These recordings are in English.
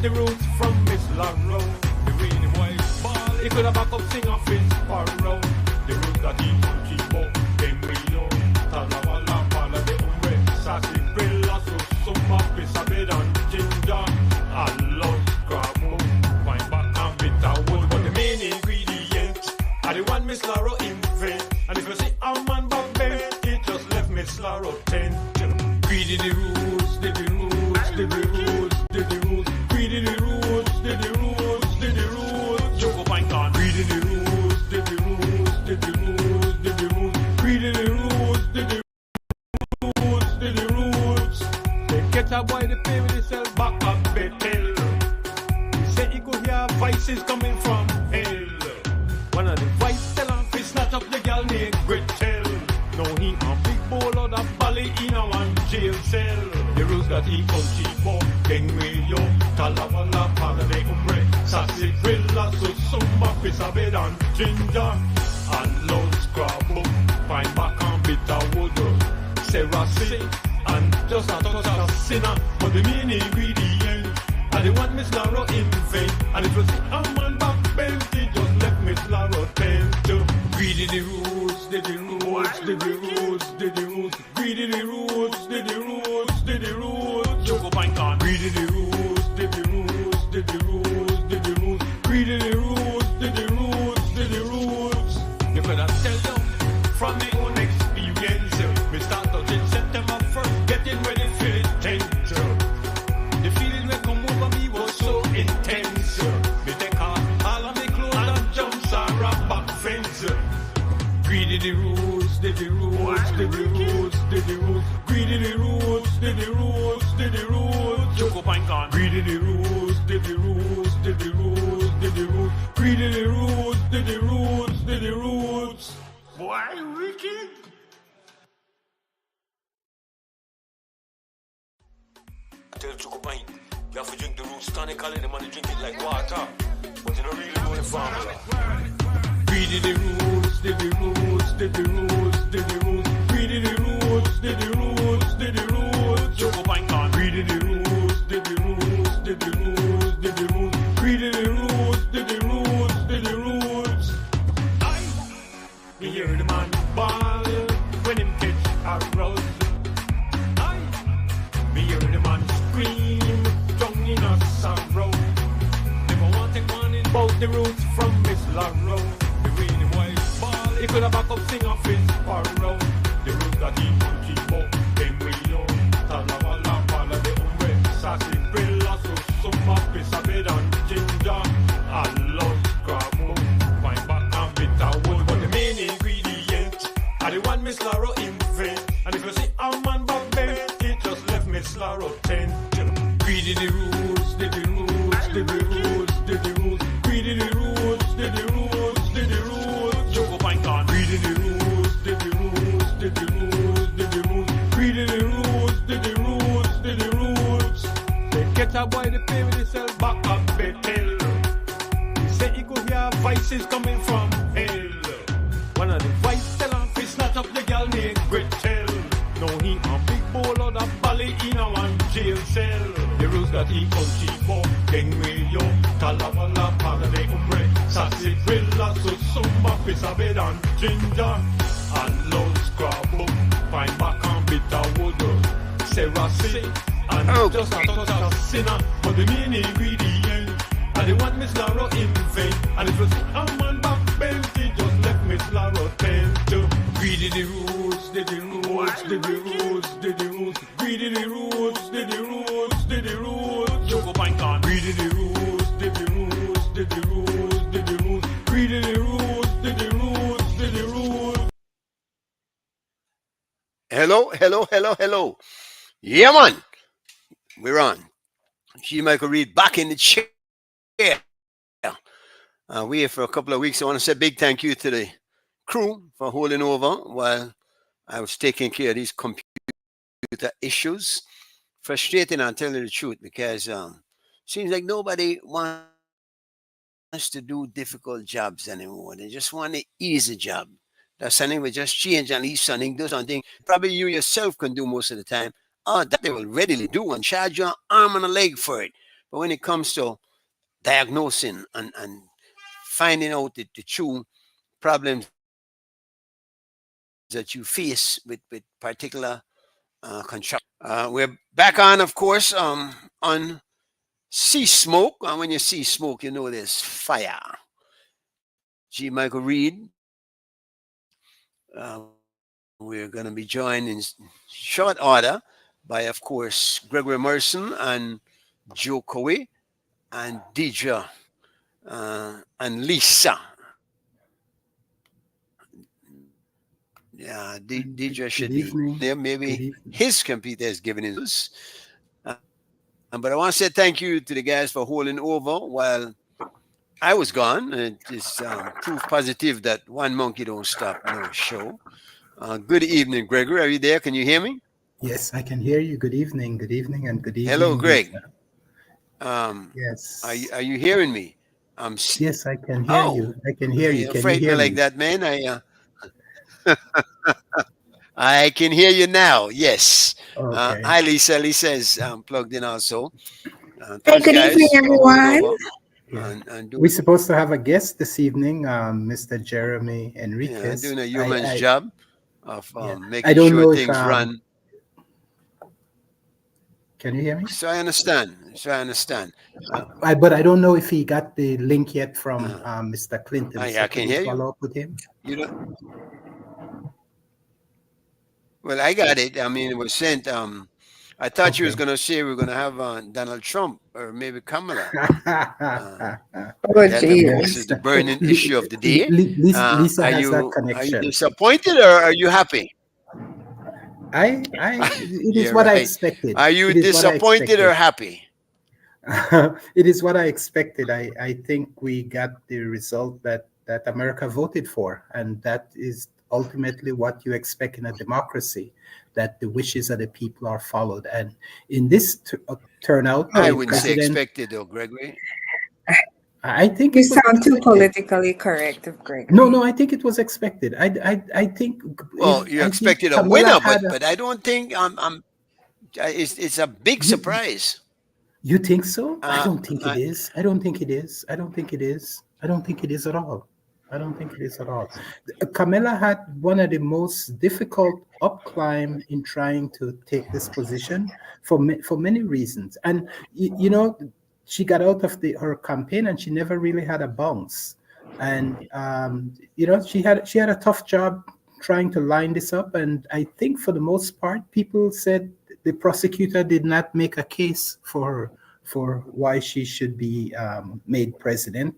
the roots from Miss Larrow. The rainy white ball, he could have back up sing off his sparrow. The roots that he can keep up, them real. Talawala, pala de umbre, sassy brilla, so summa, pisabed and ginger. I love scrabble, fine back and bitter wood. But the main ingredient, are the one Miss Larrow invent. And if you see a man back then, he just left Miss Larrow 10. Greedy the roots, did the roots, did the roots, did the roots. Greedy the roots, did the roots, did the roots. Choco pine gone. Greedy the roots, did the roots, did the roots, did the roots. Greedy the roots, did the roots, did the roots. They get a boy to play with himself back up Bethel. He said he could hear voices coming from hell. One of the voices tell him to snatch up the girl named Gretel. Now he a big bowl of the valley in a one jail cell. The rules that he can keep up, gang radio, talawala, pala de umbre, sassy grilla, so sumba, pisabed and ginger, and loud scrabble, fine back and bitter wood, Sarah say, and just a touch of sinner, but the main ingredient, and the one Miss Larrow invent, and it was a man back bent, he just left Miss Larrow 10 to greedy the roots, did the roots, did the roots, did the roots, greedy the roots, did the roots, did the roots, Choco pine gone, greedy the roots, did the roots, did the roots, did the roots, greedy the roots, did the roots, did the roots. You could have tell them from my own experience, we start touching September 1st, getting ready for the 10th. The feeling that come over me was so intense. Me take off all of my clothes and jump Sarah back fence. Greedy the roots, did the roots, did the roots, did the roots. Greedy the roots, did the roots, did the roots. Choco pine gone. Greedy the roots, did the roots, did the roots, did the roots. Greedy the roots, did the roots, did the roots. Why wicked? I tell Choco pine, you have to drink the roots tonically, the money drink it like water. But you don't really know the formula. Greedy the roots, did the roots, did the roots, did the roots. Greedy the roots, did the roots, did the roots. Choco pine gone. Greedy the roots, did the roots, did the roots, did the roots. Greedy the roots, did the roots, did the roots. Me hear the man bawl when him catch a rouse. Me hear the man scream, drunk in a sorrow. Never want to take one in both the roots from Miss Larrow. He could have back up sing off his sparrow. The roots that he can keep up, them real. Talawala, pala de umbre, sassy brilla, so summa, pisabed and ginger. I love scrabble, fine back and bitter wood. But the main ingredient, are the one Miss Larrow invent. And if you see a man back then, he just left Miss Larrow 10. Greedy the roots, did the roots, did the roots, did the roots. Greedy the roots, did the roots, did the roots. Choco pine gone. Greedy the roots, did the roots, did the roots, did the roots. Greedy the roots, did the roots, did the roots. They get a boy to play with himself back up Bethel. He said he could hear voices coming from hell. One of the voices tell him to snatch up the girl named Gretel. Now he a big bowl of the valley in a one jail cell. The rules that he can keep up, gang radio, talawala, pala de umbre, sassy grilla, so sumba, pisabed and ginger, and loud scrabble, fine back and bitter wood, Sarah say, and just a touch of sinner, but the main ingredient, and the one Miss Larrow invent, and it was a man back bent, he just left Miss Larrow 10 to greedy the roots, did the roots, did the roots, did the roots, greedy the roots, did the roots, did the roots, Choco pine gone, greedy the roots, did the roots, did the roots, did the roots, greedy the roots, did the roots, did the roots. Hello, hello, hello, hello. Yeah, man. We're on. She Michael Reed back in the chair. We here for a couple of weeks. I want to say a big thank you to the crew for holding over while I was taking care of these computer issues. Frustrating, I'll tell you the truth, because seems like nobody wants to do difficult jobs anymore. They just want an easy job. That's something we just change and leave something, do something probably you yourself can do most of the time. That they will readily do and charge you an arm and a leg for it. But when it comes to diagnosing and finding out the true problems that you face with particular construction. We're back on, of course, on see smoke. And when you see smoke, you know there's fire. G. Michael Reed. We're going to be joined in short order by, of course, Gregory Merson and Joe Cowie and Deidre and Lisa. Yeah, Deidre should be there. Maybe his computer is giving his. But I want to say thank you to the guys for holding over while I was gone. It is proof positive that one monkey don't stop no show. Good evening, Gregory. Are you there? Can you hear me? Yes, I can hear you. Good evening, and good evening. Hello, Greg. Yes. Are you hearing me? Yes, I can hear you. I can hear you. Can you hear me like that, man? I can hear you now. Yes. Okay. Hi, Lisa. Lisa is plugged in also. Hey, good evening, everyone. Yeah. We're supposed to have a guest this evening, Mr. Jeremy Enriquez. Doing a yeoman's job of making I don't sure know things if, run. Can you hear me? So I understand. But I don't know if he got the link yet from Mr. Clinton. I can hear you. Follow up with him. You know. Well, I got it. I mean, it was sent. I thought you was going to say we're going to have Donald Trump or maybe Kamala. This is the burning issue of the day. Lisa has that connection. Are you disappointed or are you happy? It is what I expected. Are you disappointed or happy? It is what I expected. I think we got the result that America voted for, and that is ultimately what you expect in a democracy, that the wishes of the people are followed. And in this turnout, I wouldn't say expected, though, Gregory. I think you sound too politically correct, Gregory. No, I think it was expected. I think. Well, you expected a winner, but I don't think it's a big surprise. You think so? I don't think it is. I don't think it is. I don't think it is. I don't think it is at all. I don't think it is at all. Kamala had one of the most difficult upclimb in trying to take this position for many reasons. And, you know, she got out of her campaign and she never really had a bounce. And, you know, she had a tough job trying to line this up. And I think for the most part, people said the prosecutor did not make a case for why she should be made president.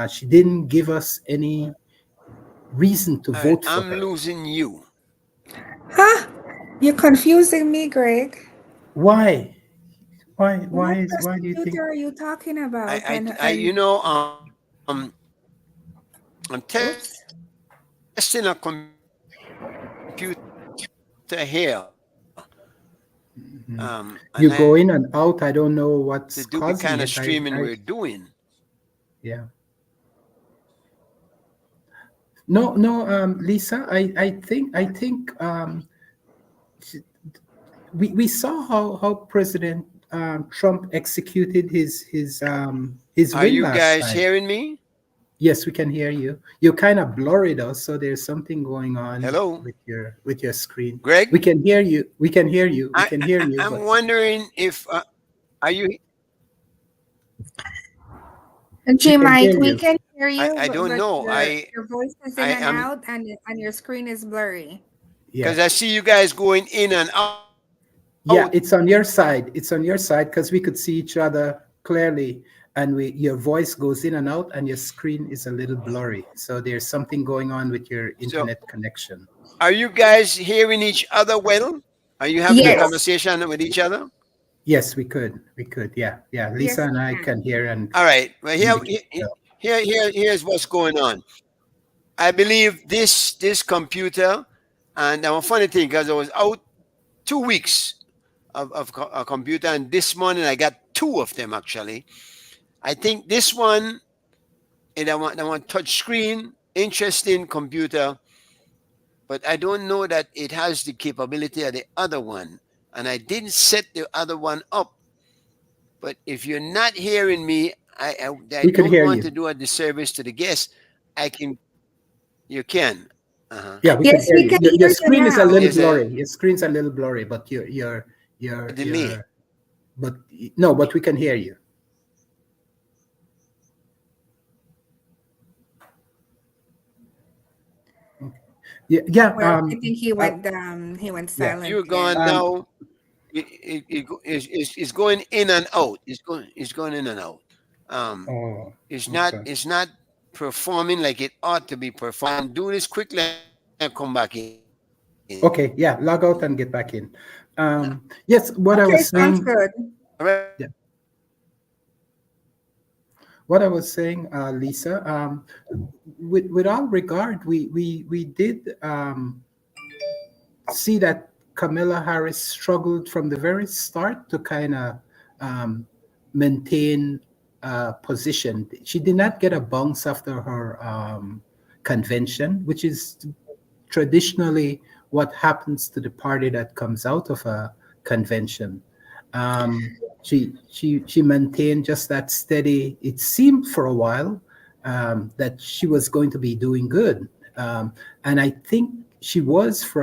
She didn't give us any reason to vote for her. I'm losing you. Huh? You're confusing me, Greg. Why? Why do you think? What are you talking about? I'm testing a computer here. You go in and out. I don't know what's to do the kind of streaming we're doing. Yeah. No, Lisa. I think we saw how President Trump executed his win. Are you guys hearing me? Yes, we can hear you. You're kind of blurry though, so there's something going on. Hello? with your screen. Greg, we can hear you. We can hear you. I'm wondering if are you? G Mike, we can hear you. I don't know. Your voice is in and out, and your screen is blurry. Because I see you guys going in and out. Yeah, it's on your side. It's on your side because we could see each other clearly, and your voice goes in and out, and your screen is a little blurry. So there's something going on with your internet connection. Are you guys hearing each other well? Are you having a conversation with each other? Yes, we could. Yeah. Lisa and I can hear. And all right. Well, here's what's going on. I believe this computer, and a funny thing because I was out 2 weeks of a computer, and this morning I got 2 of them actually. I think this one, and I want touch screen, interesting computer, but I don't know that it has the capability of the other one. And I didn't set the other one up But if you're not hearing me, I We can don't hear want you. to do a disservice to the guest. I can, you can. Uh-huh. Yeah, we can Yes, hear we you. can Your hear you screen is a now. little There's a blurry. Your screen's a little blurry, but delay. but no, but we can hear you. Yeah. Well, I think he Uh, went yeah. silent You're gone again. now. It's going in and out. It's going in and out. Um, Oh, okay. it's not performing like it ought to be performed. Do this quickly and come back in. Okay. Yeah. Log out and get back in. Yes. What I Okay, was sounds saying. good. All right. Yeah. What I was saying, Lisa. With all regard, we did see that Kamala Harris struggled from the very start to kind of maintain a position. She did not get a bounce after her convention, which is traditionally what happens to the party that comes out of a convention. She maintained just that steady. It seemed for a while that she was going to be doing good, and I think she was for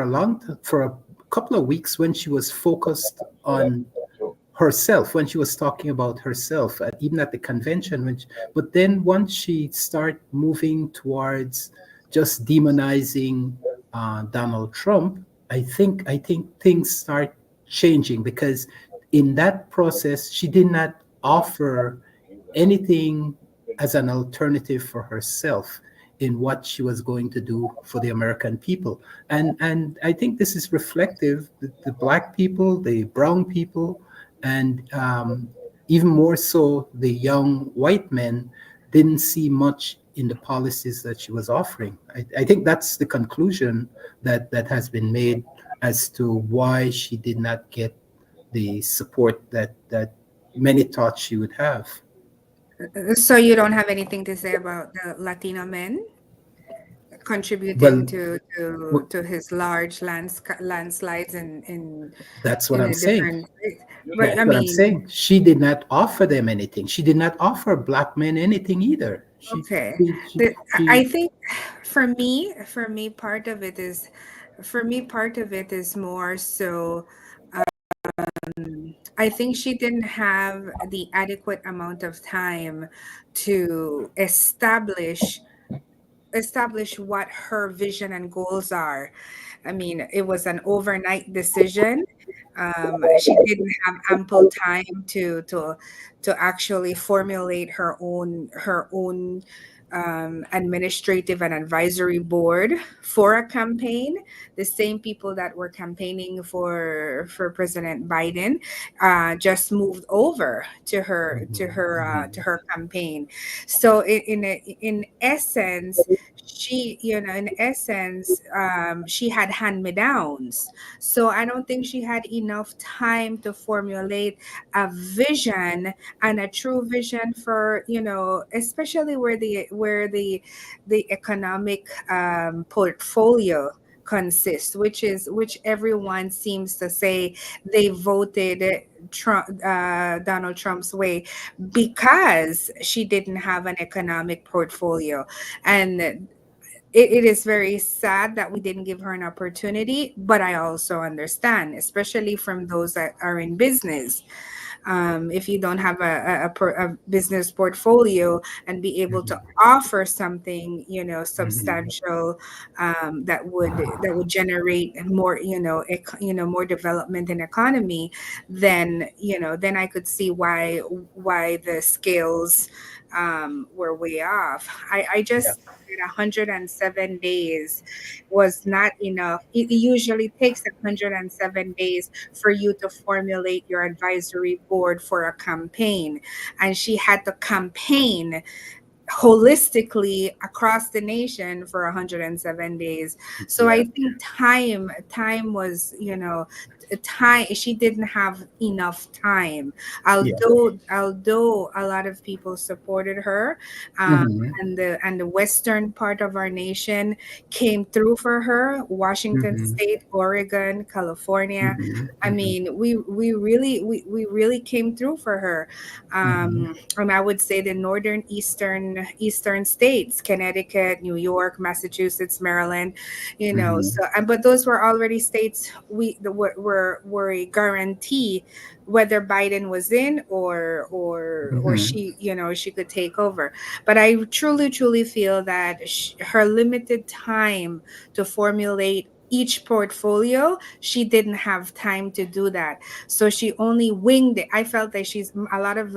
for a couple of weeks when she was focused on herself, when she was talking about herself, even at the convention. But then once she started moving towards just demonizing Donald Trump, I think things start changing, because in that process she did not offer anything as an alternative for herself in what she was going to do for the American people. And I think this is reflective. The black people, the brown people, and even more so the young white men didn't see much in the policies that she was offering. I think that's the conclusion that has been made as to why she did not get the support that many thought she would have. So you don't have anything to say about the Latino men contributing Well, to his large landslides that's what in I'm a saying. different. But That's I what I'm mean, saying. She did not offer them anything. She did not offer black men anything either. okay. She, she, I she think for me, part of it is more so. I think she didn't have the adequate amount of time to establish what her vision and goals are. I mean, it was an overnight decision. She didn't have ample time to actually formulate her own administrative and advisory board for a campaign. The same people that were campaigning for President Biden just moved over to her campaign. So in essence, she had hand me downs. So I don't think she had enough time to formulate a vision and a true vision for, especially where the economic portfolio consists, which everyone seems to say they voted Donald Trump's way because she didn't have an economic portfolio. And it is very sad that we didn't give her an opportunity, but I also understand, especially from those that are in business. If you don't have a business portfolio and be able to offer something, substantial, that would generate more, more development in economy, then I could see why the scales were way off. I yeah. just 107 days was not enough. It usually takes 107 days for you to formulate your advisory board for a campaign. And she had to campaign holistically across the nation for 107 days. So I think time was, time, she didn't have enough time. Yeah. Although a lot of people supported her, Mhm. and the western part of our nation came through for her, Washington Mhm. State, Oregon, California. Mhm. I Mhm. mean, we really came through for her. Mhm. And I would say the northern eastern states, Connecticut, New York, Massachusetts, Maryland, Mhm. so, but those were already states were a guarantee whether Biden was in or Mhm. she, she could take over. But I truly feel that her limited time to formulate each portfolio, she didn't have time to do that, so she only winged it. I felt that she's a lot of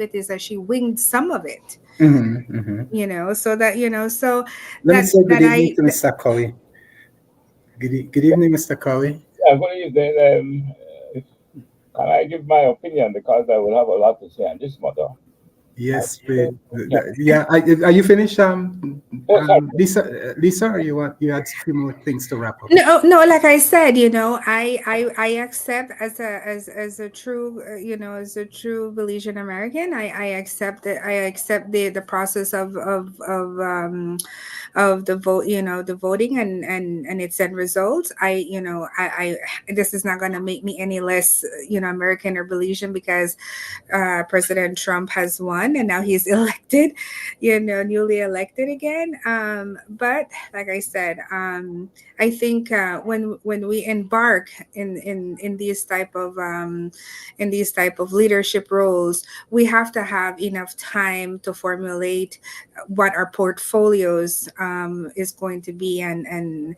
it is that she winged some of it, Mhm. Mhm. so that so Let me that say good that evening I to Mr. Cowie. Good evening, Mr. Cowie. Yeah, good evening. Can I give my opinion because I will have a lot to say on this matter? Yes, I please. Yeah. Are you finished, sorry. Lisa, or you had a few more things to wrap up? No, like I said, I accept as a true, as a true Belizean American. I accept it. I accept the process of the vote, the voting and its end results. This is not going to make me any less, American or Belizean because President Trump has won and now he's elected, newly elected again. But like I said, I think when we embark in these type of leadership roles, we have to have enough time to formulate what our portfolios is going to be, and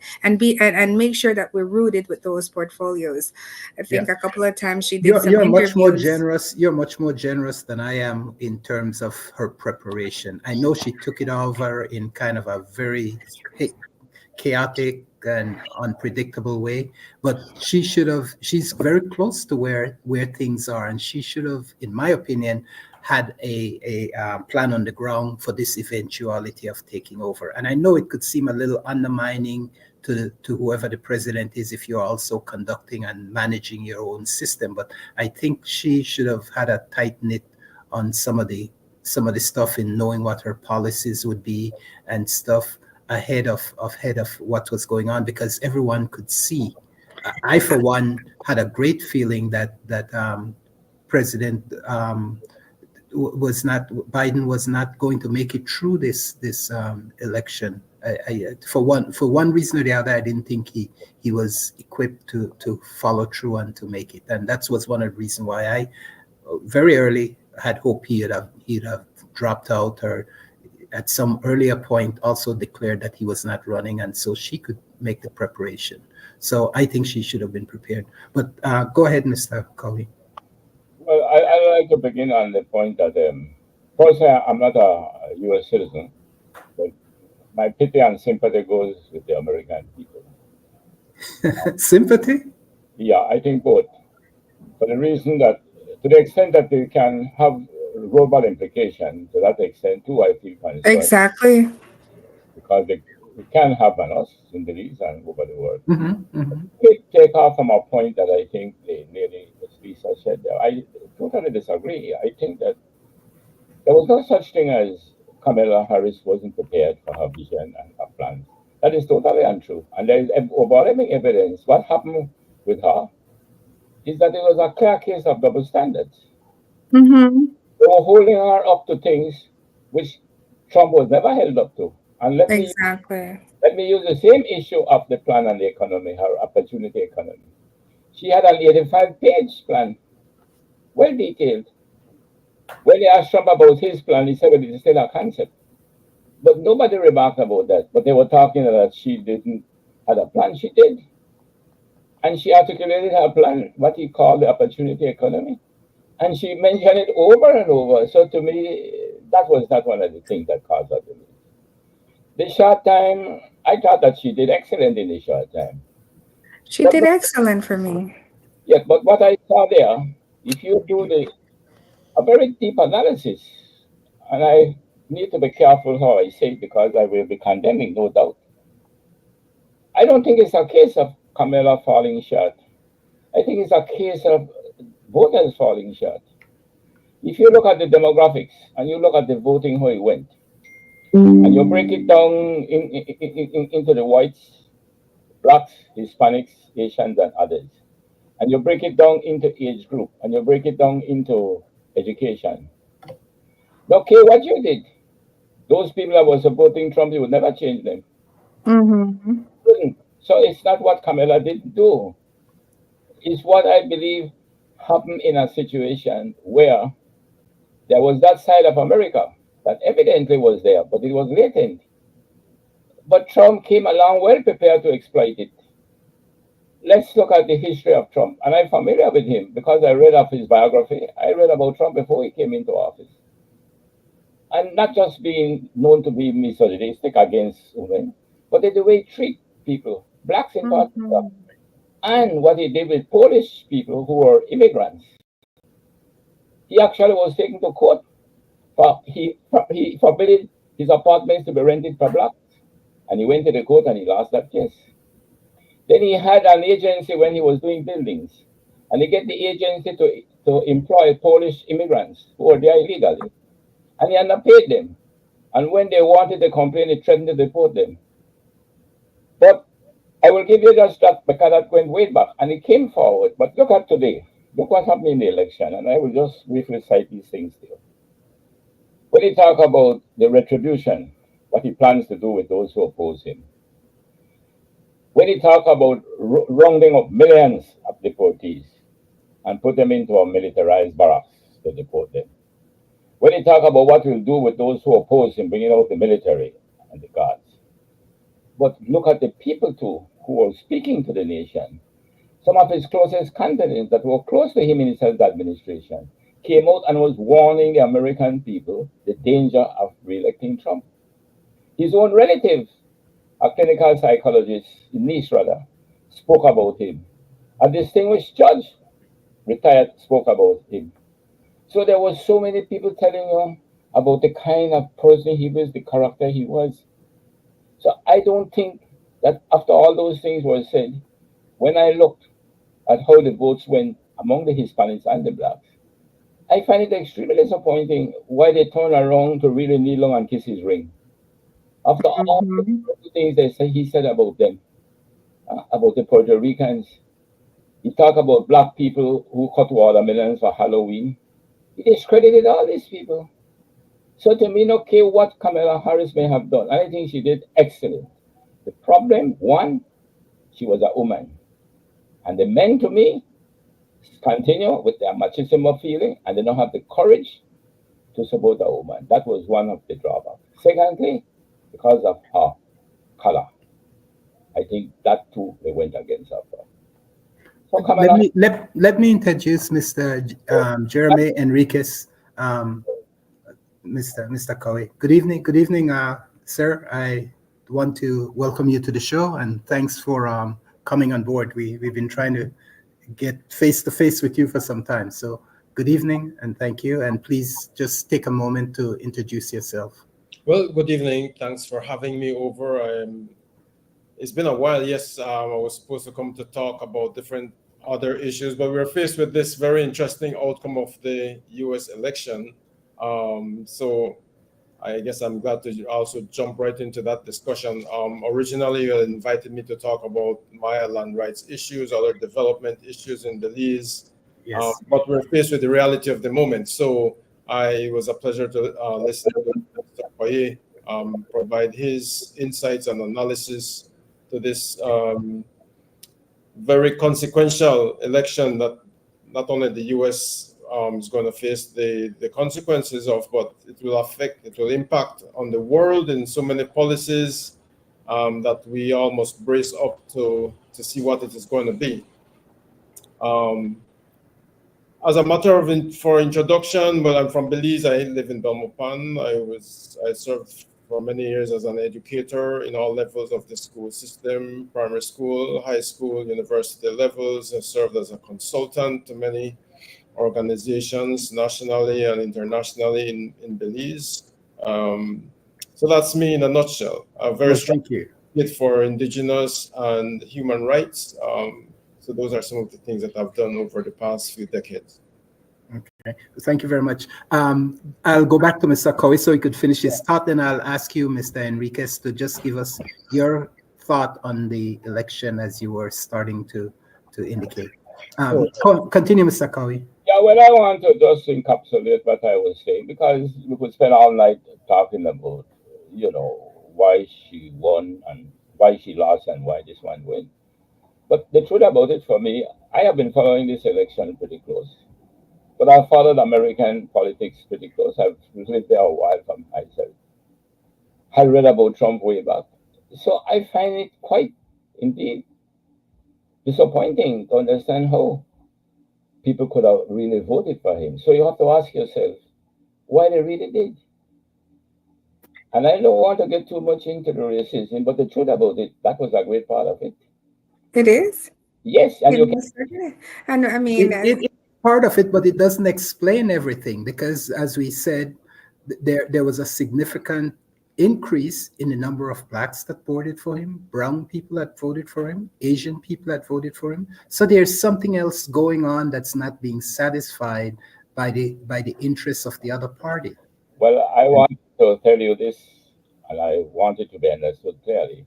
make sure that we're rooted with those portfolios. I think Yeah. a couple of times she did You're some you're much more interviews. generous. You're much more generous than I am in terms of her preparation. I know she took it over in kind of a very chaotic and unpredictable way, but she's very close to where things are, and she should have, in my opinion, had a plan on the ground for this eventuality of taking over. And I know it could seem a little undermining to whoever the president is if you're also conducting and managing your own system, but I think she should have had a tight knit on some of the stuff in knowing what her policies would be and stuff ahead of what was going on, because everyone could see. I for one had a great feeling that President was not Biden was not going to make it through this election. For one reason or the other, I didn't think he was equipped to follow through and to make it, and that was one of the reasons why I very early had hoped he'd have dropped out, or at some earlier point also declared that he was not running, and so she could make the preparation. So I think she should have been prepared. But go ahead, Mr. Colley. Well, I like to begin on the point that, first, I'm not a U.S. citizen, but my pity and sympathy goes with the American people. Sympathy? Yeah, I think both. For the reason that, to the extent that they can have global implication, to that extent too, I feel concerned Exactly. because they can have on us in the East and over the world. Mm-hmm. Take off from a point that I think the lady, as Lisa said there. I totally disagree. I think that there was no such thing as Kamala Harris wasn't prepared for her vision and her plans. That is totally untrue. And there is overwhelming evidence. What happened with her is that it was a clear case of double standards. Mm-hmm. They were holding her up to things which Trump was never held up to. And Exactly. let me use the same issue of the plan on the economy, her opportunity economy. She had an 85-page plan, well detailed. When they asked Trump about his plan, he said, well, it's still a concept. But nobody remarked about that. But they were talking that she didn't have a plan. She did. And she articulated her plan, what he called the opportunity economy. And she mentioned it over and over. So to me, that was not one of the things that caused her to lose. The short time, I thought that she did excellent in the short time. She But did excellent for me. yeah, but what I saw there, if you do a very deep analysis, and I need to be careful how I say it because I will be condemning, no doubt. I don't think it's a case of Kamala falling short. I think it's a case of voters falling short. If you look at the demographics and you look at the voting how it went, and you break it down into the whites, blacks, Hispanics, Asians, and others, and you break it down into age group, and you break it down into education. Okay, what you did, those people that were supporting Trump, you would never change them. Mm-hmm. So it's not what Kamala did do. It's what I believe happened in a situation where there was that side of America that evidently was there, but it was latent. But Trump came along well prepared to exploit it. Let's look at the history of Trump. And I'm familiar with him because I read of his biography. I read about Trump before he came into office. And not just being known to be misogynistic against women, but the way he treats people, blacks in particular. And what he did with Polish people who were immigrants. He actually was taken to court. He forbade his apartments to be rented for blacks. And he went to the court and he lost that case. Then he had an agency when he was doing buildings. And he get the agency to employ Polish immigrants who were there illegally. And he underpaid them. And when they wanted to complain, he threatened to deport them. But I will give you just that because that went way back and it came forward. But look at today. Look what happened in the election. And I will just briefly cite these things here. When he talk about the retribution, what he plans to do with those who oppose him. When he talk about rounding up millions of deportees and put them into a militarized barracks to deport them. When he talk about what he'll do with those who oppose him, bringing out the military and the guards. But look at the people too who were speaking to the nation. Some of his closest candidates that were close to him in his health administration came out and was warning the American people the danger of re-electing Trump. His own relative, a clinical psychologist, Nice rather, spoke about him. A distinguished judge, retired, spoke about him. So there was so many people telling you about the kind of person he was, the character he was. So I don't think that after all those things were said, when I looked at how the votes went among the Hispanics and the blacks, I find it extremely disappointing why they turn around to really kneel down and kiss his ring. After all the things he said about them, about the Puerto Ricans, he talked about black people who cut watermelons for Halloween. He discredited all these people. So to me, no care what Kamala Harris may have done, I think she did excellent. The problem, one, she was a woman. And the men, to me, continue with their machismo feeling and they don't have the courage to support a woman. That was one of the drawbacks. Secondly, because of her color. I think that too, they went against her. So let me introduce Mr. Jeremy Enriquez, Mr. Cowie. Good evening, sir. I want to welcome you to the show and thanks for coming on board. We've been trying to get face to face with you for some time. So good evening and thank you. And please just take a moment to introduce yourself. Well, good evening. Thanks for having me over. It's been a while. Yes, I was supposed to come to talk about different other issues, but we're faced with this very interesting outcome of the U.S. election. So I guess I'm glad to also jump right into that discussion. Originally, you invited me to talk about Maya land rights issues, other development issues in Belize, yes. But we're faced with the reality of the moment. So it was a pleasure to listen to Mr. Cowie provide his insights and analysis to this very consequential election that not only the U.S. Is going to face the consequences of, but it will impact on the world in so many policies that we almost brace up to see what it is going to be. As a matter of for introduction, well, I'm from Belize. I live in Belmopan. I served for many years as an educator in all levels of the school system, primary school, high school, university levels. I served as a consultant to many organizations nationally and internationally in Belize. So that's me in a nutshell. A very strong advocate for indigenous and human rights. So those are some of the things that I've done over the past few decades. Okay, thank you very much. I'll go back to Mr. Cowie so he could finish his thought, and I'll ask you, Mr. Enriquez, to just give us your thought on the election as you were starting to indicate. Continue, Mr. Cowie. Yeah, well, I want to just encapsulate what I was saying, because we could spend all night talking about, why she won and why she lost and why this one win. But the truth about it for me, I have been following this election pretty close. But I've followed American politics pretty close. I've lived there a while for myself. I read about Trump way back. So I find it quite, indeed, disappointing to understand how people could have really voted for him. So you have to ask yourself why they really did. And I don't want to get too much into the racism, but the truth about it, that was a great part of it. It is? Yes. And you can. And I mean, it's part of it, but it doesn't explain everything, because as we said, there was a significant increase in the number of blacks that voted for him, brown people that voted for him, Asian people that voted for him. So there's something else going on that's not being satisfied by the interests of the other party. Well, I want to tell you this, and I want it to be understood clearly.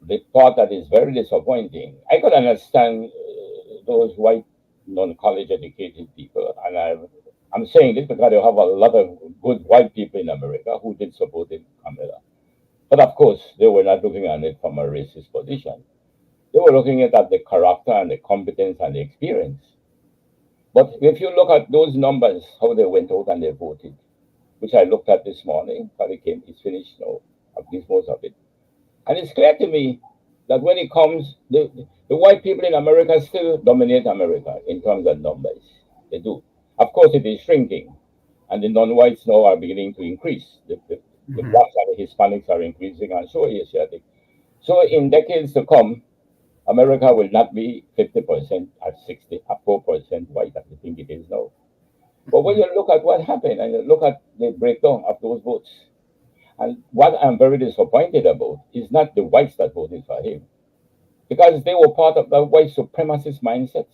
The part that is very disappointing, I could understand those white non-college educated people, and I'm saying this because you have a lot of good white people in America who did support Kamala. But of course, they were not looking at it from a racist position. They were looking at the character and the competence and the experience. But if you look at those numbers, how they went out and they voted, which I looked at this morning, but it's finished now, at least most of it. And it's clear to me that when it comes, the white people in America still dominate America in terms of numbers. They do. Of course, it is shrinking, and the non-whites now are beginning to increase. The blacks and the Hispanics are increasing, and so Asiatic. So in decades to come, America will not be 50% at 4% white, as I think it is now. But when you look at what happened and you look at the breakdown of those votes, and what I'm very disappointed about is not the whites that voted for him, because they were part of the white supremacist mindset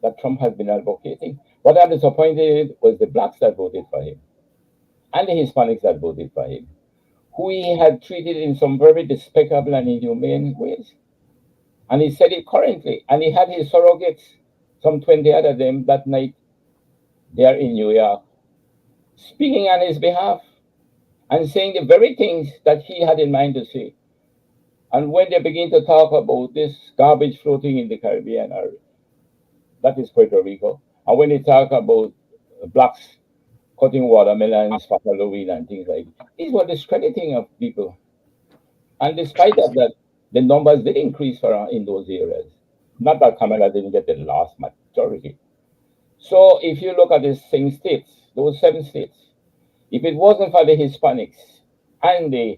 that Trump has been advocating. What I'm disappointed was the blacks that voted for him and the Hispanics that voted for him, who he had treated in some very despicable and inhumane ways. And he said it currently, and he had his surrogates, some 20 out of them that night there in New York, speaking on his behalf and saying the very things that he had in mind to say. And when they begin to talk about this garbage floating in the Caribbean area, that is Puerto Rico, and when they talk about blacks cutting watermelons for Halloween and things like that, these were discrediting of people. And despite of that, the numbers did increase in those areas. Not that Kamala didn't get the last majority. So if you look at the same states, those 7 states, if it wasn't for the Hispanics and the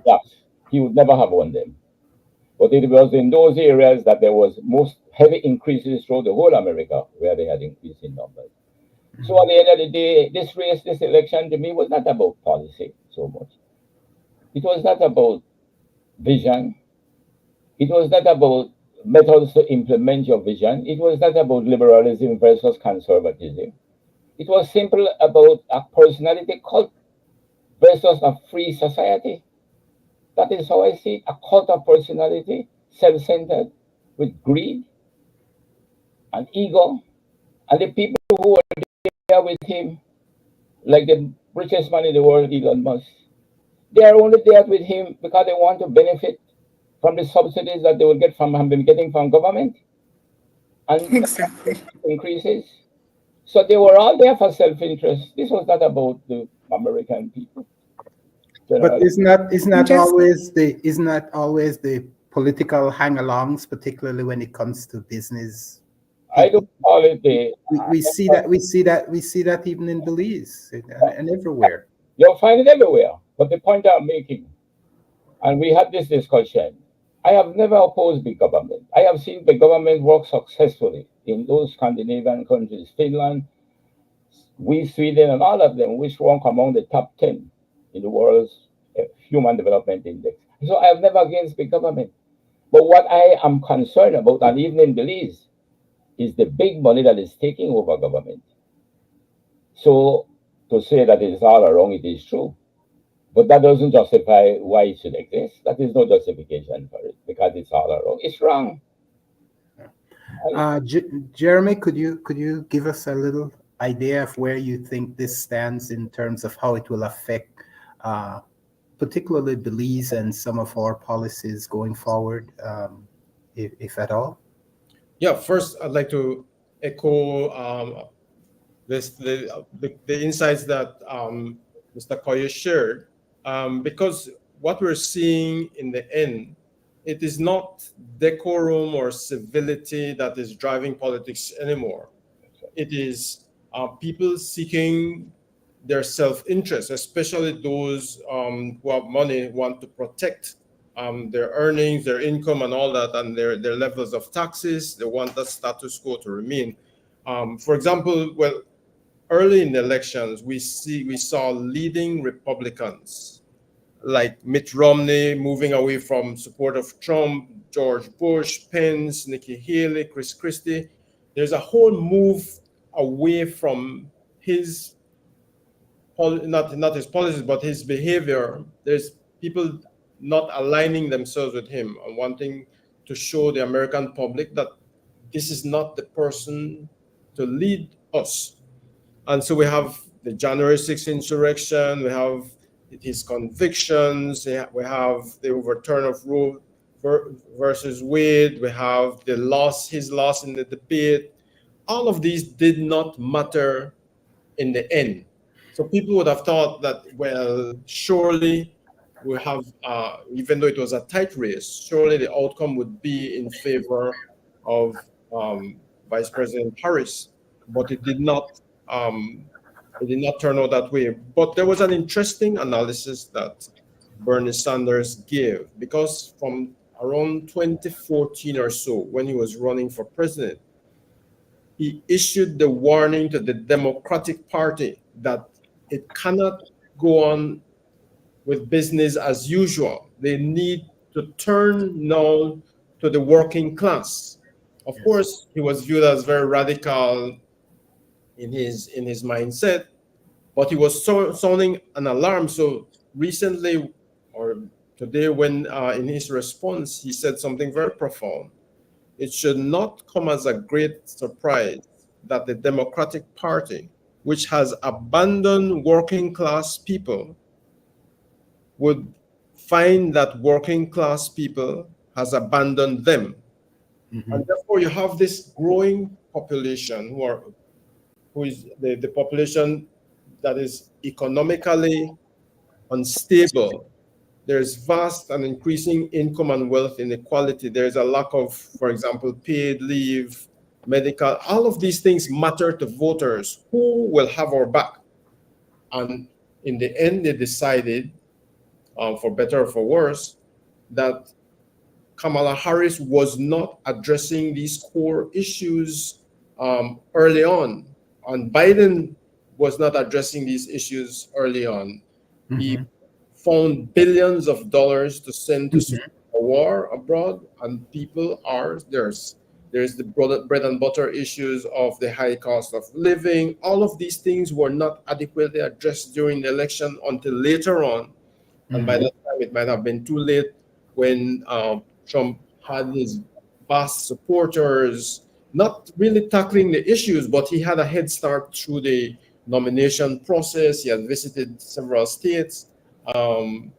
blacks, he would never have won them. But it was in those areas that there was most heavy increases throughout the whole America where they had increased in numbers. So at the end of the day, this election to me was not about policy so much. It was not about vision. It was not about methods to implement your vision. It was not about liberalism versus conservatism. It was simple about a personality cult versus a free society. That is how I see it, a cult of personality, self-centered, with greed and ego. And the people who were there with him, like the richest man in the world, Elon Musk, they are only there with him because they want to benefit from the subsidies that they will get from have been getting from government. And exactly. Increases. So they were all there for self-interest. This was not about the American people. But isn't always the political hang-alongs, particularly when it comes to business? I don't call it we see that even in Belize and everywhere. You'll find it everywhere. But the point I'm making, and we had this discussion, I have never opposed big government. I have seen big government work successfully in those Scandinavian countries, Finland, Sweden, and all of them, which rank among the top 10 in the world's Human Development Index. So I have never against big government. But what I am concerned about, and even in Belize, is the big money that is taking over government. So to say that it is all wrong, it is true. But that doesn't justify why it should exist. That is no justification for it because it's all wrong. It's wrong. Jeremy, could you give us a little idea of where you think this stands in terms of how it will affect, particularly Belize and some of our policies going forward, if at all? Yeah, first I'd like to echo the insights that Mr. Koye shared, because what we're seeing in the end, it is not decorum or civility that is driving politics anymore. It is people seeking their self-interest, especially those who have money, want to protect their earnings, their income, and all that, and their levels of taxes. They want that status quo to remain. For example, well, early in the elections, we saw leading Republicans like Mitt Romney moving away from support of Trump, George Bush, Pence, Nikki Haley, Chris Christie. There's a whole move away from his, not his policies, but his behavior. There's people not aligning themselves with him and wanting to show the American public that this is not the person to lead us. And so we have the January 6th insurrection, we have his convictions, we have the overturn of Roe versus Wade, we have his loss in the debate. All of these did not matter in the end. So people would have thought that, well, surely we have, even though it was a tight race, surely the outcome would be in favor of Vice President Harris, but it did not. It did not turn out that way. But there was an interesting analysis that Bernie Sanders gave, because from around 2014 or so, when he was running for president, he issued the warning to the Democratic Party that it cannot go on with business as usual. They need to turn now to the working class. Of course, he was viewed as very radical in his mindset, but he was sounding an alarm. So recently, or today, when in his response, he said something very profound. It should not come as a great surprise that the Democratic Party, which has abandoned working class people, would find that working class people has abandoned them. Mm-hmm. And therefore you have this growing population who is the population that is economically unstable. There's vast and increasing income and wealth inequality. There's a lack of, for example, paid leave, medical. All of these things matter to voters. Who will have our back? And in the end, they decided, for better or for worse, that Kamala Harris was not addressing these core issues early on. And Biden was not addressing these issues early on. Mm-hmm. He found billions of dollars to send to support a war abroad, and people are, there's the bread and butter issues of the high cost of living. All of these things were not adequately addressed during the election until later on. Mm-hmm. And by that time, it might have been too late when Trump had his vast supporters not really tackling the issues, but he had a head start through the nomination process. He had visited several states, and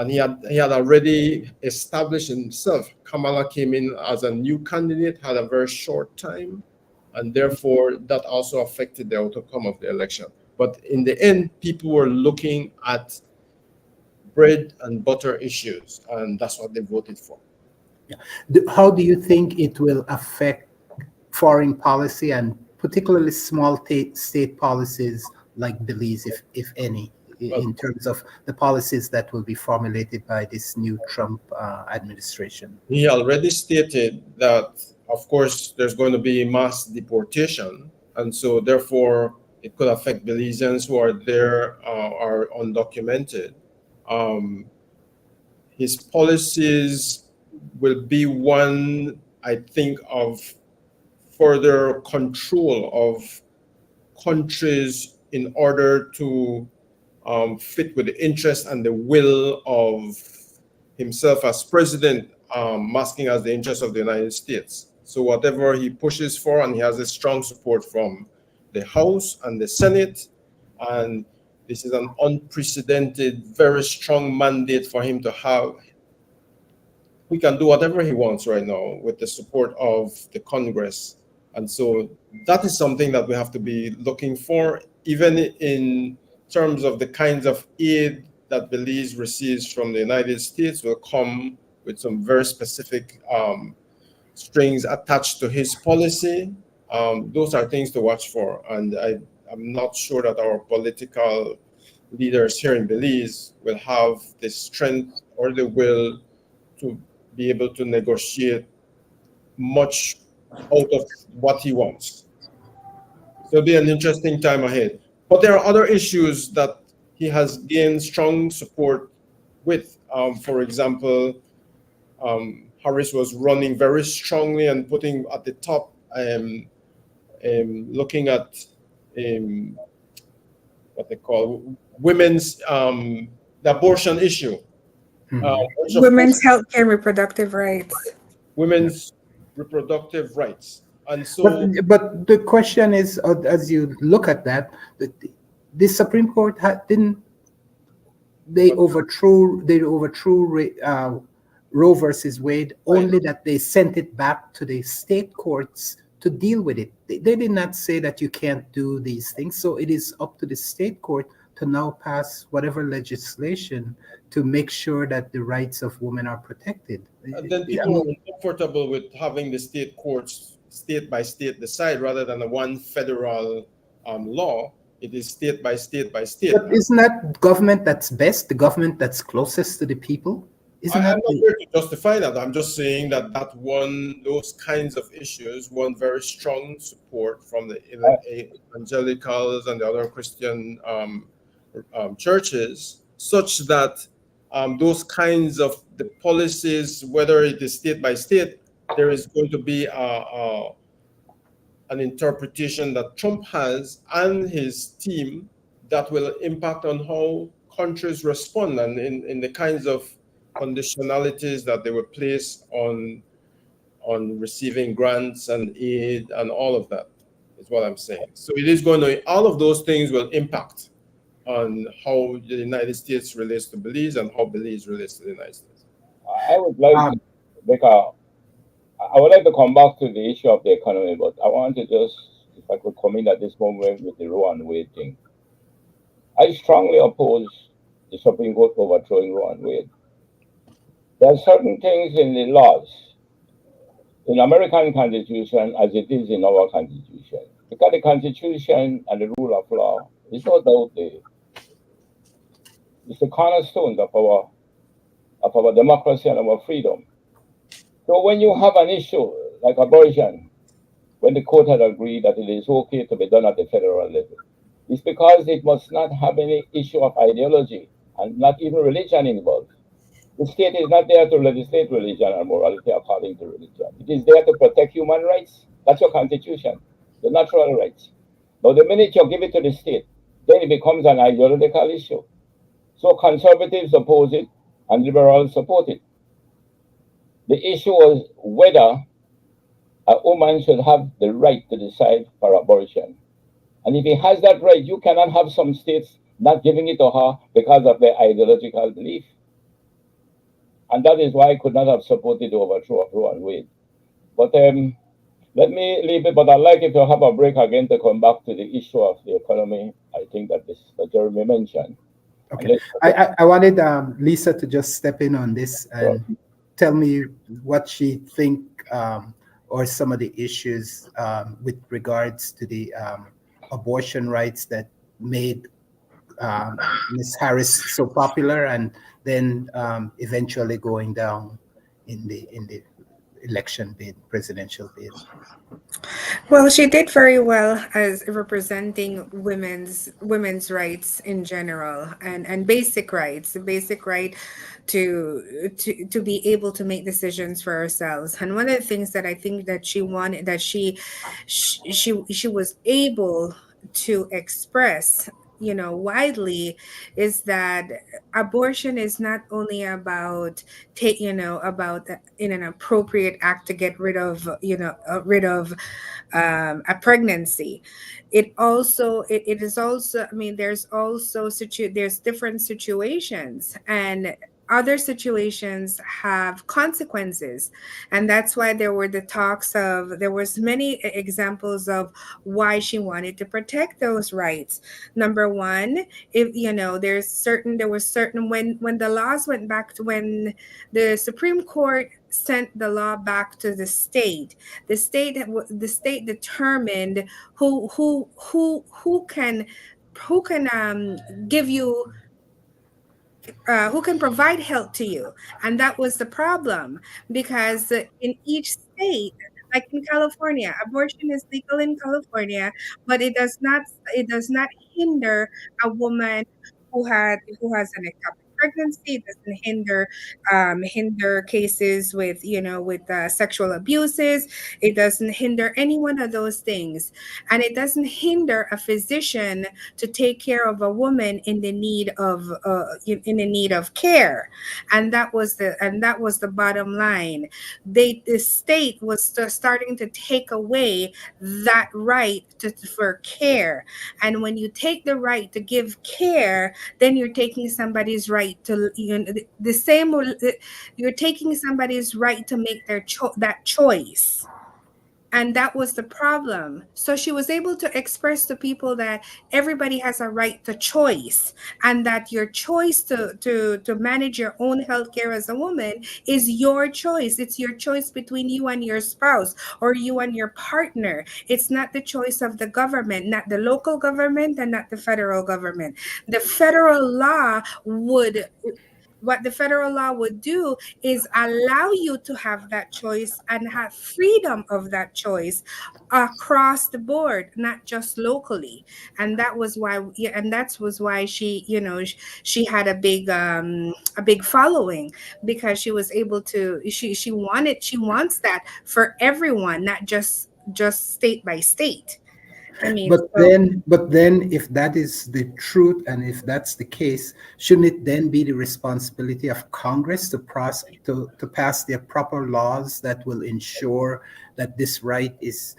he had already established himself. Kamala came in as a new candidate, had a very short time, and therefore that also affected the outcome of the election. But in the end, people were looking at bread and butter issues, and that's what they voted for. Yeah. How do you think it will affect foreign policy and particularly small state policies like Belize, if any, in terms of the policies that will be formulated by this new Trump administration? He already stated that, of course, there's going to be mass deportation, and so therefore it could affect Belizeans who are there, are undocumented. His policies will be one, I think, of further control of countries in order to fit with the interest and the will of himself as president, masking as the interest of the United States. So whatever he pushes for, and he has a strong support from the House and the Senate, and this is an unprecedented, very strong mandate for him to have. He can do whatever he wants right now with the support of the Congress. And so that is something that we have to be looking for, even in terms of the kinds of aid that Belize receives from the United States will come with some very specific strings attached to his policy. Those are things to watch for. And I'm not sure that our political leaders here in Belize will have the strength or the will to be able to negotiate much out of what he wants. So it'll be an interesting time ahead. But there are other issues that he has gained strong support with. For example, Harris was running very strongly and putting at the top, looking at what they call women's, the abortion issue. Women's health care, reproductive rights. Women's reproductive rights. And so, but the question is, as you look at that, the Supreme Court didn't they overthrew Roe versus Wade, only that they sent it back to the state courts to deal with it. They did not say that you can't do these things. So it is up to the state court to now pass whatever legislation to make sure that the rights of women are protected. And then people are comfortable with having the state courts state by state decide rather than a one federal law. It is state by state by state. But isn't that government that's best, the government that's closest to the people? I'm not here to justify that. I'm just saying that those kinds of issues won very strong support from the evangelicals and the other Christian churches, such that those kinds of the policies, whether it is state by state, there is going to be an interpretation that Trump has and his team that will impact on how countries respond and in the kinds of conditionalities that they will place on receiving grants and aid and all of that is what I'm saying. So it is going to, all of those things will impact on how the United States relates to Belize and how Belize relates to the United States. I would like to make I would like to come back to the issue of the economy, but I want to just, if I could come in at this moment with the Roe and Wade thing. I strongly oppose the Supreme Court overthrowing Roe and Wade. There are certain things in the laws, in American Constitution as it is in our Constitution. Because the Constitution and the rule of law is no doubt it's the cornerstones of our democracy and our freedom. So when you have an issue like abortion, when the court had agreed that it is okay to be done at the federal level, it's because it must not have any issue of ideology and not even religion involved. The state is not there to legislate religion or morality according to religion. It is there to protect human rights. That's your constitution, the natural rights. Now, the minute you give it to the state, then it becomes an ideological issue. So conservatives oppose it and liberals support it. The issue was whether a woman should have the right to decide for abortion. And if he has that right, you cannot have some states not giving it to her because of their ideological belief. And that is why I could not have supported the overthrow of Roe and Wade. But let me leave it, but I'd like if you have a break again to come back to the issue of the economy. I think that Jeremy mentioned. Okay, I wanted Lisa to just step in on this and tell me what she think or some of the issues with regards to the abortion rights that made Ms. Harris so popular and then eventually going down in the election bid, presidential bid. Well, she did very well as representing women's rights in general, and basic rights, the basic right to be able to make decisions for ourselves. And one of the things that I think that she wanted, that she was able to express, widely, is that abortion is not only about about in an appropriate act to get rid of a pregnancy. It is also, I mean, there's also there's different situations, and other situations have consequences, and that's why there was many examples of why she wanted to protect those rights. Number one, if there was certain, when the laws went back to, when the Supreme Court sent the law back to the state, the state determined who can give you who can provide help to you. And that was the problem, because in each state, like in California, abortion is legal in California, but it does not hinder a woman who has an ectopic pregnancy. It doesn't hinder cases with sexual abuses. It doesn't hinder any one of those things, and it doesn't hinder a physician to take care of a woman in the need of care. And that was the bottom line. The state was starting to take away that right for care. And when you take the right to give care, then you're taking somebody's right to, the same, you're taking somebody's right to make that choice. And that was the problem. So she was able to express to people that everybody has a right to choice, and that your choice to manage your own health care as a woman is your choice. It's your choice between you and your spouse, or you and your partner. It's not the choice of the government, not the local government, and not the federal government. The federal law would What the federal law would do is allow you to have that choice and have freedom of that choice across the board, not just locally. And that was why, she had a big following, because she was able to, she wants that for everyone, not just state by state. I mean, But then, if that is the truth, and if that's the case, shouldn't it then be the responsibility of Congress to pass their proper laws that will ensure that this right is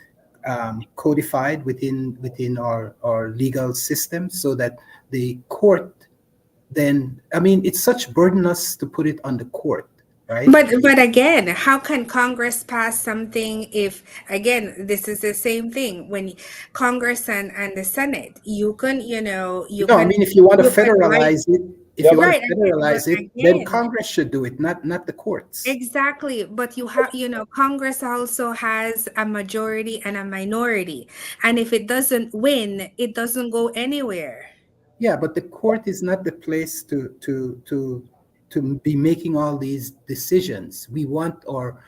codified within our legal system, so that the court then, I mean, it's such burdenous to put it on the court, right? But again, how can Congress pass something if, again, this is the same thing when Congress and the Senate, you can, No, I mean, if you want to you can federalize it, Right, then again, Congress should do it, not the courts. exactly. But Congress also has a majority and a minority, and if it doesn't win, it doesn't go anywhere. Yeah, but the court is not the place to be making all these decisions. We want our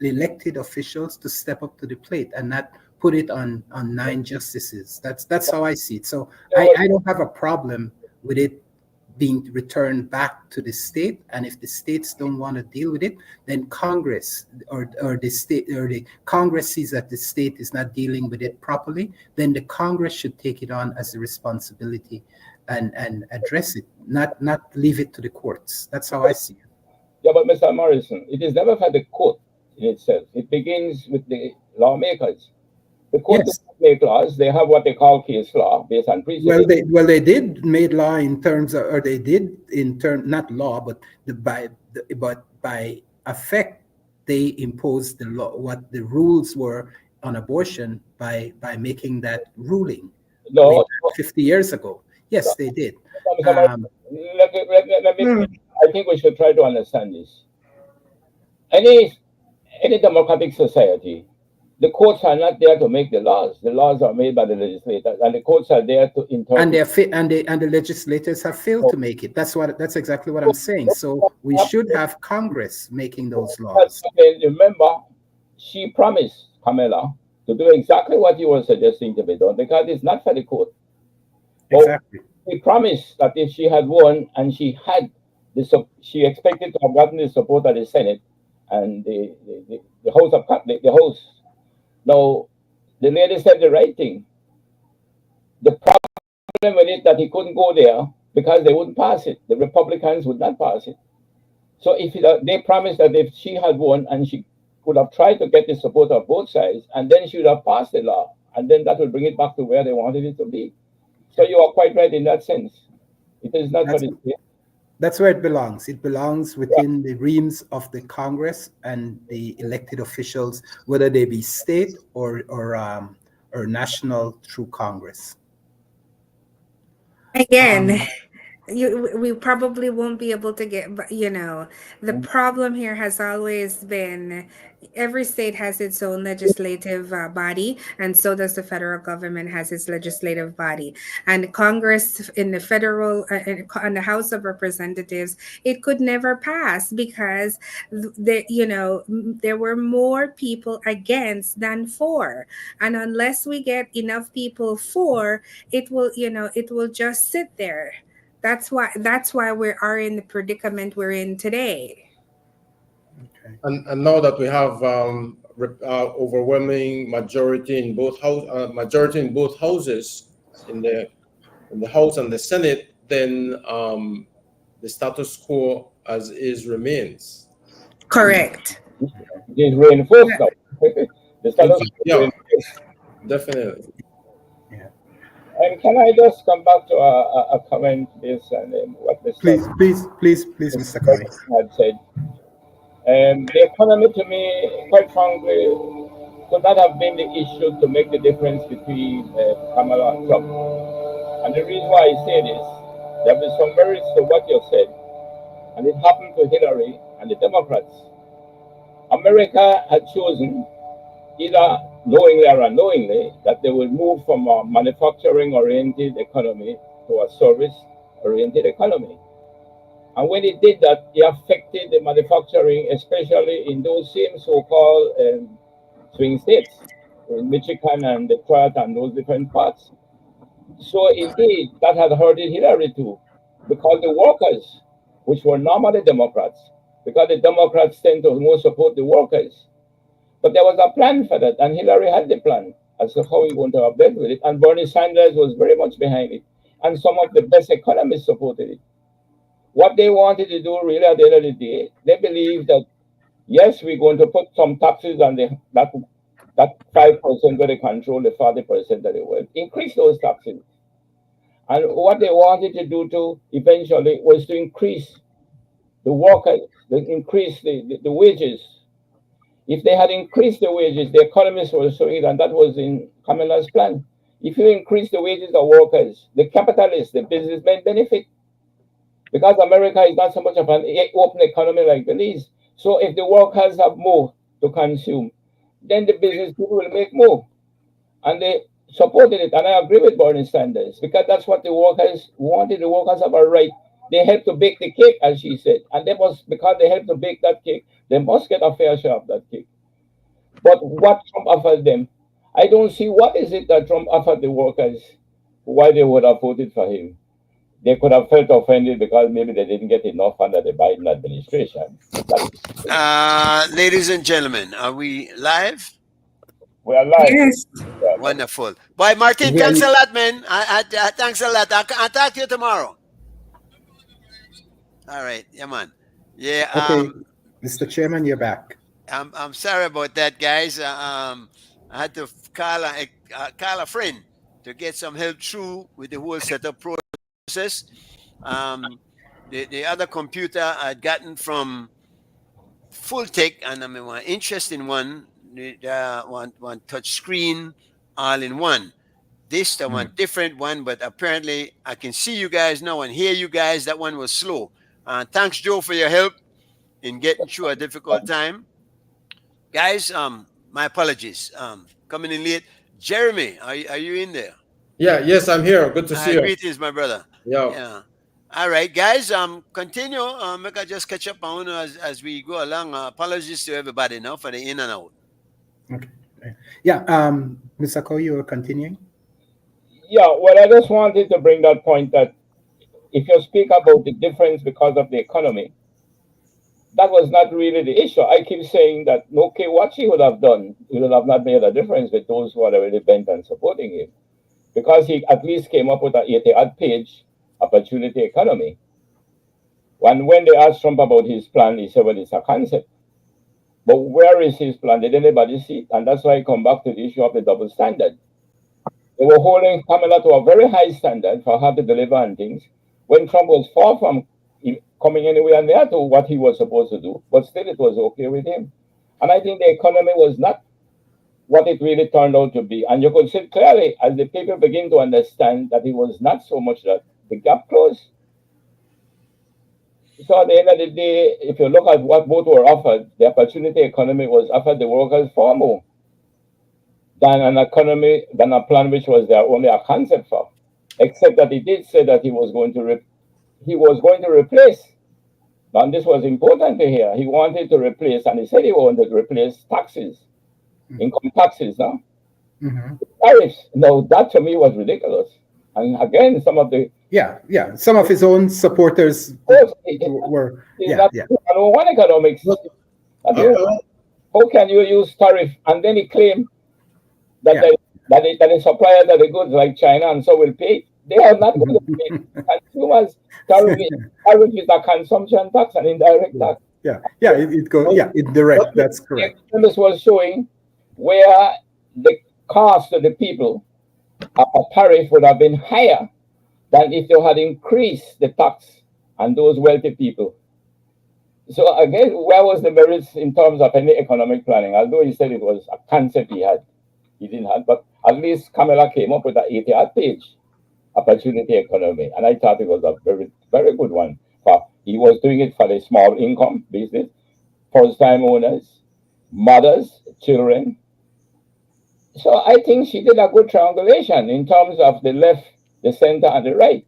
elected officials to step up to the plate and not put it on 9 justices. That's how I see it. So I don't have a problem with it being returned back to the state. And if the states don't want to deal with it, then Congress or the state, or the Congress sees that the state is not dealing with it properly, then the Congress should take it on as a responsibility and address it, not leave it to the courts. That's how I see it. Yeah, but Mr. Morrison, it is never for the court in itself. It begins with the lawmakers. The court Yes. does make laws. They have what they call case law based on precedent. They did made law in terms of, or they did in term, not law, but by effect, they imposed the law, what the rules were on abortion by making that ruling No, 50 years ago. Yes, they did. Mr. Morrison, let me, I think we should try to understand this. Any democratic society, the courts are not there to make the laws. The laws are made by the legislators, and the courts are there to interpret. And the legislators have failed to make it. That's exactly what I'm saying. So we should have Congress making those laws. Okay, remember, she promised Kamala to do exactly what you were suggesting to be done, because it's not for the court. But Exactly. she promised that if she had won and she had she expected to have gotten the support of the Senate and the House of the House. Now, the lady said the right thing. The problem with it that he couldn't go there because they wouldn't pass it. The Republicans would not pass it. So if they promised that if she had won and she could have tried to get the support of both sides, and then she would have passed the law, and then that would bring it back to where they wanted it to be. So you are quite right in that sense. It is not for the state. That's where it belongs. It belongs within the realms of the Congress and the elected officials, whether they be state or national through Congress. Again, we probably won't be able to get, the problem here has always been every state has its own legislative body, and so does the federal government has its legislative body. And Congress in the federal and the House of Representatives, it could never pass because there were more people against than for, and unless we get enough people for, it will just sit there. That's why we are in the predicament we're in today. Okay. And now that we have overwhelming majority in both houses, in the House and the Senate, then the status quo as is remains. Correct. It is reinforced now. The status quo is reinforced. Definitely. And can I just come back to a comment this and what Mr. Please, Mr. Curry had said. The economy, to me, quite frankly, could not have been the issue to make the difference between Kamala and Trump. And the reason why I say this, there have been some merits to what you said, and it happened to Hillary and the Democrats. America had chosen, either knowingly or unknowingly, that they will move from a manufacturing-oriented economy to a service-oriented economy. And when it did that, it affected the manufacturing, especially in those same so-called swing states, in Michigan and Detroit and those different parts. So indeed, that had hurted Hillary too, because the workers, which were normally Democrats, because the Democrats tend to more support the workers. But there was a plan for that, and Hillary had the plan as to how we want to have dealt with it. And Bernie Sanders was very much behind it. And some of the best economists supported it. What they wanted to do really at the end of the day, they believed that, yes, we're going to put some taxes on that 5% that they control the 40% that they will. Increase those taxes. And what they wanted to do to eventually was to increase the workers, increase the wages. If they had increased the wages, the economists were showing that that was in Kamala's plan. If you increase the wages of workers, the capitalists, the businessmen benefit. Because America is not so much of an open economy like Belize. So if the workers have more to consume, then the business people will make more. And they supported it. And I agree with Bernie Sanders, because that's what the workers wanted. The workers have a right. They helped to bake the cake, as she said. And because they helped to bake that cake, they must get a fair share of that cake. But what Trump offered them, I don't see what is it that Trump offered the workers, why they would have voted for him. They could have felt offended because maybe they didn't get enough under the Biden administration. Ladies and gentlemen, are we live? We are live. Yes. Yeah. Wonderful. Boy, Martin, thanks a lot, man. Thanks a lot. I'll talk to you tomorrow. All right. Yeah, man. Yeah. Okay, Mr. Chairman, you're back. I'm sorry about that, guys. I had to call a friend to get some help through with the whole setup process. The other computer I'd gotten from Full Tech, and I mean one interesting one, one touch screen all in one. This the one different one, but apparently I can see you guys now and hear you guys. That one was slow. Thanks, Joe, for your help in getting through a difficult time. Guys, my apologies. Coming in late. Jeremy, are you in there? Yeah, yes, I'm here. Good to see you. Greetings, my brother. Yeah. All right, guys. Continue. Make I just catch up on as we go along. Apologies to everybody now for the in and out. Okay. Yeah. Mr. Koh, you were continuing. Yeah, well, I just wanted to bring that point that if you speak about the difference because of the economy, that was not really the issue. I keep saying that, okay, what he would have done, he would have not made a difference with those who are already bent on supporting him, because he at least came up with an 80-odd page opportunity economy. When they asked Trump about his plan, he said, well, it's a concept. But where is his plan? Did anybody see it? And that's why I come back to the issue of the double standard. They were holding Kamala to a very high standard for how to deliver on things, when Trump was far from coming anywhere near to what he was supposed to do, but still it was okay with him. And I think the economy was not what it really turned out to be. And you could see clearly as the people begin to understand that it was not so much that the gap closed. So at the end of the day, if you look at what both were offered, the opportunity economy was offered the workers far more than an economy, than a plan which was there only a concept for. Except that he did say that he was going to replace. And this was important to hear. He wanted to replace, and he said he wanted to replace taxes, income taxes, no? Tariffs. No, that to me was ridiculous. And again, some of the some of his own supporters were one economics. How can you use tariff and then he claim that the suppliers of the goods like China and so will pay? They are not going to pay. Consumers, tariff is a consumption tax and indirect tax. It direct. That's correct. This was showing where the cost to the people of a tariff would have been higher than if they had increased the tax on those wealthy people. So again, where was the merits in terms of any economic planning? Although he said it was a concept he didn't have, but at least Kamala came up with an 80-odd page opportunity economy, and I thought it was a very, very good one. He was doing it for the small income business, first-time owners, mothers, children. So I think she did a good triangulation in terms of the left, the center, and the right.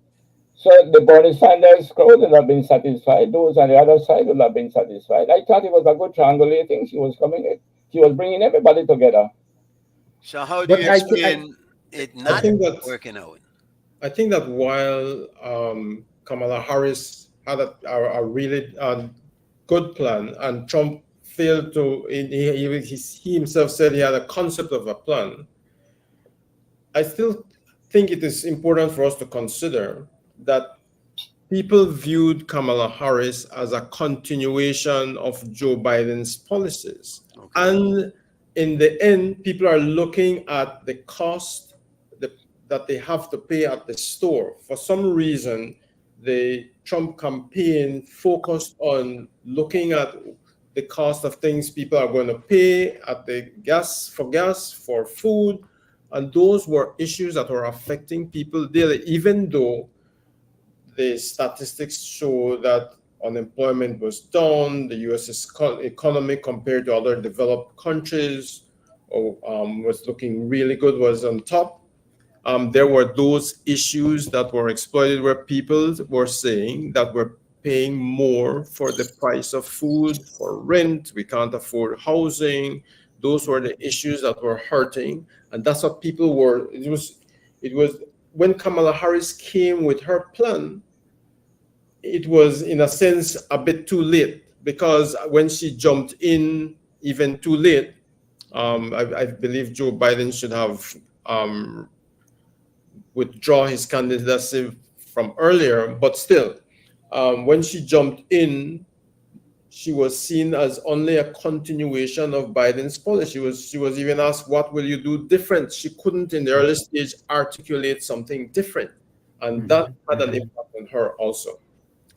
So the Bernie Sanders crowd would have been satisfied. Those on the other side would have been satisfied. I thought it was a good triangulating. She was bringing everybody together. So how do you explain it not working out? I think that while Kamala Harris had a really good plan, and Trump failed to, he himself said he had a concept of a plan, I still think it is important for us to consider that people viewed Kamala Harris as a continuation of Joe Biden's policies. Okay. And in the end, people are looking at the cost that they have to pay at the store. For some reason, the Trump campaign focused on looking at the cost of things people are going to pay at the gas, for food, and those were issues that were affecting people daily, even though the statistics show that unemployment was down, the U.S. economy compared to other developed countries was looking really good, was on top. There were those issues that were exploited where people were saying that we're paying more for the price of food, for rent, we can't afford housing. Those were the issues that were hurting. And that's what people were, it was when Kamala Harris came with her plan, it was in a sense a bit too late, because when she jumped in even too late, I believe Joe Biden should have withdraw his candidacy from earlier, but still, when she jumped in, she was seen as only a continuation of Biden's policy. She was even asked, what will you do different? She couldn't in the early stage articulate something different. And that had an impact on her also.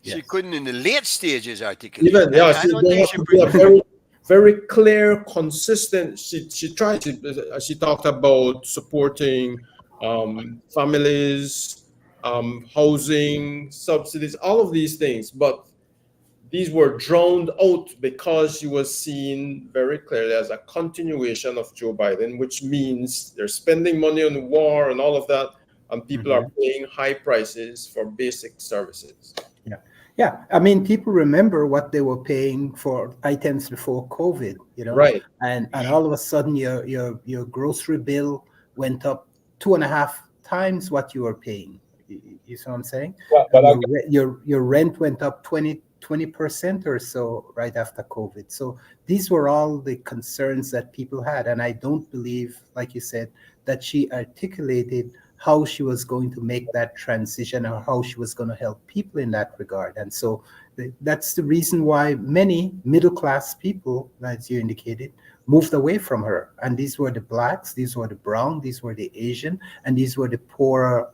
She couldn't in the late stages articulate. Even, she a very, very clear, consistent. She tried, she talked about supporting families, housing, subsidies, all of these things, but these were drowned out because she was seen very clearly as a continuation of Joe Biden, which means they're spending money on the war and all of that, and people are paying high prices for basic services. Yeah, I mean, people remember what they were paying for items before COVID, Right. and all of a sudden your grocery bill went up 2.5 times what you were paying. You see what I'm saying? Well, And but I, your rent went up 20% or so right after COVID. So these were all the concerns that people had, and I don't believe, like you said, that she articulated how she was going to make that transition or how she was going to help people in that regard. And so that's the reason why many middle class people, as you indicated, moved away from her. And these were the blacks, these were the brown, these were the Asian, and these were the poorer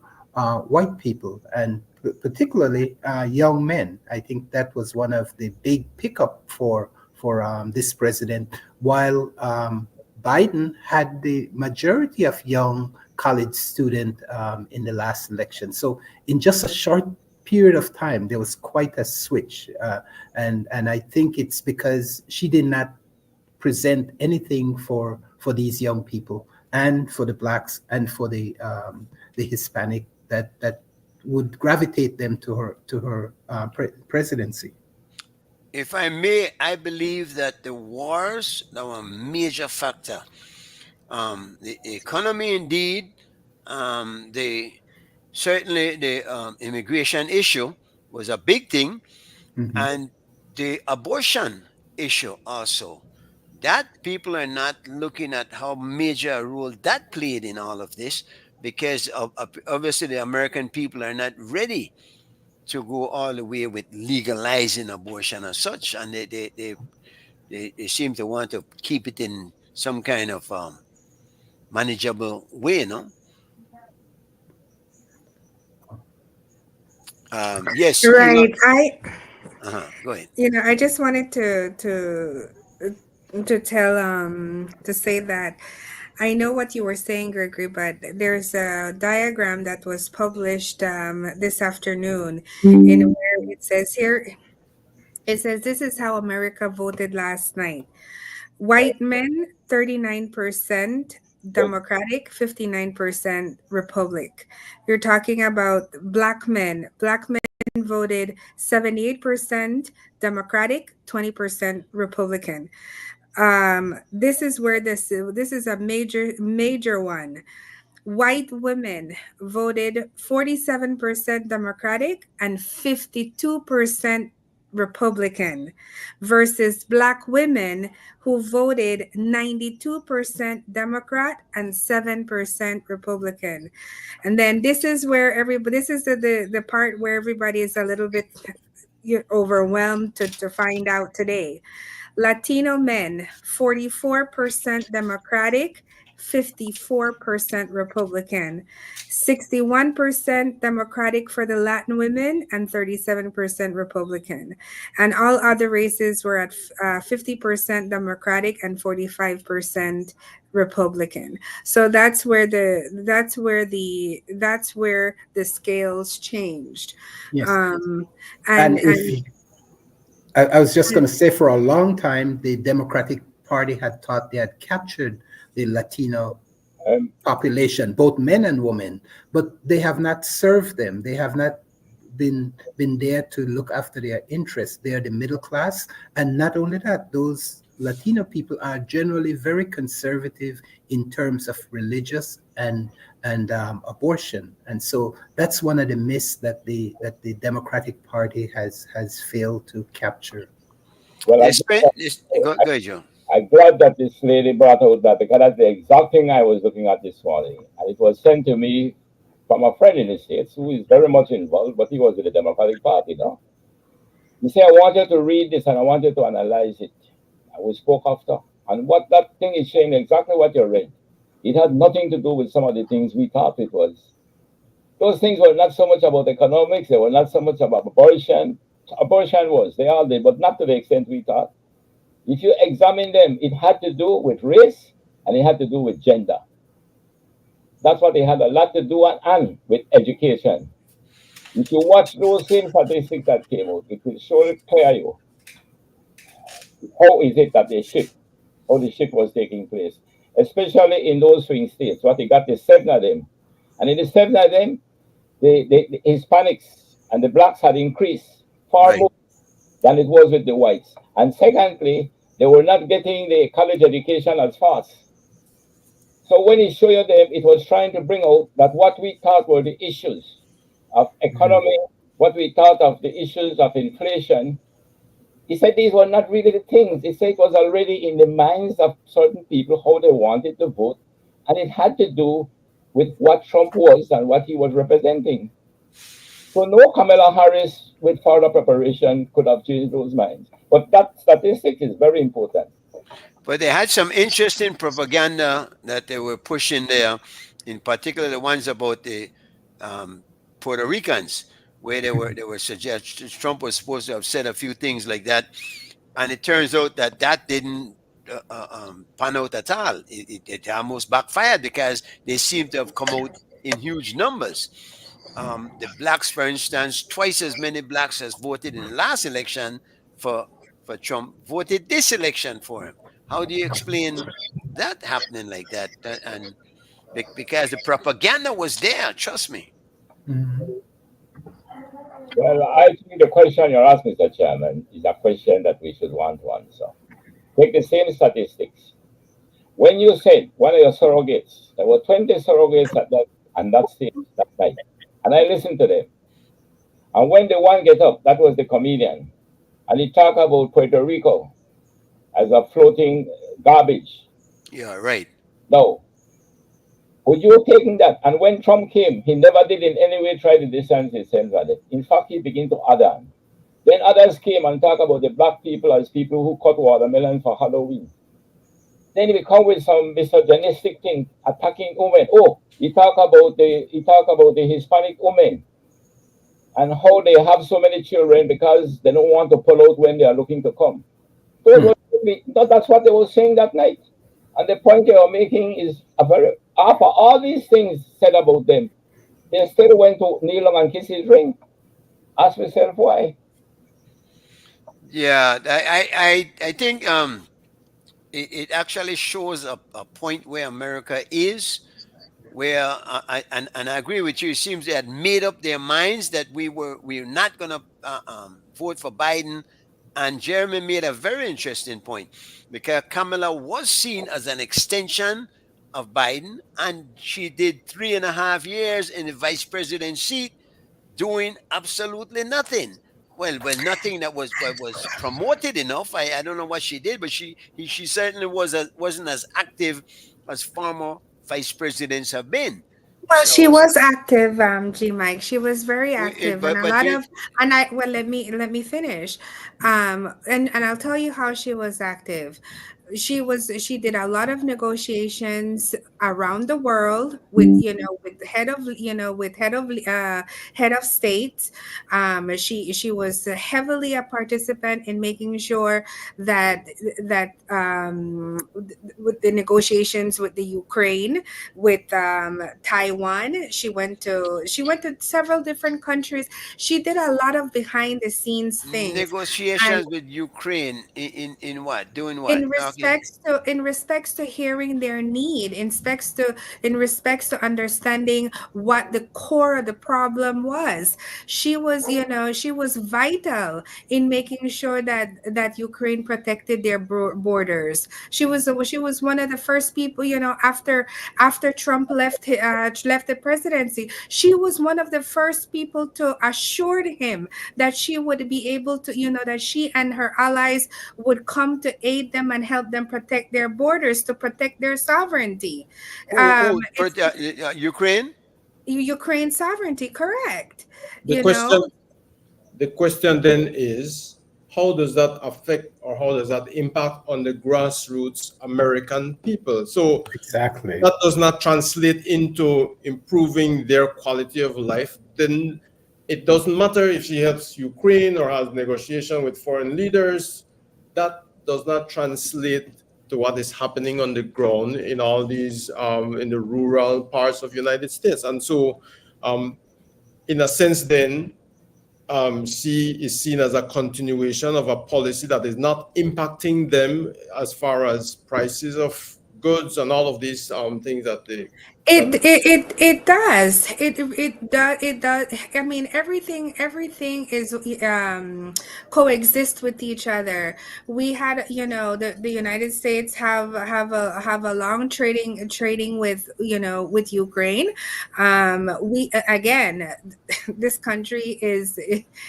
white people, and particularly young men. I think that was one of the big pickup for this president, while Biden had the majority of young college student in the last election. So in just a short period of time, there was quite a switch, and I think it's because she did not present anything for these young people and for the blacks and for the Hispanic that would gravitate them to her presidency. If I may, I believe that the wars that were a major factor. The economy, indeed, the certainly the immigration issue was a big thing, Mhm. and the abortion issue also. That people are not looking at how major a role that played in all of this, because obviously the American people are not ready to go all the way with legalizing abortion as such, and they seem to want to keep it in some kind of manageable way, no? Yes, you know. Right. Go ahead. I just wanted to tell to say that I know what you were saying, Gregory, but there's a diagram that was published this afternoon, in where it says here, it says this is how America voted last night. White men 39% Democratic, 59% Republic. You're talking about black men. Black men voted 78% Democratic, 20% Republican. This is where this is a major one. White women voted 47% Democratic and 52% Republican, versus black women who voted 92% Democrat and 7% Republican. And then this is where this is the part where everybody is a little bit overwhelmed to find out today. Latino men, 44% Democratic, 54% Republican, 61% Democratic for the Latin women, and 37% Republican. And all other races were at 50% Democratic and 45% Republican. So that's where the scales changed. Yes. Um, And and if I was just going to say, for a long time, the Democratic Party had thought they had captured the Latino population, both men and women, but they have not served them. They have not been there to look after their interests. They are the middle class, and not only that, those Latino people are generally very conservative in terms of religious and abortion, and so that's one of the myths that the Democratic Party has failed to capture. well, Go ahead, Joe. I'm glad that this lady brought out that, because that's the exact thing I was looking at this morning. And it was sent to me from a friend in the States who is very much involved, but he was in the Democratic Party now. He said, I want you to read this and I want you to analyze it. And we spoke after. And what that thing is saying, exactly what you read. It had nothing to do with some of the things we thought it was. Those things were not so much about economics, they were not so much about abortion. Abortion was, they all did, but not to the extent we thought. If you examine them, it had to do with race and it had to do with gender. That's what they had a lot to do, and with education. If you watch those same statistics that came out, it will surely clear you how is it that how the shift was taking place, especially in those swing states. What they got is 7 of them. And in the 7 of them, the Hispanics and the blacks had increased far Right. more than it was with the whites. And secondly, they were not getting the college education as fast. So when he showed them, it was trying to bring out that what we thought were the issues of economy, what we thought of the issues of inflation, he said these were not really the things. He said it was already in the minds of certain people how they wanted to vote, and it had to do with what Trump was and what he was representing. So no Kamala Harris with further preparation could have changed those minds. But that statistic is very important. But they had some interesting propaganda that they were pushing there, in particular the ones about the Puerto Ricans, where they were suggesting Trump was supposed to have said a few things like that, and it turns out that that didn't pan out at all. It almost backfired because they seem to have come out in huge numbers. The blacks, for instance, twice as many blacks as voted in the last election for Trump voted this election for him. How do you explain that happening like that? And because the propaganda was there, trust me. Well, I think the question you're asking, Mr. Chairman, is a question that we should want to answer. Take the same statistics. When you said one of your surrogates, there were 20 surrogates at that stage that night, and I listened to them. And when the one get up, that was the comedian, and he talked about Puerto Rico as a floating garbage. Yeah, right. No. Would you have taken that? And when Trump came, he never did in any way try to distance himself from it. In fact, he began to add on. Then others came and talked about the black people as people who cut watermelon for Halloween. Then he come with some misogynistic thing, attacking women. Oh, he talk about the Hispanic women and how they have so many children because they don't want to pull out when they are looking to come. So that's what they were saying that night. And the point they were making is after all these things said about them, they still went to kneel down and kiss his ring. Ask myself why. Yeah, I think it actually shows a point where America is, where and I agree with you. It seems they had made up their minds that we're not going to vote for Biden. And Jeremy made a very interesting point, because Kamala was seen as an extension of Biden, and she did 3.5 years in the vice president seat doing absolutely nothing. Well, nothing that was promoted enough. I don't know what she did, but she certainly wasn't as active as former vice presidents have been. Well, So- she was active, G Mike. She was very active, but- and a but lot you- of, and I well, let me finish, and I'll tell you how she was active. She did a lot of negotiations around the world with with head of state. She was heavily a participant in making sure that with the negotiations with the Ukraine, with Taiwan. She went to several different countries. She did a lot of behind the scenes things. Negotiations with Ukraine in what? Doing what? In respects to hearing their need, in respects to understanding what the core of the problem was. She was vital in making sure that Ukraine protected their borders. She was one of the first people, after Trump left the presidency. She was one of the first people to assure him that she would be able to, that she and her allies would come to aid them and help them protect their borders, to protect their sovereignty. Ukraine? Ukraine sovereignty, correct. The question then is, how does that affect, or how does that impact on the grassroots American people? So exactly, that does not translate into improving their quality of life. Then it doesn't matter if she helps Ukraine or has negotiation with foreign leaders. That does not translate to what is happening on the ground in all these in the rural parts of the United States. And so in a sense then, she is seen as a continuation of a policy that is not impacting them as far as prices of goods and all of these things that they It does. It does. I mean, everything is coexist with each other. We had, the United States have a long trading with, with Ukraine. We again, this country is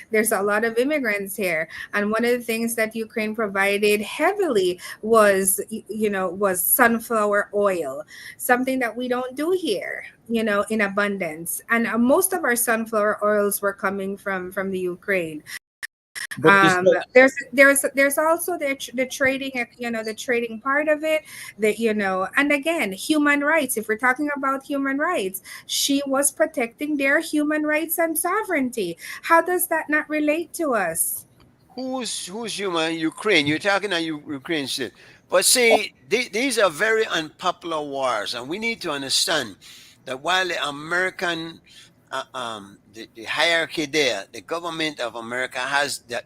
there's a lot of immigrants here, and one of the things that Ukraine provided heavily was, was sunflower oil, something that we don't do here, in abundance. And most of our sunflower oils were coming from the Ukraine. But this, There's also the trading, the trading part of it, that, and again, human rights. If we're talking about human rights, she was protecting their human rights and sovereignty. How does that not relate to us? Who's human? Ukraine. You're talking about Ukraine still. But see, these are very unpopular wars, and we need to understand that while the American, the hierarchy there, the government of America has that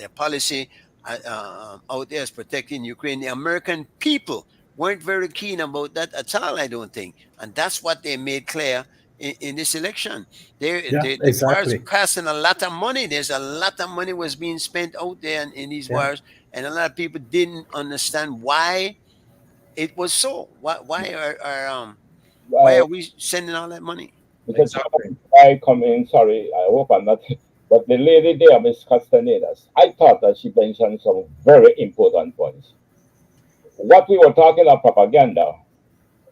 a policy out there is protecting Ukraine. The American people weren't very keen about that at all, I don't think, and that's what they made clear in this election. Yeah, The wars exactly. costing a lot of money. There's a lot of money was being spent out there in these Yeah. wars, and a lot of people didn't understand why it was so. Why are we sending all that money? Because exactly. I come in, sorry, I hope I'm not, but the lady there, Miss Castanedas, I thought that she mentioned some very important points. What we were talking about propaganda,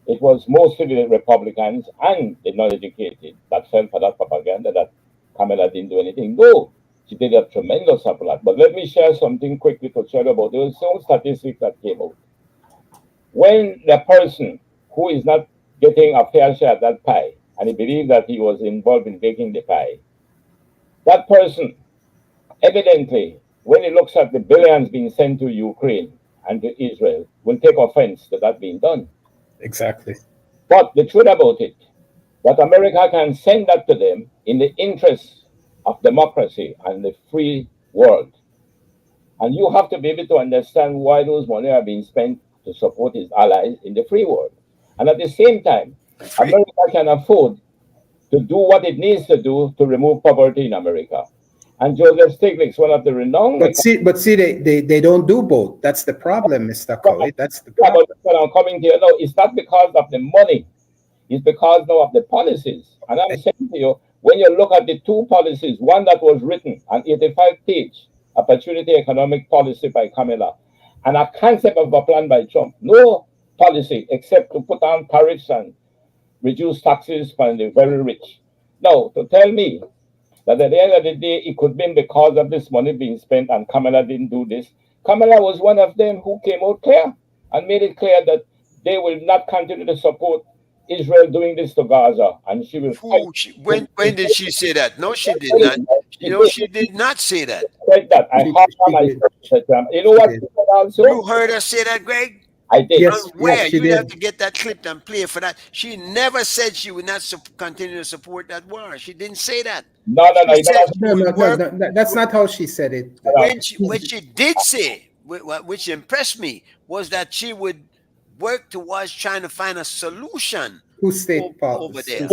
it was mostly the Republicans and the non-educated that fell for that propaganda that Kamala didn't do anything. No, she did a tremendous lot. But let me share something quickly to share about. There was some statistics that came out. When the person who is not getting a fair share of that pie, and he believed that he was involved in baking the pie, that person, evidently, when he looks at the billions being sent to Ukraine and to Israel, will take offense to that being done. Exactly. But the truth about it, that America can send that to them in the interest of democracy and the free world. And you have to be able to understand why those money are being spent to support its allies in the free world. And at the same time, America can afford to do what it needs to do to remove poverty in America. And Joseph Stiglitz, one of the renowned... But see, they don't do both. That's the problem, Mr. Colley. That's the problem. But what I'm coming here now, it's not because of the money. It's because now of the policies. And I'm saying to you, when you look at the two policies, one that was written, an 85-page opportunity economic policy by Kamala, and a concept of a plan by Trump. No policy except to put on tariffs and reduce taxes for the very rich. Now, to tell me that at the end of the day, it could be because of this money being spent and Kamala didn't do this. Kamala was one of them who came out clear and made it clear that they will not continue to support Israel doing this to Gaza, and she will fight. When did she say that? No, she did not. She did not say that. Said that. I you know what? Also, you heard her say that, Greg? I did. Yes, Where? yes, she You did. have to get that clip and play for that. She never said she would not continue to support that war. She didn't say that. No. She said she No, would work. that's not how she said it. What she did say, which impressed me, was that she would work towards trying to find a solution Two-state over there.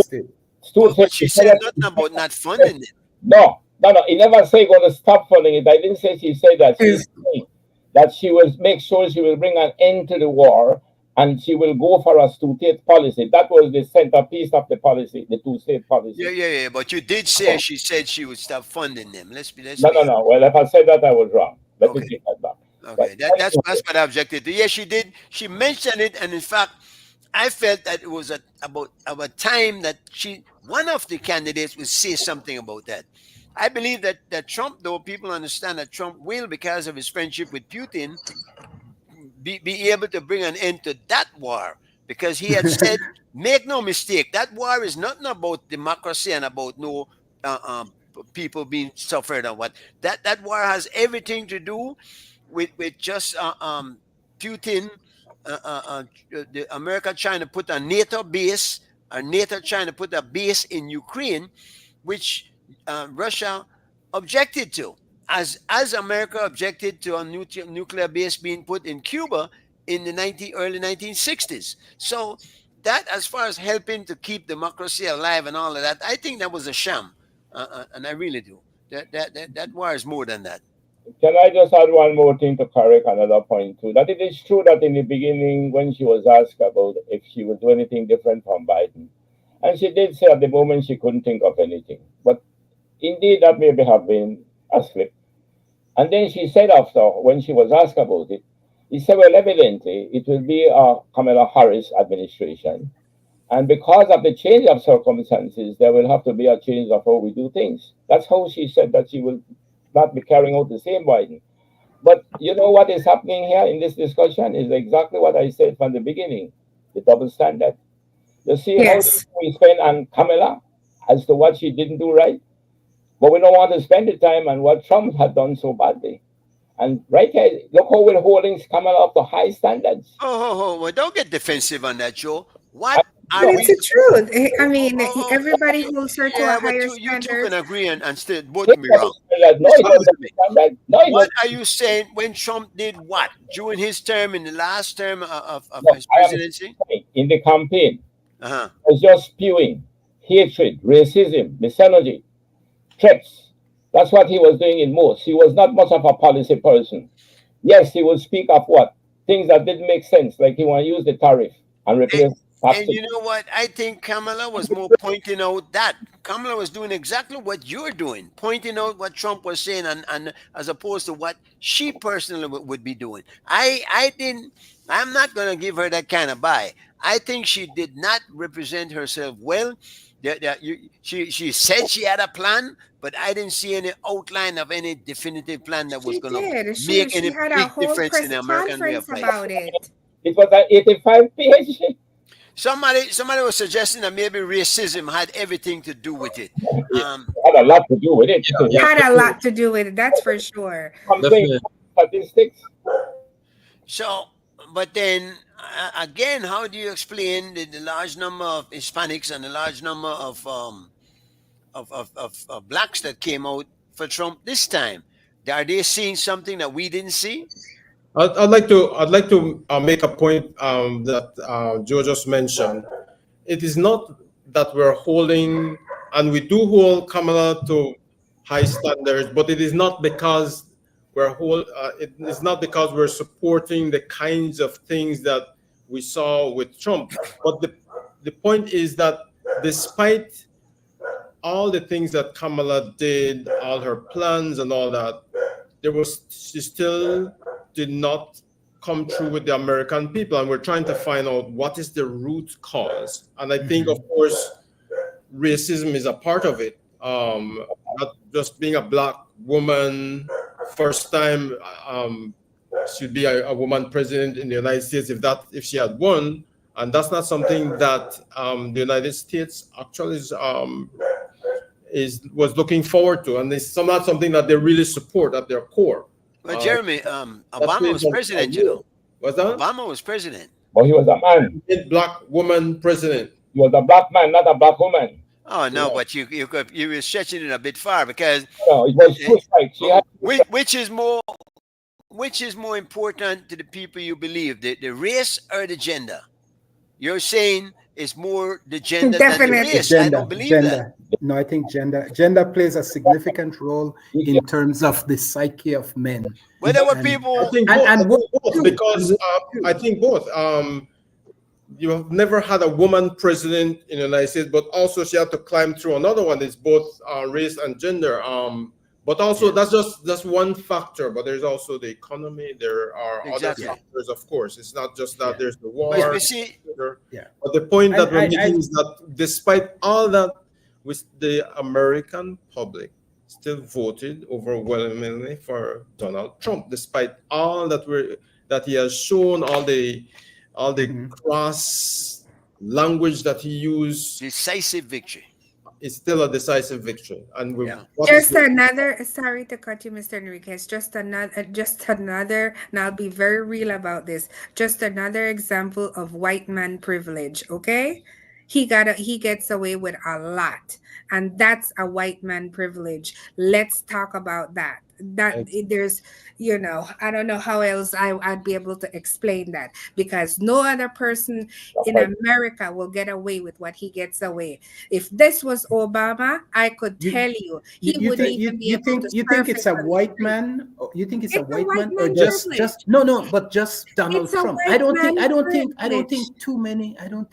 But she said nothing about not funding it. No. He never said going to stop funding it. I didn't say she said that. She said that she will make sure she will bring an end to the war and she will go for a two-state policy. That was the centerpiece of the policy, the two-state policy. Yeah. But you did say she said she would stop funding them. Let's No. Well, if I said that, I was wrong. Let me take that back. Okay, that's what I objected to. Yeah, she did. She mentioned it, and in fact, I felt that it was about time that one of the candidates would say something about that. I believe that Trump, though, people understand that Trump will, because of his friendship with Putin, be able to bring an end to that war, because he had said, make no mistake, that war is nothing about democracy and about no people being suffered and what. That war has everything to do with just Putin, the America trying to put a NATO base, or NATO trying to put a base in Ukraine, which Russia objected to, as America objected to a nuclear base being put in Cuba in the early 1960s. So that, as far as helping to keep democracy alive and all of that, I think that was a sham, and I really do. That war is more than that. Can I just add one more thing to correct another point too? That it is true that in the beginning, when she was asked about if she would do anything different from Biden, and she did say at the moment she couldn't think of anything. But indeed, that maybe have been a slip. And then she said after, when she was asked about it, he said, well, evidently, it will be a Kamala Harris administration. And because of the change of circumstances, there will have to be a change of how we do things. That's how she said that she will not be carrying out the same Biden. But you know what is happening here in this discussion is exactly what I said from the beginning, the double standard. You see how we spend on Kamala as to what she didn't do right, but we don't want to spend the time on what Trump had done so badly. And right here, look how we're holding Kamala up to high standards. Well, don't get defensive on that, Joe. What? It's the truth. I mean, everybody holds her to a higher standard. You two can agree and still both be wrong. What are you saying when Trump did what? During his term, in the last term of his presidency? In the campaign, was just spewing hatred, racism, misogyny, threats. That's what he was doing in most. He was not much of a policy person. Yes, he would speak of what? Things that didn't make sense, like he want to use the tariff and replace. And you know what? I think Kamala was more pointing out that. Kamala was doing exactly what you're doing, pointing out what Trump was saying, and as opposed to what she personally would be doing. I'm not going to give her that kind of buy. I think she did not represent herself well. She said she had a plan, but I didn't see any outline of any definitive plan that was going to make any big difference in the American way of life. About it. It was an 85-page. Somebody was suggesting that maybe racism had everything to do with it. Had a lot to do with it. It had a lot to do with it, that's for sure. Statistics. So, but then again, how do you explain the large number of Hispanics and the large number of blacks that came out for Trump this time? Are they seeing something that we didn't see? I'd like to make a point that Joe just mentioned. It is not that we're holding, and we do hold Kamala to high standards, but it is not because it is not because we're supporting the kinds of things that we saw with Trump. But the point is that despite all the things that Kamala did, all her plans and all that, she still did not come through with the American people, and we're trying to find out what is the root cause. And I think, of course, racism is a part of it. Not just being a black woman, first time she'd be a woman president in the United States if she had won, and that's not something that the United States actually was looking forward to, and it's not something that they really support at their core. Well, Jeremy, Obama was president, you know. What's that? Obama was president. Well, he was a man. Black woman president. He was a black man, not a black woman. Oh no, but you were stretching it a bit far because no, it was which is more important to the people you believe, the race or the gender? You're saying it's more the gender than the race. I don't believe that. No, I think gender plays a significant role in terms of the psyche of men. Well, there were people. I think both, because I think both. You have never had a woman president in the United States, but also she had to climb through another one. It's both race and gender. But also that's one factor. But there's also the economy. There are other factors, of course. It's not just that there's the war. But the point that we're making is that despite all that, the American public still voted overwhelmingly for Donald Trump, despite all that he has shown, all the cross language that he used. Decisive victory. It's still a decisive victory, and sorry to cut you, Mr. Enriquez. Just another, and I'll be very real about this. Just another example of white man privilege. Okay, he gets away with a lot, and that's a white man privilege. Let's talk about that. that there's, you know, I don't know how else I'd be able to explain that, because no other person in America will get away with what he gets away. If this was Obama, I could tell you he wouldn't even be able to you think it's surface a on the white street. man? You think it's a It's a white white man, or man just privilege. but just Donald It's a Trump? white I don't privilege.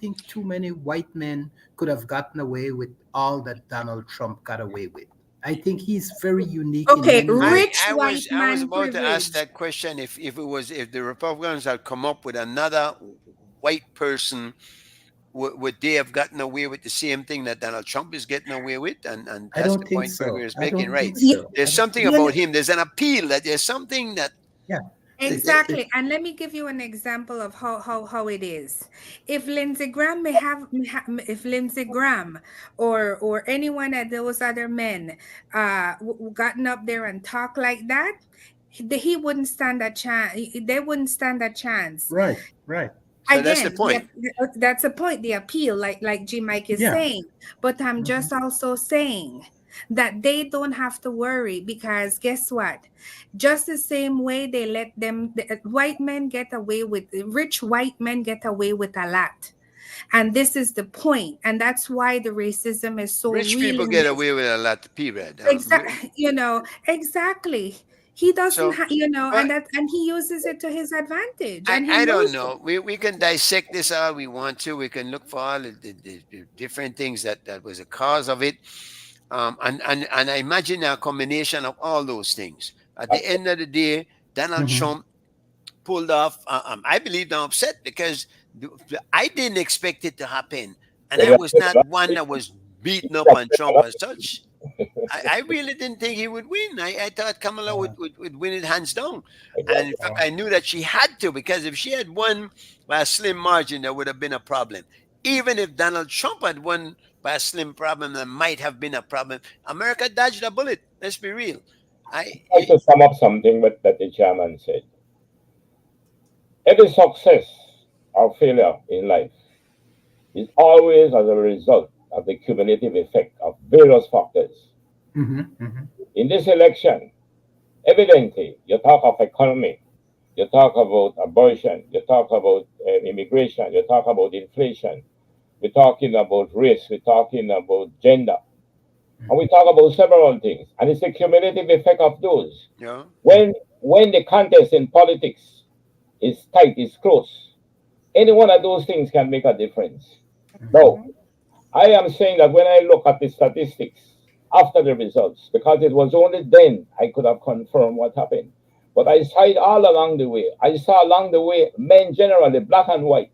think too many white men could have gotten away with all that Donald Trump got away with. I think he's very unique Okay, in many ways. rich I white was man about to ask privilege. that question if the Republicans had come up with another white person, would they have gotten away with the same thing that Donald Trump is getting away with? And I that's don't the think point so. Burger is I making, don't right? think so. There's something You know- about him. There's an appeal that there's something that Yeah. Exactly. And let me give you an example of how it is. If Lindsey Graham if Lindsey Graham or anyone of those other men gotten up there and talk like that, he wouldn't stand a chance. They wouldn't stand a chance. Right. So that's the point. That's the point, the appeal, like G Mike is Yeah. saying. But I'm just also saying that they don't have to worry, because guess what? Just the same way they let white men get away with, rich white men get away with a lot. And this is the point. And that's why the racism is so rich really people get away with a lot, period. Exactly. Exactly. He doesn't, So, and he uses it to his advantage. And he I don't knows know. We can dissect this all we want to. We can look for all the different things that was a cause of it. And I imagine a combination of all those things. At the end of the day, Donald Trump pulled off. I believe I'm upset because I didn't expect it to happen. And I was not one that was beating up on Trump as such. I really didn't think he would win. I thought Kamala would win it hands down. And in fact, I knew that she had to, because if she had won by a slim margin, there would have been a problem. Even if Donald Trump had won by a slim problem, there might have been a problem. America dodged a bullet. Let's be real. I'd like to sum up something that the chairman said. Every success or failure in life is always as a result of the cumulative effect of various factors. In this election, evidently, you talk of economy, you talk about abortion, you talk about immigration, you talk about inflation, we're talking about race, we're talking about gender, and we talk about several things, and it's the cumulative effect of those. Yeah. When the contest in politics is tight, is close, any one of those things can make a difference. Now, I am saying that when I look at the statistics after the results, because it was only then I could have confirmed what happened, but I saw it all along the way. I saw along the way men generally, black and white,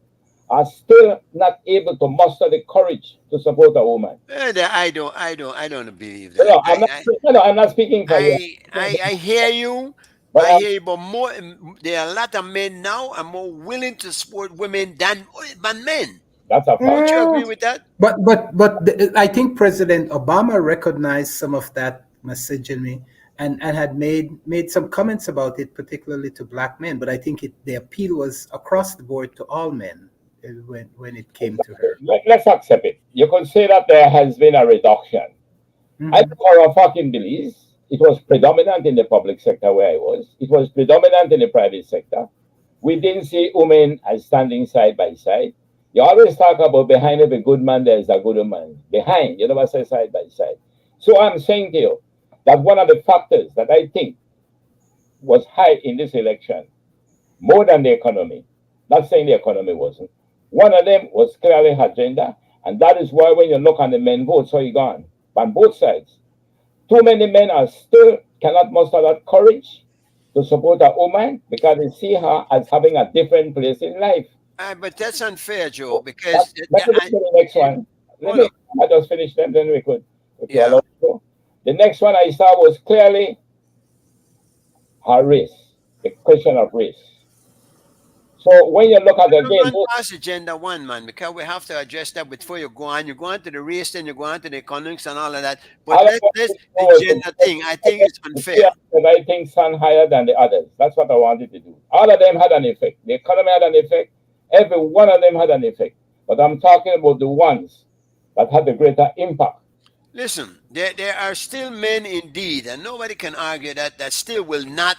are still not able to muster the courage to support a woman. I don't believe that. I'm not speaking for you. I hear you. But I hear you, but there are a lot of men now are more willing to support women than men. That's a fact. Don't you agree with that? But I think President Obama recognized some of that misogyny and had made some comments about it, particularly to black men. But I think the appeal was across the board to all men when it came to her. Let's accept it. You could say that there has been a reduction. I for a fucking believe it was predominant in the public sector where I was. It was predominant in the private sector. We didn't see women as standing side by side. You always talk about behind every good man, there is a good woman. Behind, you never say side by side. So I'm saying to you that one of the factors that I think was high in this election, more than the economy, not saying the economy wasn't, one of them was clearly her gender, and that is why when you look on the men vote, so you gone on both sides. Too many men are still cannot muster that courage to support a woman because they see her as having a different place in life. But that's unfair, Joe, because Let me go to the next one. I just finish them, then we could. Yeah. The next one I saw was clearly her race, the question of race. So when you look at the game, past agenda one, man, because we have to address that before you go on. You go on to the race, then you go on to the economics and all of that. But let's the gender thing. I think it's unfair. I think some higher than the others. That's what I wanted to do. All of them had an effect. The economy had an effect. Every one of them had an effect. But I'm talking about the ones that had the greater impact Listen, there are still men indeed, and nobody can argue that still will not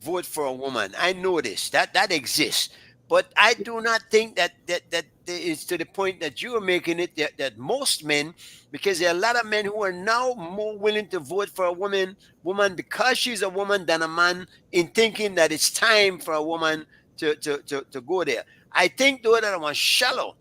vote for a woman. I know this, that exists. But I do not think that is to the point that you are making it, that most men, because there are a lot of men who are now more willing to vote for a woman because she's a woman than a man, in thinking that it's time for a woman to go there. I think though that was shallow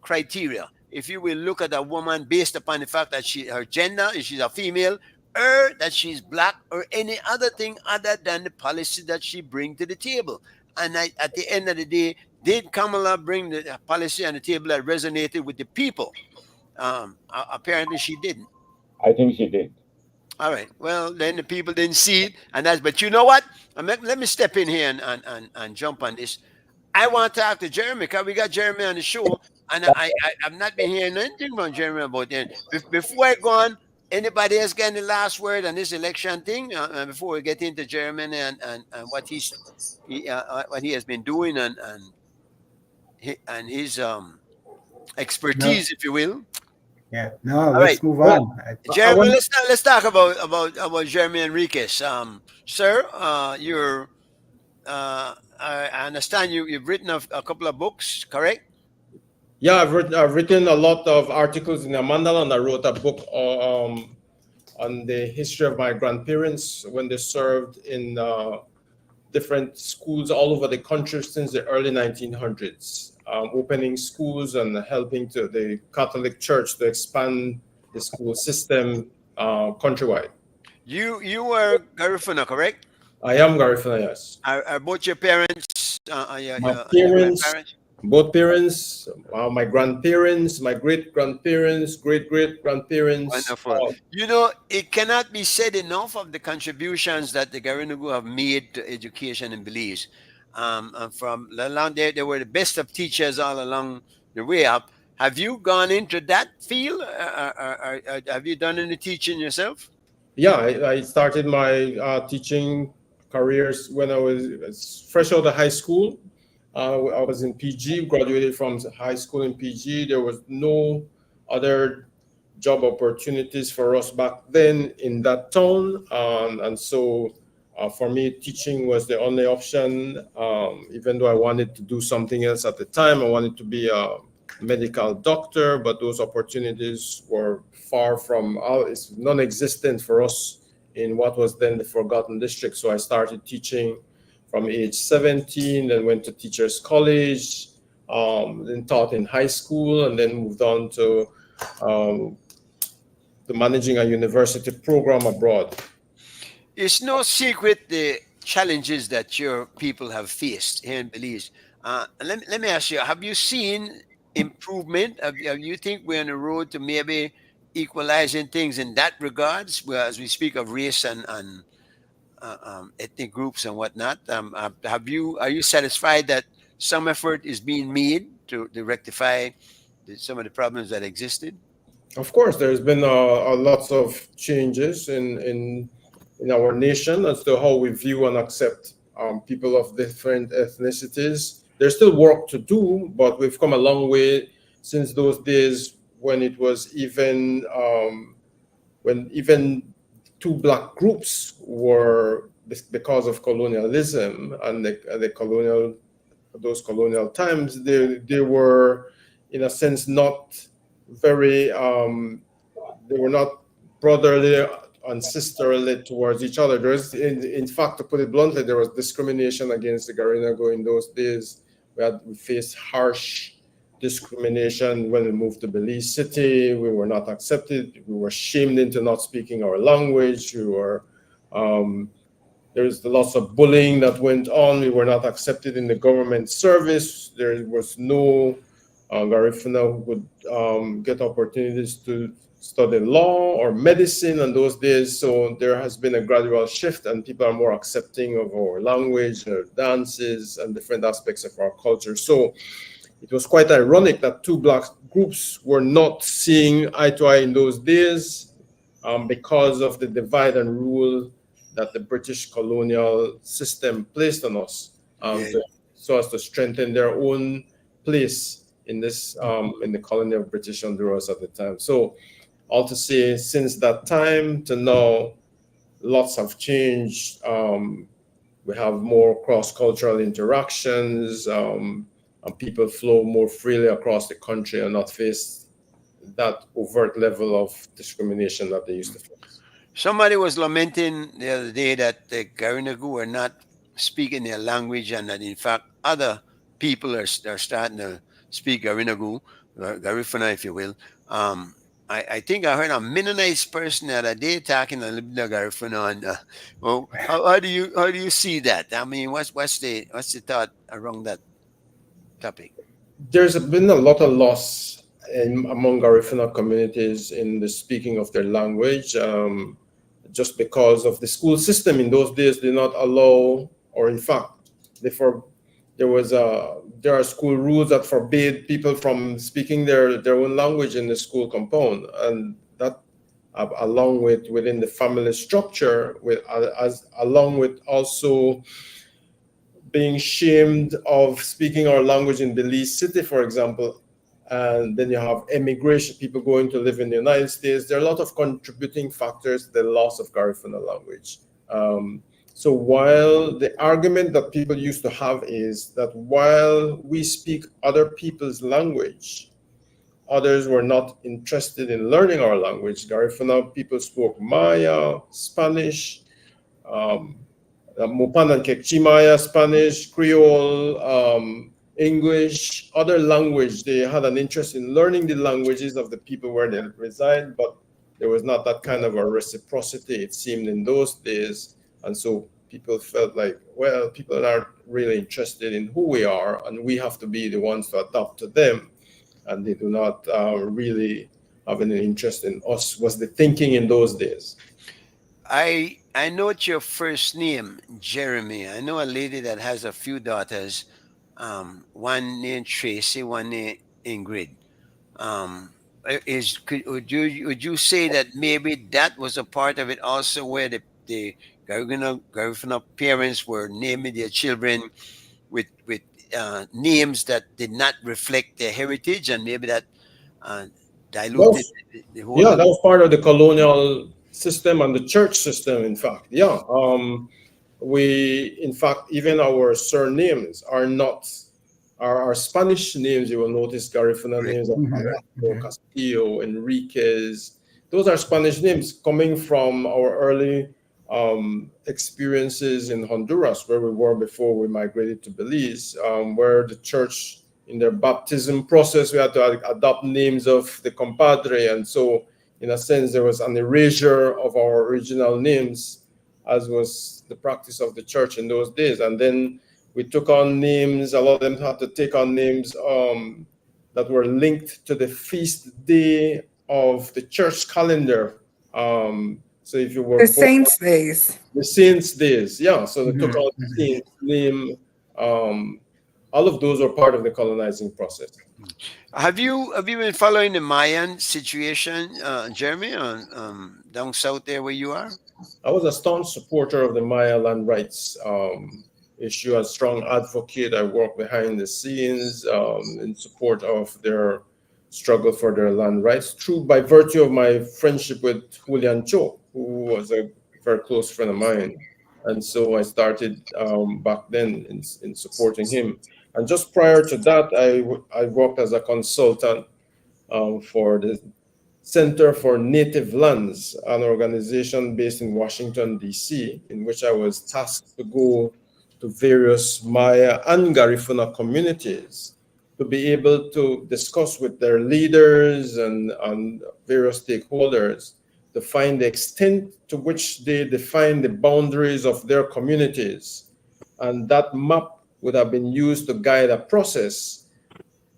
criteria. If you will look at a woman based upon the fact that her gender, if she's a female, or that she's black, or any other thing other than the policy that she brings to the table. And at the end of the day, did Kamala bring the policy on the table that resonated with the people? Apparently she didn't. I think she did. All right. Well, then the people didn't see it, and that's. But you know what? Let me step in here and jump on this. I want to talk to Jeremy because we got Jeremy on the show, and I've not been hearing anything from Jeremy about that. Before I go on, anybody else getting the last word on this election thing? Before we get into Jeremy and what what he has been doing and his expertise, if you will. Yeah. No, let's move on. Jeremy, let's talk about Jeremy Enriquez. Sir, you're I understand you've written a couple of books, correct? Yeah, I've written a lot of articles in Amandala, and I wrote a book on the history of my grandparents when they served in different schools all over the country since the early 1900s, opening schools and helping to the Catholic Church to expand the school system countrywide. You were Garifuna, correct? I am Garifuna, yes. Are both your parents? My parents, both parents, my grandparents, my great-grandparents, great-great-grandparents. Wonderful. You know, it cannot be said enough of the contributions that the Garinagu have made to education in Belize. From along there, they were the best of teachers all along the way up. Have you gone into that field? Have you done any teaching yourself? Yeah, I started my teaching careers when I was fresh out of high school. I was in PG, graduated from high school in PG. There was no other job opportunities for us back then in that town. And so for me, teaching was the only option. Even though I wanted to do something else at the time, I wanted to be a medical doctor, but those opportunities were far from, it's non-existent for us in what was then the Forgotten District. So I started teaching from age 17, then went to Teachers College, then taught in high school, and then moved on to managing a university program abroad. It's no secret the challenges that your people have faced here in Belize. Let me ask you, have you seen improvement? Have you think we're on the road to maybe equalizing things in that regards, as we speak of race and ethnic groups and whatnot? Are you satisfied that some effort is being made to rectify some of the problems that existed? Of course, there's been lots of changes in our nation as to how we view and accept people of different ethnicities. There's still work to do, but we've come a long way since those days when it was even two black groups were, because of colonialism and those colonial times, they were in a sense not very they were not brotherly and sisterly towards each other. There's, in fact, to put it bluntly, there was discrimination against the Garinagu in those days. We faced harsh discrimination when we moved to Belize City. We were not accepted. We were shamed into not speaking our language. There's lots of bullying that went on. We were not accepted in the government service. There was no Garifuna who could get opportunities to study law or medicine in those days. So there has been a gradual shift, and people are more accepting of our language, our dances, and different aspects of our culture. So it was quite ironic that two black groups were not seeing eye to eye in those days because of the divide and rule that the British colonial system placed on us, so as to strengthen their own place in this in the colony of British Honduras at the time. So all to say, since that time to now, lots have changed. We have more cross-cultural interactions, and people flow more freely across the country and not face that overt level of discrimination that they used to face. Somebody was lamenting the other day that the Garinagu were not speaking their language, and that in fact other people are starting to speak Garinagu, Garifuna, if you will. I think I heard a Mennonite person the other day talking a little bit of Garifuna. And well, how do you see that? I mean, what's the thought around that topic? There's been a lot of loss among Garifuna communities in the speaking of their language. Just because of the school system in those days did not allow, or in fact, there are school rules that forbade people from speaking their own language in the school compound, and that, along with within the family structure, along with also being shamed of speaking our language in Belize City, for example. And then you have immigration, people going to live in the United States. There are a lot of contributing factors to the loss of Garifuna language. So while the argument that people used to have is that while we speak other people's language, others were not interested in learning our language. Garifuna people spoke Maya, Spanish, Mopan and Kekchimaya, Spanish, Creole, English, other language. They had an interest in learning the languages of the people where they reside, but there was not that kind of a reciprocity, it seemed, in those days. And so people felt like, well, people aren't really interested in who we are, and we have to be the ones to adapt to them. And they do not really have any interest in us, was the thinking in those days. I note your first name, Jeremy. I know a lady that has a few daughters. One named Tracy, one named Ingrid. Would you say that maybe that was a part of it also, where the Garifuna parents were naming their children with names that did not reflect their heritage, and maybe that diluted the whole? Yeah, that was part of the colonial system and the church system, in fact. Yeah. We, in fact, even our surnames are not, our Spanish names, you will notice Garifuna names of Castillo, Enriquez. Those are Spanish names coming from our early experiences in Honduras, where we were before we migrated to Belize, where the church, in their baptism process, we had to adopt names of the compadre. And so, in a sense, there was an erasure of our original names, as was the practice of the church in those days. And then we took on names, a lot of them had to take on names that were linked to the feast day of the church calendar. So if you were the Saints' Days. The Saints' Days, yeah. So they took on the saint's name. All of those are part of the colonizing process. Have you been following the Mayan situation, Jeremy, down south there where you are? I was a staunch supporter of the Maya land rights issue, a strong advocate. I worked behind the scenes in support of their struggle for their land rights, by virtue of my friendship with Julian Cho, who was a very close friend of mine. And so I started back then in supporting him. And just prior to that, I worked as a consultant for the Center for Native Lands, an organization based in Washington, D.C., in which I was tasked to go to various Maya and Garifuna communities to be able to discuss with their leaders and various stakeholders to find the extent to which they define the boundaries of their communities. And that map would have been used to guide a process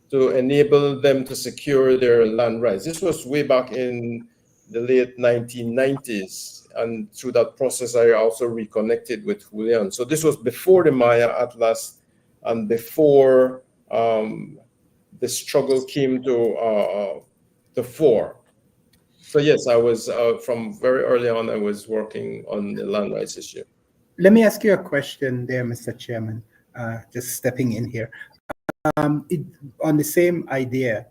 to enable them to secure their land rights. This was way back in the late 1990s. And through that process, I also reconnected with Julian. So this was before the Maya Atlas and before the struggle came to the fore. So yes, I was, from very early on, I was working on the land rights issue. Let me ask you a question there, Mr. Chairman, just stepping in here. On the same idea,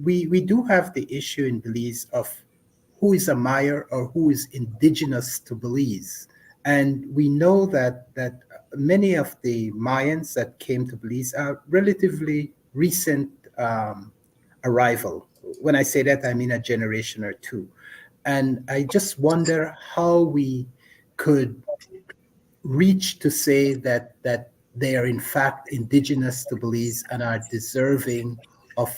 we do have the issue in Belize of who is a Maya or who is indigenous to Belize. And we know that many of the Mayans that came to Belize are relatively recent arrival. When I say that, I mean a generation or two. And I just wonder how we could reach to say that they are in fact indigenous to Belize and are deserving of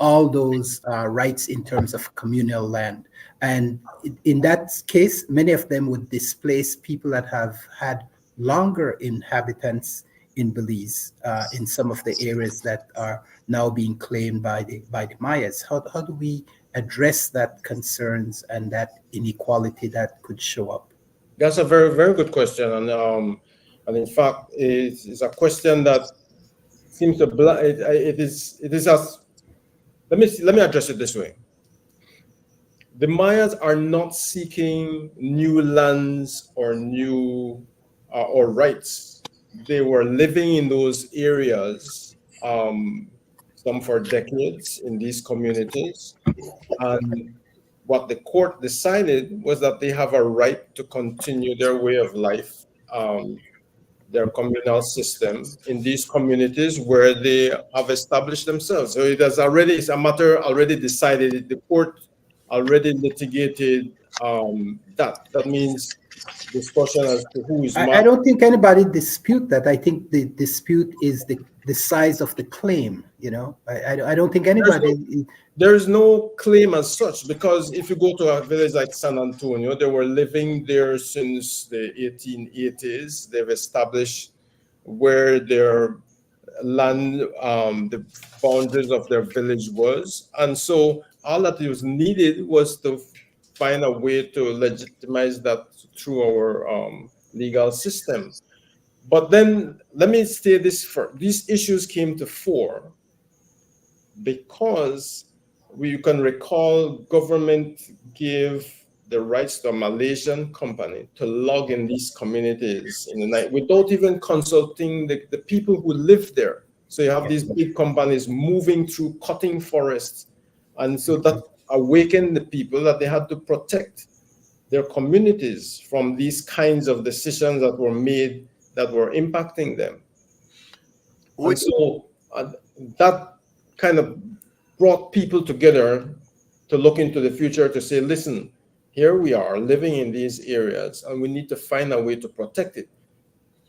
all those rights in terms of communal land. And in that case, many of them would displace people that have had longer inhabitants in Belize, in some of the areas that are now being claimed by the Mayas. How do we address that concerns and that inequality that could show up? That's a very, very good question, and in fact, it's a question that seems to it is as. Let me address it this way. The Mayas are not seeking new lands or new or rights. They were living in those areas, some for decades in these communities, and what the court decided was that they have a right to continue their way of life, their communal system in these communities where they have established themselves. So it's a matter already decided. The court already litigated that. That means discussion as to who is. I don't think anybody dispute that. I think the dispute is the size of the claim. You know, I don't think anybody. There's no claim as such, because if you go to a village like San Antonio, they were living there since the 1880s. They've established where their land, the boundaries of their village was. And so all that was needed was to find a way to legitimize that through our legal system. But then let me say this first. These issues came to fore because you can recall government gave the rights to a Malaysian company to log in these communities in the night without even consulting the people who live there. So you have these big companies moving through, cutting forests. And so that awakened the people that they had to protect their communities from these kinds of decisions that were made that were impacting them. And so that kind of brought people together to look into the future, to say, listen, here we are living in these areas and we need to find a way to protect it.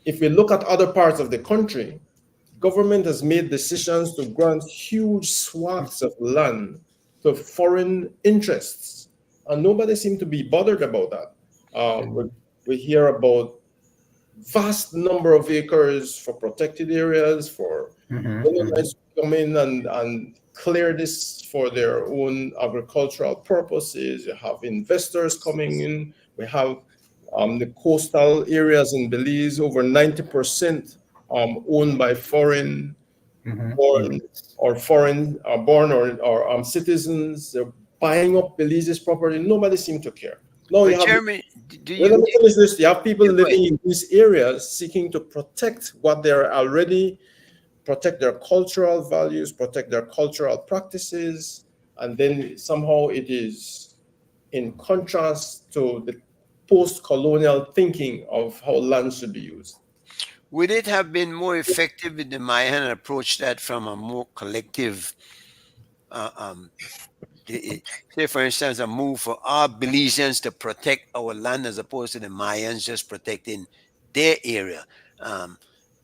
If we look at other parts of the country, government has made decisions to grant huge swaths of land to foreign interests, and nobody seems to be bothered about that. We hear about vast number of acres for protected areas, for colonists to come in and clear this for their own agricultural purposes. You have investors coming in. We have the coastal areas in Belize, over 90% owned by foreign born or citizens. They're buying up Belize's property. Nobody seems to care. No, Jeremy, let me finish this. You have people living in these areas seeking to protect what they're already, protect their cultural values, protect their cultural practices, and then somehow it is in contrast to the post-colonial thinking of how land should be used. Would it have been more effective if the Mayan approached that from a more collective, say for instance, a move for our Belizeans to protect our land as opposed to the Mayans just protecting their area?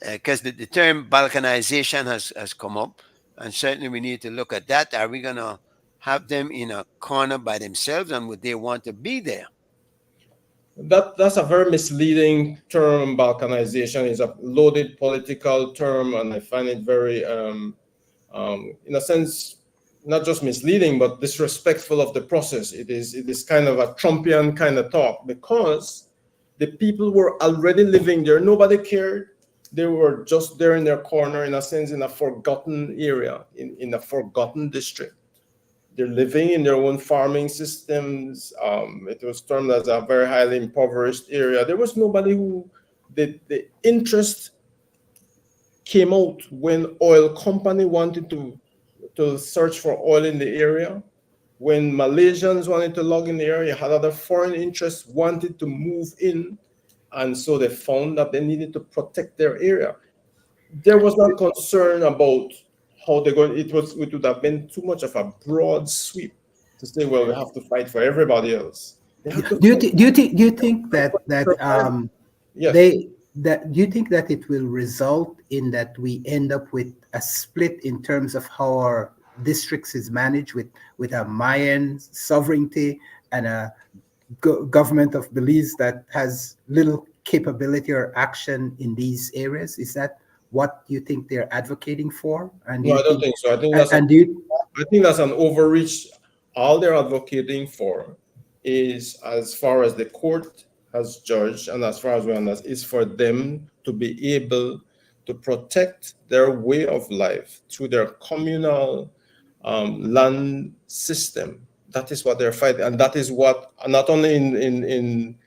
Because the term balkanization has come up, and certainly we need to look at that. Are we going to have them in a corner by themselves, and would they want to be there? That's a very misleading term. Balkanization is a loaded political term, and I find it very, in a sense, not just misleading, but disrespectful of the process. It is kind of a Trumpian kind of talk, because the people were already living there. Nobody cared. They were just there in their corner, in a sense, in a forgotten area, in a forgotten district. They're living in their own farming systems. It was termed as a very highly impoverished area. There was nobody who, the interest came out when oil company wanted to search for oil in the area. when Malaysians wanted to log in the area, you had other foreign interests wanted to move in, and so they found that they needed to protect their area. There was not concern about how they're going. It would have been too much of a broad sweep to say, well, we have to fight for everybody else. Do you think that Yes. do you think that it will result in that we end up with a split in terms of how our districts is managed, with a Mayan sovereignty and a government of Belize that has little capability or action in these areas? Is that what you think they're advocating for? And No, I don't think so. I think that's I think that's an overreach. All they're advocating for is, as far as the court has judged, and as far as we understand, is for them to be able to protect their way of life through their communal land system. That is what they're fighting, and that is what not only in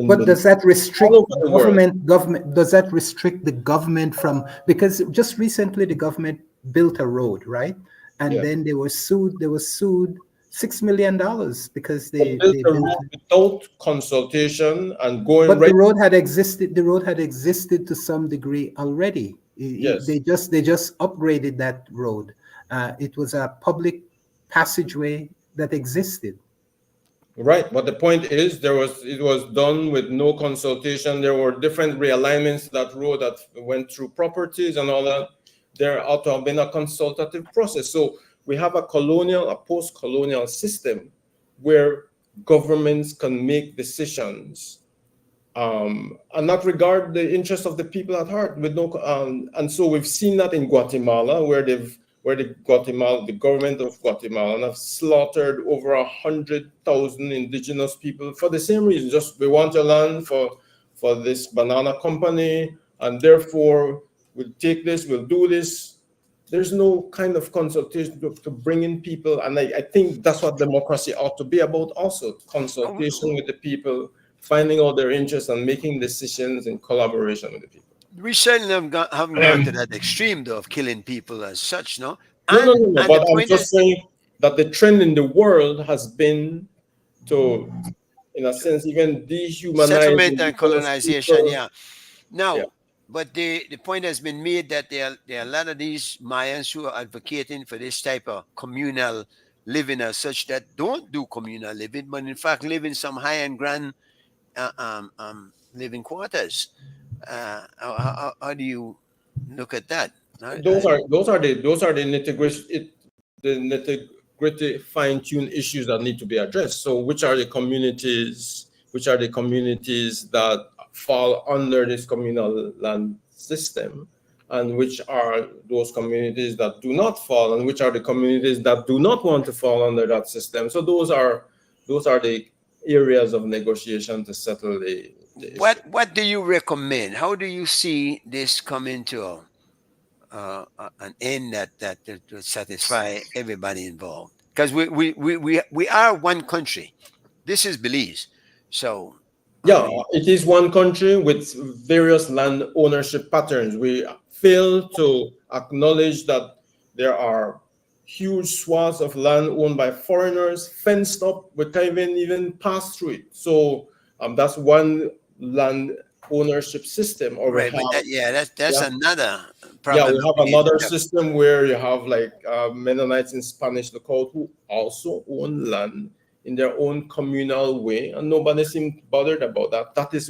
but does that restrict government? Does that restrict the government from, because just recently the government built a road, right? And then they were sued. They were sued $6 million because they built a road without consultation and going. But the road had existed. The road had existed to some degree already. Yes. They just upgraded that road. It was a public passageway that existed. Right, but the point is, it was done with no consultation. There were different realignments to that road that went through properties and all that. There ought to have been a consultative process. So we have a post-colonial system where governments can make decisions and not regard the interests of the people at heart. With no, and so we've seen that in Guatemala, where the government of Guatemala have slaughtered over 100,000 indigenous people for the same reason. Just, we want your land for this banana company, and therefore we'll take this, we'll do this. There's no kind of consultation to bring in people, and I think that's what democracy ought to be about also, consultation with the people, finding out their interests and making decisions in collaboration with the people. We certainly haven't gone to that extreme, though, of killing people as such, no? No. But I'm just saying that the trend in the world has been to, in a sense, even dehumanize settlement and colonization. people. Yeah. Now, but the point has been made that there are a lot of these Mayans who are advocating for this type of communal living as such that don't do communal living, but in fact live in some high and grand living quarters. How do you look at that? Those are the nitty-gritty, fine-tuned issues that need to be addressed. So, which are the communities that fall under this communal land system, and which are those communities that do not fall, and which are the communities that do not want to fall under that system? So, those are the areas of negotiation to settle the issue. What do you recommend? How do you see this coming to an end that to satisfy everybody involved? Because we are one country. This is Belize, so it is one country with various land ownership patterns. We fail to acknowledge that there are huge swaths of land owned by foreigners, fenced up. We can't even pass through it. So that's one land ownership system. Or right, that's another problem. We have another system where you have like Mennonites in Spanish Lookout who also own land in their own communal way, and nobody seems bothered about that. That is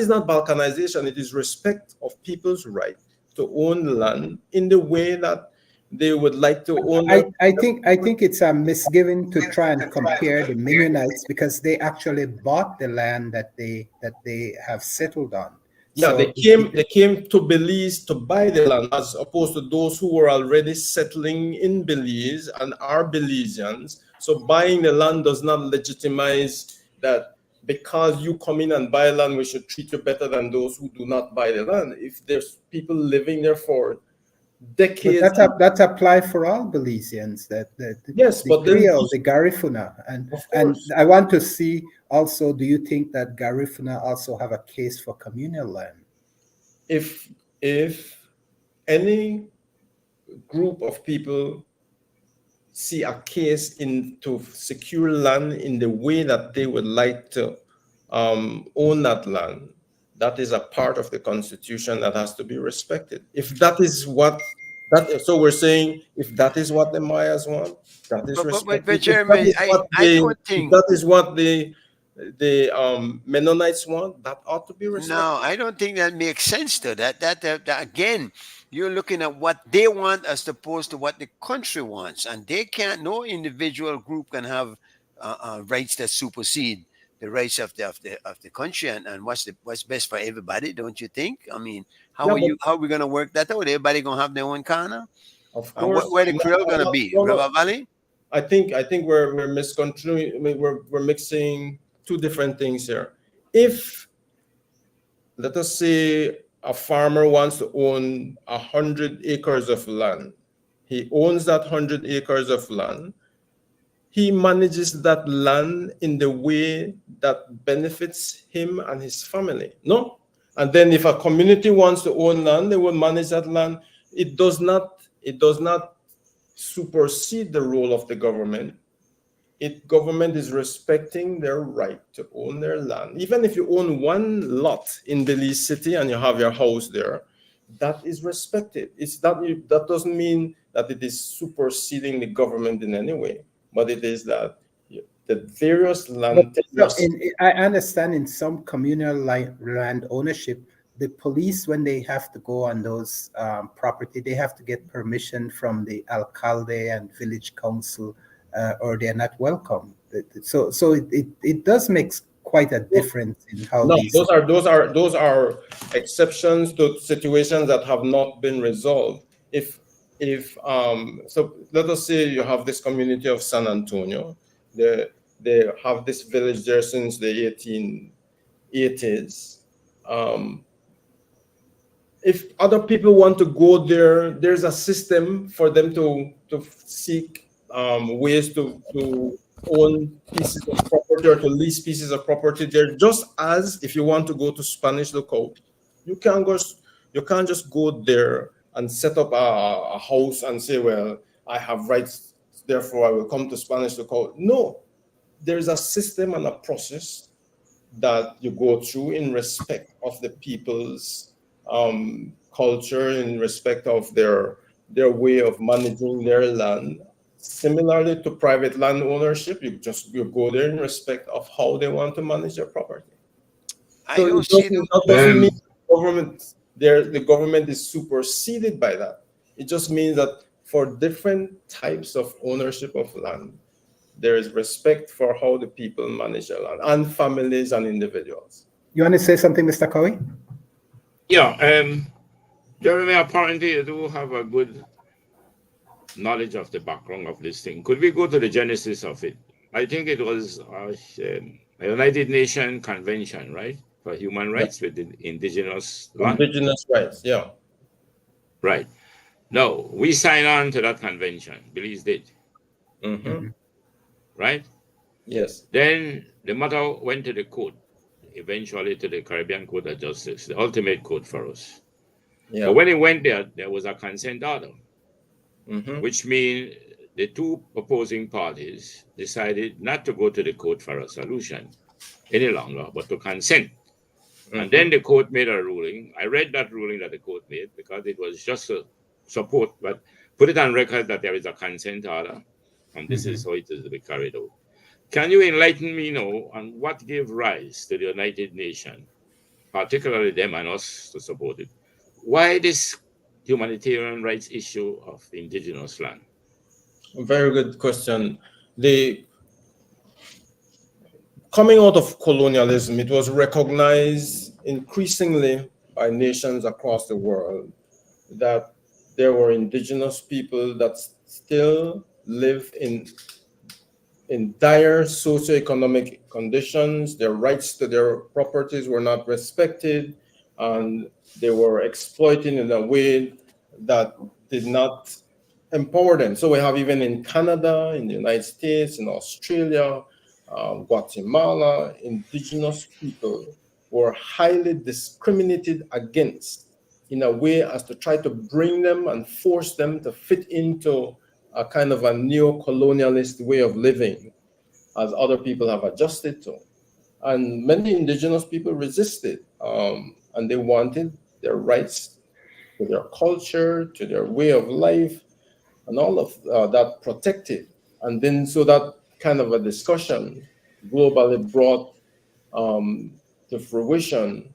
not balkanization. It is respect of people's right to own land in the way that they would like to own. I think it's a misgiving to try and compare the Mennonites, because they actually bought the land that they have settled on. Yeah, so they came to Belize to buy the land, as opposed to those who were already settling in Belize and are Belizeans. So buying the land does not legitimize that because you come in and buy land, we should treat you better than those who do not buy the land. If there's people living there for decades, that apply for all Belizeans. The Creole, the Garifuna, and I want to see also. Do you think that Garifuna also have a case for communal land? If any group of people see a case in to secure land in the way that they would like to own that land, that is a part of the Constitution that has to be respected. If that is what so we're saying, if that is what the Mayas want, that is respected. But Jeremy, I don't think if that is what the Mennonites want, that ought to be respected. no, I don't think that makes sense though. That again, you're looking at what they want as opposed to what the country wants, and they can't. No individual group can have rights that supersede the rights of the country and what's best for everybody. Don't you think? I mean, how are we gonna work that out? Everybody gonna have their own corner? Of course. Where the Creole gonna be? River Valley? I think we're misconstruing. I mean, we're mixing two different things here. If, let us say, a farmer wants to own 100 acres of land, he owns that 100 acres of land. He manages that land in the way that benefits him and his family. No? And then if a community wants to own land, they will manage that land. It does not supersede the role of the government. Government is respecting their right to own their land. Even if you own one lot in Belize City and you have your house there, that is respected. That doesn't mean that it is superseding the government in any way. But it is that the various land. I understand in some communal land ownership, the police, when they have to go on those property, they have to get permission from the alcalde and village council, or they're not welcome. So it does make quite a difference in how. No, those are exceptions to situations that have not been resolved. So let us say you have this community of San Antonio. They have this village there since the 1880s. If other people want to go there, there's a system for them to seek ways to own pieces of property or to lease pieces of property there. Just as if you want to go to Spanish Lookout, you can't just go there and set up a house and say, well, I have rights, therefore I will come to Spanish Lookout. No, there's a system and a process that you go through in respect of the people's culture, in respect of their way of managing their land. Similarly to private land ownership, you go there in respect of how they want to manage their property. That doesn't mean the government is superseded by that. It just means that for different types of ownership of land, there is respect for how the people manage their land, and families and individuals. You want to say something, Mr. Cowie? Yeah, Jeremy, apparently you do have a good knowledge of the background of this thing. Could we go to the genesis of it? I think it was a United Nations Convention, right, for human rights with the indigenous land. Indigenous rights, yeah. Right. No, we signed on to that convention. Belize did. Mm-hmm. Right? Yes. Then the matter went to the court, eventually to the Caribbean Court of Justice, the ultimate court for us. Yeah. But when it went there was a consent order, mm-hmm. which means the two opposing parties decided not to go to the court for a solution any longer, but to consent. Mm-hmm. And then the court made a ruling. I read that ruling that the court made because it was just a support, but put it on record that there is a consent order, and this is how it is to be carried out. Can you enlighten me now on what gave rise to the United Nations, particularly them and us to support it? Why this humanitarian rights issue of indigenous land? Very good question. Coming out of colonialism, it was recognized increasingly by nations across the world that there were indigenous people that still live in dire socioeconomic conditions. Their rights to their properties were not respected, and they were exploited in a way that did not empower them. So we have, even in Canada, in the United States, in Australia, Guatemala, indigenous people were highly discriminated against in a way as to try to bring them and force them to fit into a kind of a neo-colonialist way of living, as other people have adjusted to. And many indigenous people resisted, and they wanted their rights to their culture, to their way of life, and all of that protected. And then so that kind of a discussion globally brought to fruition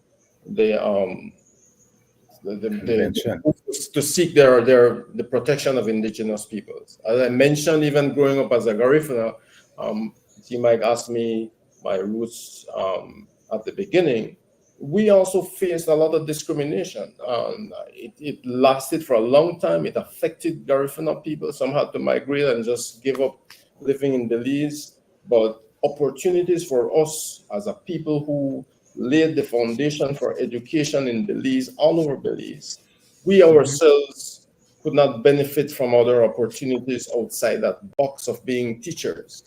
to seek the protection of indigenous peoples. As I mentioned, even growing up as a Garifuna, you might ask me my roots at the beginning. We also faced a lot of discrimination. It lasted for a long time. It affected Garifuna people. Some had to migrate and just give up living in Belize. But opportunities for us as a people who laid the foundation for education in Belize, all over Belize, we ourselves could not benefit from other opportunities outside that box of being teachers.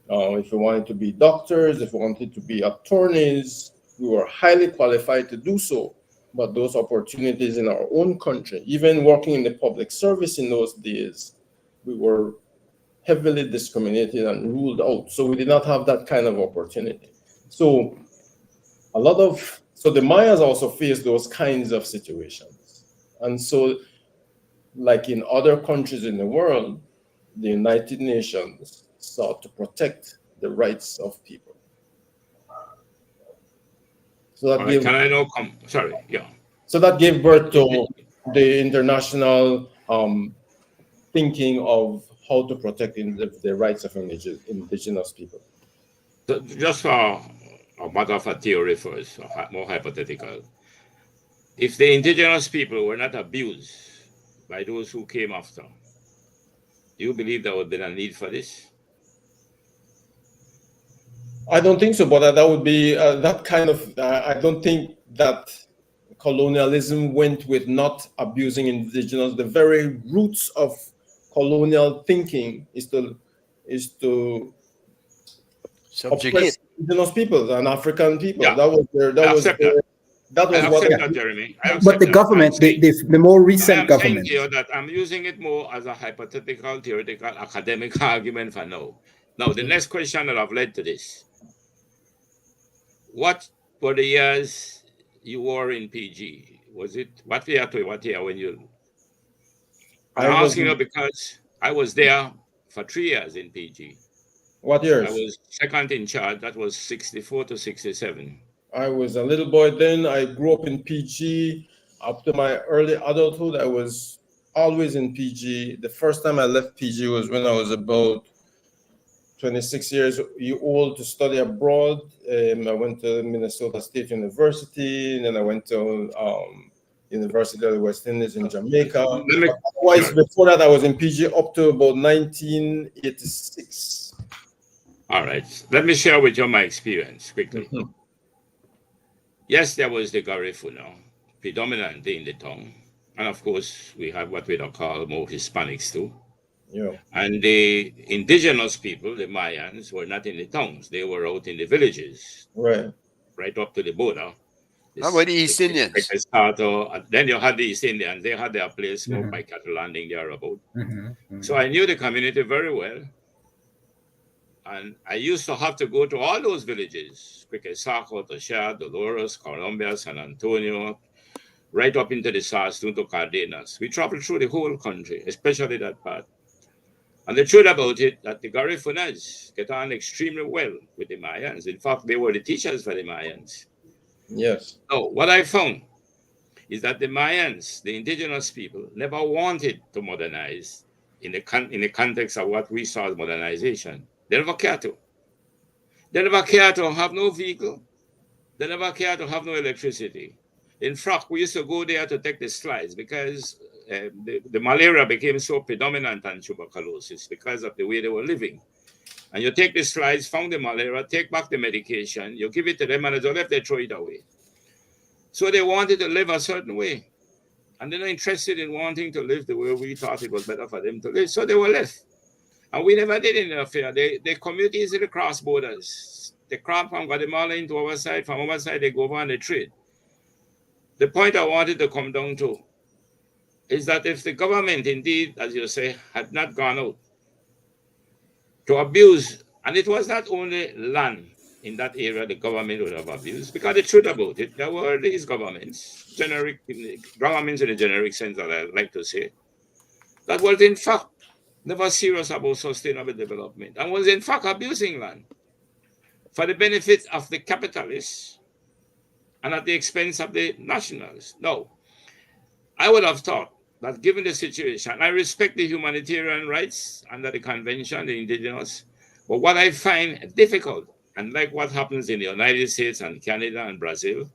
If we wanted to be doctors, if we wanted to be attorneys, we were highly qualified to do so. But those opportunities in our own country, even working in the public service in those days, we were heavily discriminated and ruled out. So we did not have that kind of opportunity. So the Mayas also faced those kinds of situations. And so, like in other countries in the world, the United Nations sought to protect the rights of people. So that gave, can I now come? Sorry, yeah. So that gave birth to the international thinking of how to protect the rights of indigenous people. So just for a matter of a theory first, more hypothetical. If the indigenous people were not abused by those who came after, do you believe there would be a need for this? I don't think so, but that would be that kind of. I don't think that colonialism went with not abusing indigenous. The very roots of colonial thinking is to subjugate indigenous peoples and African people. Yeah. That was what Jeremy. But the government, the more recent government. I'm using it more as a hypothetical, theoretical, academic argument for now. Now, the next question that I've led to this. What were the years you were in PG? Was it what year to what year when you? I'm asking you because I was there for 3 years in PG. What years? I was second in charge. That was 64 to 67. I was a little boy then. I grew up in PG. Up to my early adulthood, I was always in PG. The first time I left PG was when I was about 26 years old to study abroad. I went to Minnesota State University, and then I went to University of the West Indies in Jamaica. Otherwise, before that, I was in PG up to about 1986. All right. Let me share with you my experience quickly. Mm-hmm. Yes, there was the Garifuna, predominantly in the tongue. And of course, we have what we call more Hispanics too. Yeah. And the indigenous people, the Mayans, were not in the towns. They were out in the villages. Right up to the border. How about the East Indians? Then you had the East Indians. They had their place by cattle landing thereabout. So I knew the community very well. And I used to have to go to all those villages, Quiquesaco, Tosha, Dolores, Columbia, San Antonio, right up into the Saskatoon to Cardenas. We traveled through the whole country, especially that part. And the truth about it, that the Garifunas get on extremely well with the Mayans. In fact, they were the teachers for the Mayans. Yes. So what I found is that the Mayans, the indigenous people, never wanted to modernize in the context of what we saw as modernization. They never cared to. They never cared to have no vehicle. They never cared to have no electricity. In fact, we used to go there to take the slides because the malaria became so predominant on tuberculosis because of the way they were living. And you take the slides, found the malaria, take back the medication, you give it to them, and as they left, they throw it away. So they wanted to live a certain way. And they're not interested in wanting to live the way we thought it was better for them to live. So they were left. And we never did interfere. They commute easily cross borders. They crop from Guatemala into our side. From our side, they go over and they trade. The point I wanted to come down to, is that if the government indeed, as you say, had not gone out to abuse, and it was not only land in that area the government would have abused, because the truth about it, there were these governments, generic governments in the generic sense that I like to say, that was in fact never serious about sustainable development and was in fact abusing land for the benefit of the capitalists and at the expense of the nationals. Now, I would have thought that given the situation, I respect the humanitarian rights under the convention, the indigenous, but what I find difficult, and like what happens in the United States and Canada and Brazil,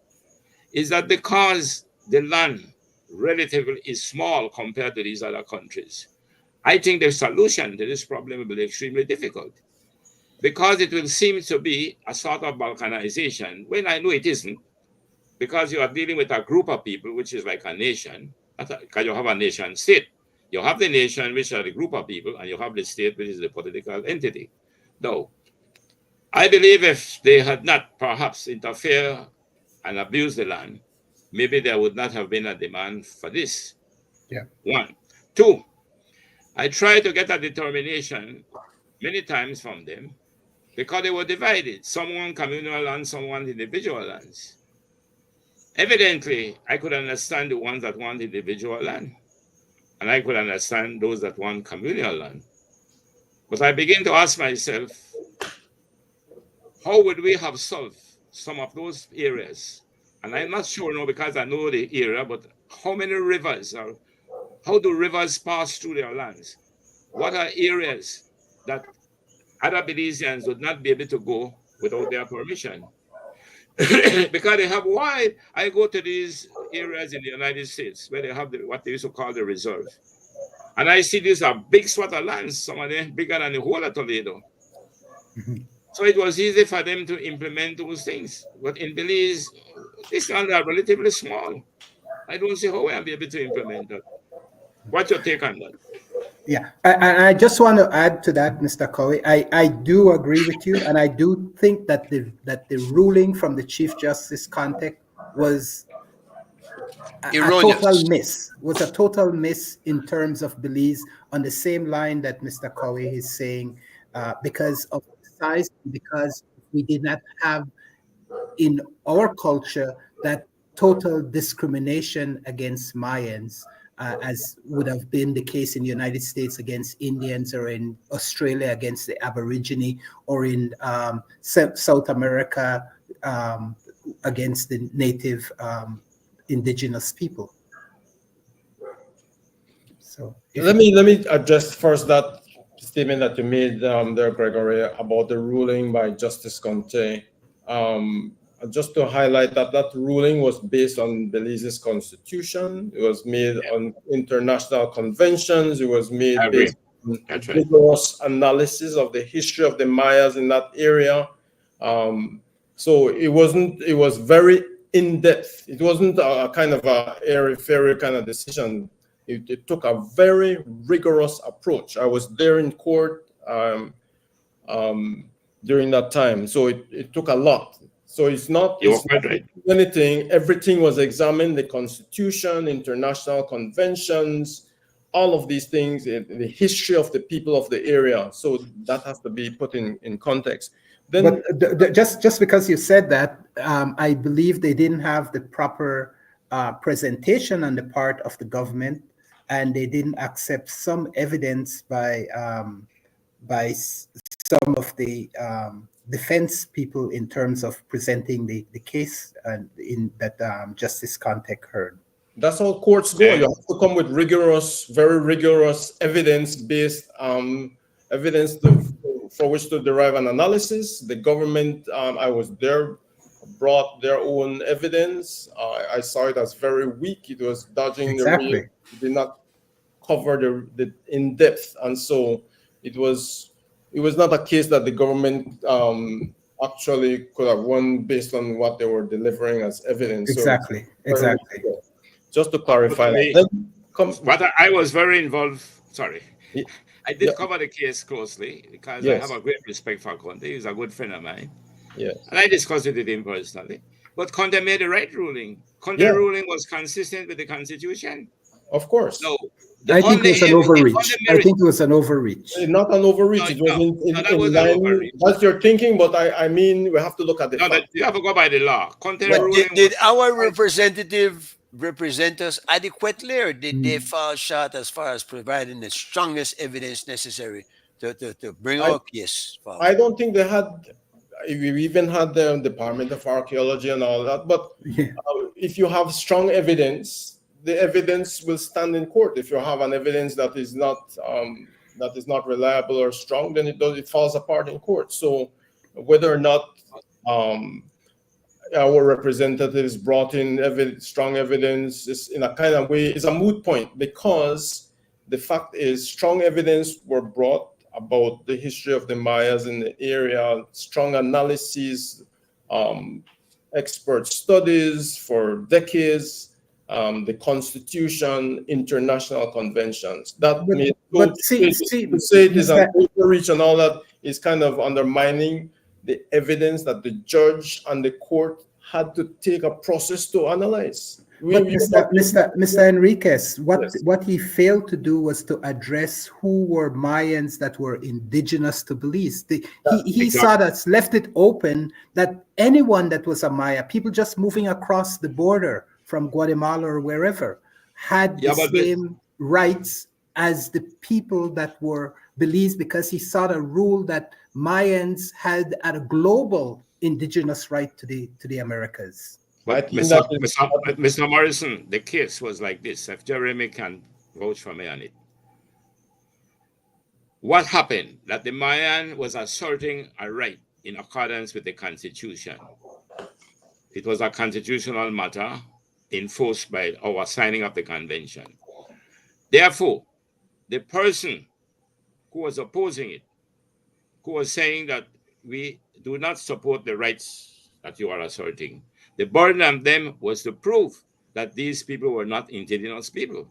is that because the land relatively is small compared to these other countries, I think the solution to this problem will be extremely difficult, because it will seem to be a sort of balkanization, when I know it isn't, because you are dealing with a group of people, which is like a nation, because you have a nation state. You have the nation, which are the group of people, and you have the state, which is the political entity. Now, I believe if they had not perhaps interfered and abused the land, maybe there would not have been a demand for this. Yeah. One. Two, I tried to get a determination many times from them because they were divided. Some want communal land, some want individual lands. Evidently, I could understand the ones that want individual land, and I could understand those that want communal land. But I begin to ask myself, how would we have solved some of those areas? And I'm not sure now because I know the area, but how many rivers are, how do rivers pass through their lands? What are areas that other Belizeans would not be able to go without their permission? Because they have wide, I go to these areas in the United States where they have what they used to call the reserve. And I see these are big swath of lands, some of them bigger than the whole of Toledo. Mhm. So it was easy for them to implement those things. But in Belize, these lands are relatively small. I don't see how I'll be able to implement that. What's your take on that? Yeah, I just want to add to that, Mr. Cowie. I do agree with you, and I do think that the ruling from the Chief Justice Contek was a Erroneous. total miss. Was a total miss in terms of Belize, on the same line that Mr. Cowie is saying, because of size, because we did not have in our culture that total discrimination against Mayans, as would have been the case in the United States against Indians, or in Australia against the Aborigine, or in South America against the native indigenous people. So Let me address first that statement that you made there, Gregory, about the ruling by Justice Conte. Just to highlight that that ruling was based on Belize's constitution. It was made on international conventions. It was made based on rigorous analysis of the history of the Mayas in that area. So it was very in-depth. It wasn't a kind of a airy-fairy kind of decision. It took a very rigorous approach. I was there in court during that time. So it took a lot. So it's not anything. Everything was examined, the constitution, international conventions, all of these things, the history of the people of the area. So that has to be put in context. Then, but just because you said that, I believe they didn't have the proper presentation on the part of the government, and they didn't accept some evidence by some of the defense people in terms of presenting the case in that Justice Contek heard. That's how courts go. You have to come with very rigorous evidence-based evidence for which to derive an analysis. The government, I was there, brought their own evidence. I saw it as very weak. It was dodging the real. It did not cover the in depth, and so it was not a case that the government actually could have won based on what they were delivering as evidence. Exactly. So exactly. Just to clarify that. I was very involved. Sorry. I did cover the case closely because I have a great respect for Conte. He's a good friend of mine. Yes. And I discussed it with him personally. But Conte made the right ruling. Conte's ruling was consistent with the Constitution. Of course. No, I think it was an overreach. I think it was an overreach. Not an overreach. It was that was in an line. overreach. That's your thinking, but I mean, we have to look at the No, fact. you have to go by the law. Conte But ruling did was- our representative represent us adequately, or did they fall short as far as providing the strongest evidence necessary to bring our case forward? I don't think they had. We even had the Department of Archaeology and all that. But if you have strong evidence, the evidence will stand in court. If you have an evidence that is not reliable or strong, then it falls apart in court. So whether or not our representatives brought in strong evidence is in a kind of way is a moot point, because the fact is strong evidence were brought about the history of the Mayas in the area, strong analyses, expert studies for decades, the Constitution, international conventions. That means to say it is an overreach and all that is kind of undermining the evidence that the judge and the court had to take a process to analyze. But Mr. Enriquez, what he failed to do was to address who were Mayans that were indigenous to Belize. He saw that, left it open that anyone that was a Maya, people just moving across the border from Guatemala or wherever, had the same rights as the people that were Belize, because he saw the rule that Mayans had a global indigenous right to the Americas. But Mr. Morrison, the case was like this. If Jeremy can vouch for me on it. What happened? That the Mayan was asserting a right in accordance with the Constitution. It was a constitutional matter enforced by our signing of the convention. Therefore, the person who was opposing it, who was saying that we do not support the rights that you are asserting, the burden on them was to prove that these people were not indigenous people.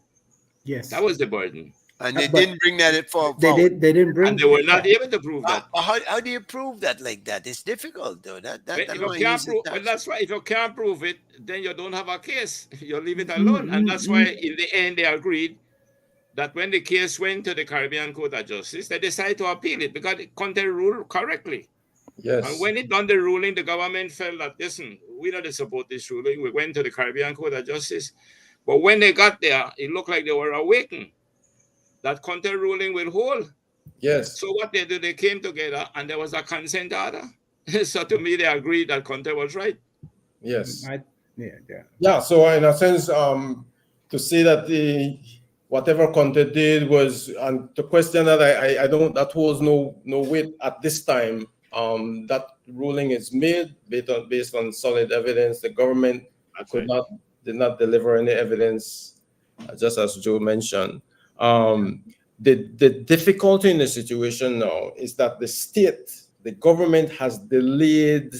Yes. That was the burden. And they didn't bring that forward. They didn't bring. And they were not able to prove that. How do you prove that like that? It's difficult, though. That's why if you can't prove it, then you don't have a case. You leave it alone. And that's why in the end they agreed that when the case went to the Caribbean Court of Justice, they decided to appeal it because it contained ruled correctly. Yes. And when it done the ruling, the government felt that, listen, we don't support this ruling. We went to the Caribbean Court of Justice. But when they got there, it looked like they were awakened. That Conte ruling will hold. Yes. So what they did, they came together and there was a consent order. So to me, they agreed that Conte was right. Yes. Yeah. So in a sense, to say that whatever Conte did was, and to question that, I don't, that holds no weight at this time. That ruling is made based on solid evidence. The government did not deliver any evidence, just as Joe mentioned. The difficulty in the situation now is that the government has delayed,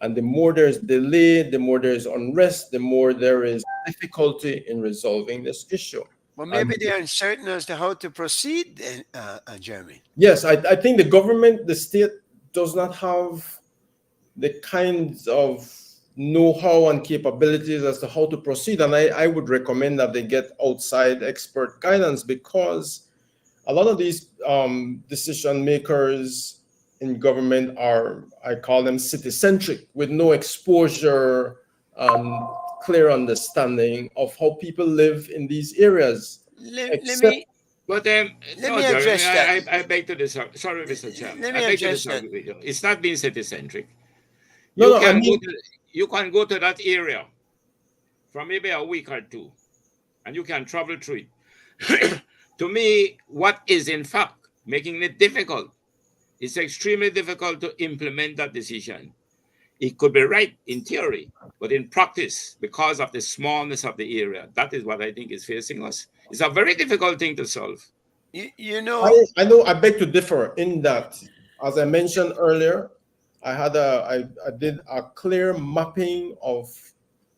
and the more there's delay, the more there's unrest, the more there is difficulty in resolving this issue. Well, maybe they're uncertain as to how to proceed, Jeremy. Yes, I think the state does not have the kinds of know-how and capabilities as to how to proceed. And I would recommend that they get outside expert guidance, because a lot of these decision makers in government are, I call them city-centric, with no exposure and clear understanding of how people live in these areas. Let me address that. I beg to disagree. Sorry, Mr. Chairman. Let me address that. It's not being city-centric. No, You can go to that area for maybe a week or two, and you can travel through it. To me, what is in fact making it difficult, it's extremely difficult to implement that decision. It could be right in theory, but in practice, because of the smallness of the area, that is what I think is facing us. It's a very difficult thing to solve. You know, I beg to differ in that, as I mentioned earlier, I did a clear mapping of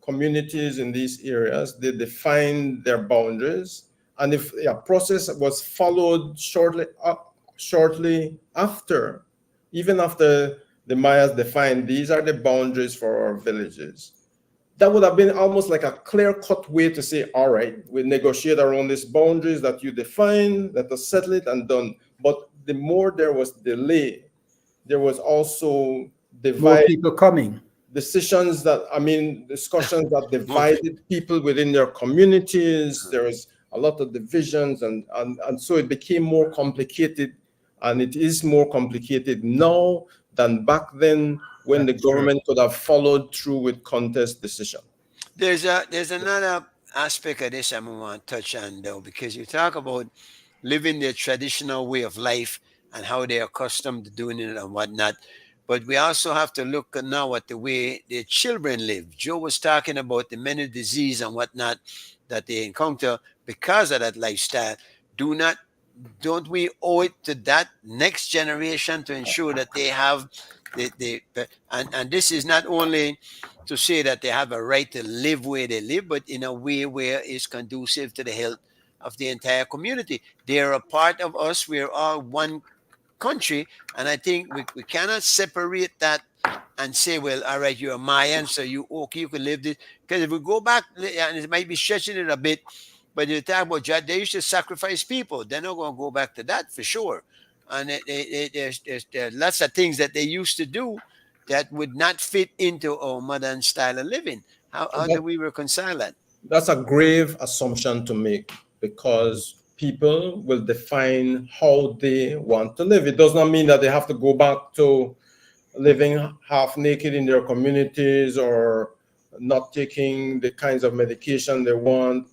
communities in these areas. They defined their boundaries, and if a process was followed shortly after, even after the Mayas defined these are the boundaries for our villages, that would have been almost like a clear-cut way to say, all right, we negotiate around these boundaries that you define, let us settle it and done. But the more there was delay, there was also More divide people coming. discussions that divided people within their communities. There was a lot of divisions, and so it became more complicated, and it is more complicated now than back then, when the government could have followed through with contest decision. There's another aspect of this I want to touch on, though, because you talk about living their traditional way of life and how they're accustomed to doing it and whatnot. But we also have to look now at the way their children live. Joe was talking about the many disease and whatnot that they encounter because of that lifestyle. Don't we owe it to that next generation to ensure that they have and this is not only to say that they have a right to live where they live, but in a way where it's conducive to the health of the entire community. They're a part of us. We're all one country, and I think we cannot separate that and say, well, all right, you're a Mayan, so you can live this. Because if we go back, and it might be stretching it a bit, but you talk about they used to sacrifice people. They're not going to go back to that for sure. And there's lots of things that they used to do that would not fit into our modern style of living. How do we reconcile that? That's a grave assumption to make, because people will define how they want to live. It does not mean that they have to go back to living half naked in their communities or not taking the kinds of medication they want.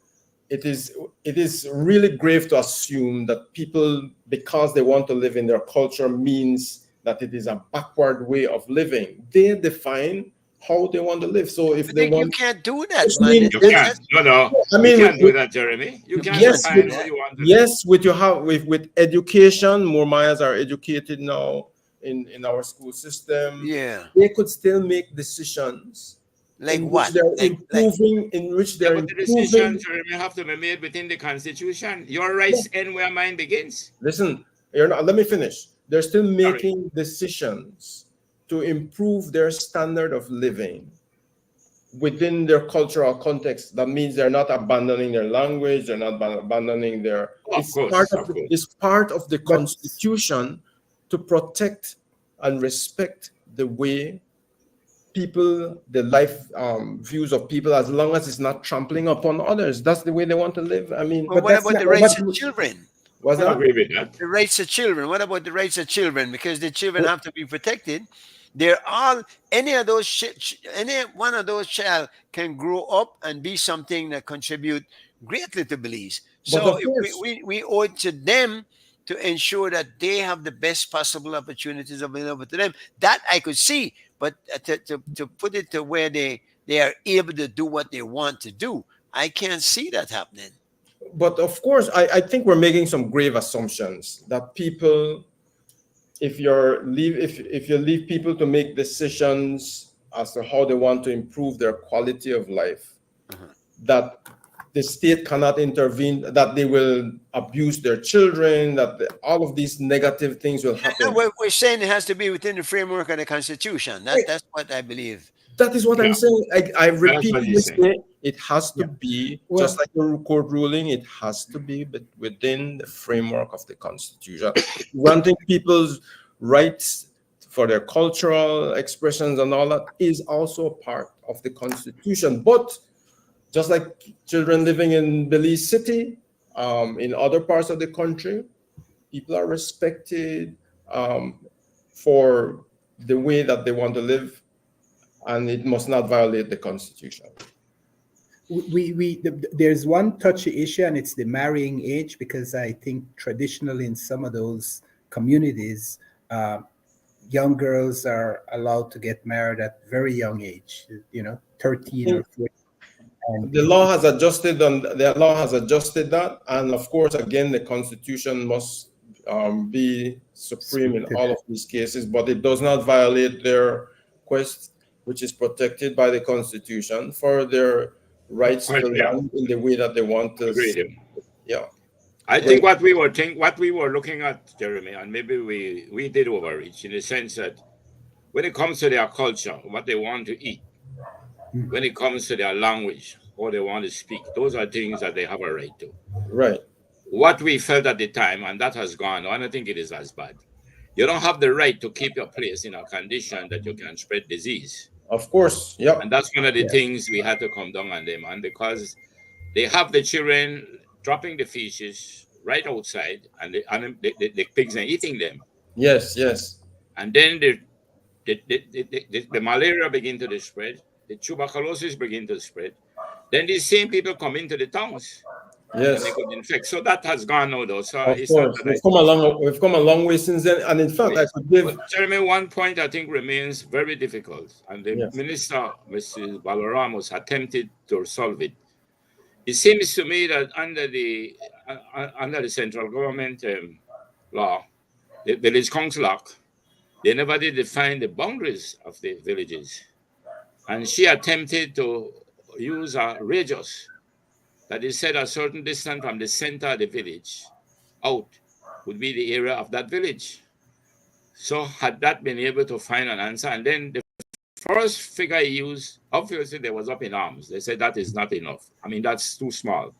It is really grave to assume that people, because they want to live in their culture, means that it is a backward way of living. They define how they want to live. So if they want, you can't do that, man. You can't. No. I mean, you can't do that, Jeremy. You can't define how you want to live. with education, more Mayas are educated now in our school system. Yeah, they could still make decisions. Like in what? Which they're improving, in which they're but the decisions have to be made within the Constitution. Your rights end where mine begins. Listen, let me finish. They're still making decisions to improve their standard of living within their cultural context. That means they're not abandoning their language, they're not abandoning their... It's part of the Constitution to protect and respect the way people, the life views of people, as long as it's not trampling upon others. That's the way they want to live. I mean, but what about the rights of children? What's that? I agree with that. The rights of children. What about the rights of children? Because the children have to be protected. They're all, any one of those child can grow up and be something that contribute greatly to Belize. So we owe it to them to ensure that they have the best possible opportunities available to them. That I could see, but to put it to where they are able to do what they want to do, I can't see that happening. But of course, I think we're making some grave assumptions that people, if you leave people to make decisions as to how they want to improve their quality of life, that the state cannot intervene, that they will abuse their children, that all of these negative things will happen. We're saying it has to be within the framework of the Constitution. That's what I believe. That is what I'm saying. I repeatedly say it has to be, just like the court ruling, it has to be within the framework of the Constitution. Granting people's rights for their cultural expressions and all that is also a part of the Constitution. But just like children living in Belize City, in other parts of the country, people are respected for the way that they want to live, and it must not violate the Constitution. There's one touchy issue, and it's the marrying age, because I think traditionally in some of those communities, young girls are allowed to get married at very young age, 13 or 14. The law has adjusted, that, and of course, again, the Constitution must be supreme in all of these cases, but it does not violate their quest, which is protected by the Constitution, for their rights to land in the way that they want to. Yeah, I think what we were looking at, Jeremy, and maybe we did overreach in the sense that when it comes to their culture, what they want to eat, when it comes to their language or they want to speak. Those are things that they have a right to. Right. What we felt at the time, and that has gone, I don't think it is as bad. You don't have the right to keep your place in a condition that you can spread disease. Of course. Yep. And that's one of the things we had to come down on them, and because they have the children dropping the fishes right outside, and the pigs are eating them. Yes, yes. And then the malaria begin to spread, the tuberculosis begin to spread. Then these same people come into the towns. Yes. And they could infect. So that has gone now, though. So Of it's course. We've come a long way since then. And in fact, I could give. But Jeremy, one point I think remains very difficult, and the minister, Mrs. Baloramos, attempted to solve it. It seems to me that under the central government law, the Village Council Act, they never did define the boundaries of the villages. And she attempted to use a radius that is set a certain distance from the center of the village out would be the area of that village. So had that been able to find an answer, and then the first figure he used, obviously they was up in arms. They said that is not enough. I mean, that's too small.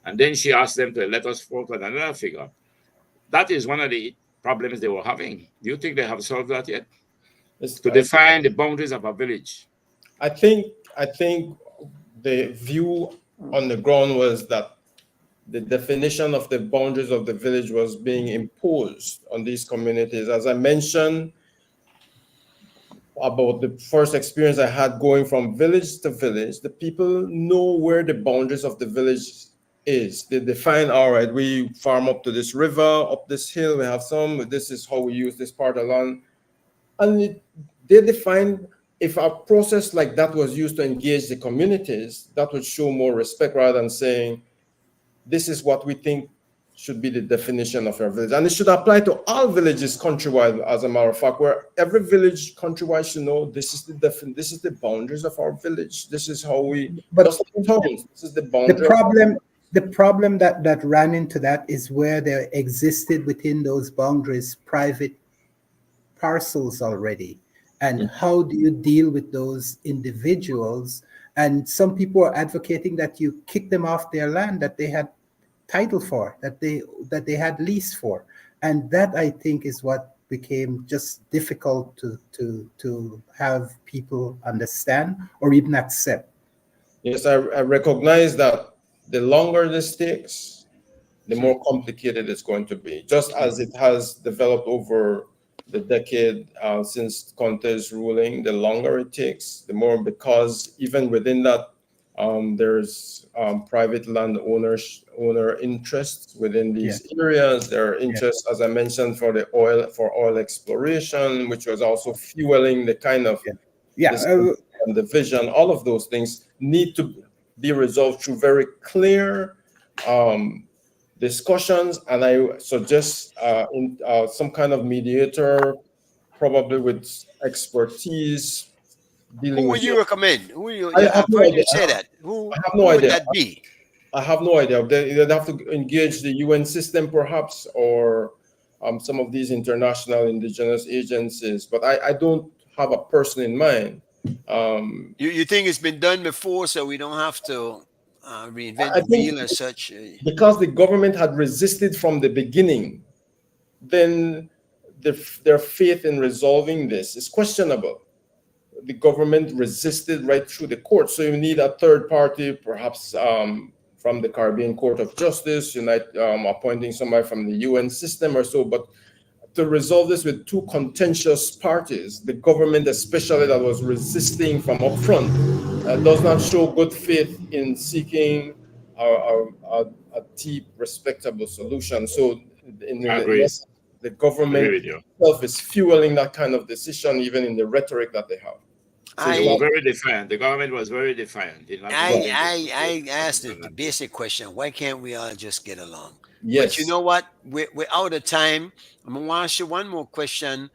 And then she asked them to let us forward another figure. That is one of the problems they were having. Do you think they have solved that yet? To define the boundaries of a village. I think the view on the ground was that the definition of the boundaries of the village was being imposed on these communities. As I mentioned about the first experience I had going from village to village, the people know where the boundaries of the village is. They define, all right, we farm up to this river, up this hill, we have some, this is how we use this part of land. And they define, if a process like that was used to engage the communities, that would show more respect rather than saying, this is what we think should be the definition of our village. And it should apply to all villages countrywide, as a matter of fact, where every village countrywide should know this is the boundaries of our village. This is how we, but this is the boundary. The problem that ran into that is where there existed within those boundaries private parcels already. And how do you deal with those individuals? And some people are advocating that you kick them off their land that they had title for, that they had lease for. And that, I think, is what became just difficult to have people understand or even accept. Yes, I recognize that the longer this takes, the more complicated it's going to be, just as it has developed over the decade since Conte's ruling. The longer it takes, the more, because even within that, there's private land owner interests within these areas. There are interests, as I mentioned, for oil exploration, which was also fueling the kind of and the vision. All of those things need to be resolved through very clear discussions, and I suggest some kind of mediator, probably with expertise. Who would you recommend? Who you? I have no idea. Say that. Who? I have no idea. Would that be? I have no idea. They'd have to engage the UN system, perhaps, or some of these international indigenous agencies. But I don't have a person in mind. You think it's been done before, so we don't have to reinvent the wheel as such? Because the government had resisted from the beginning, then their faith in resolving this is questionable. The government resisted right through the court, so you need a third party, perhaps from the Caribbean Court of Justice, appointing somebody from the UN system or so. But to resolve this with two contentious parties, the government especially that was resisting from up front, does not show good faith in seeking a deep, respectable solution. So the government itself is fueling that kind of decision, even in the rhetoric that they have. So they were very defiant. The government was very defiant. I asked the basic question: why can't we all just get along? Yes. But you know what? We're out of time. I'm gonna ask you one more question.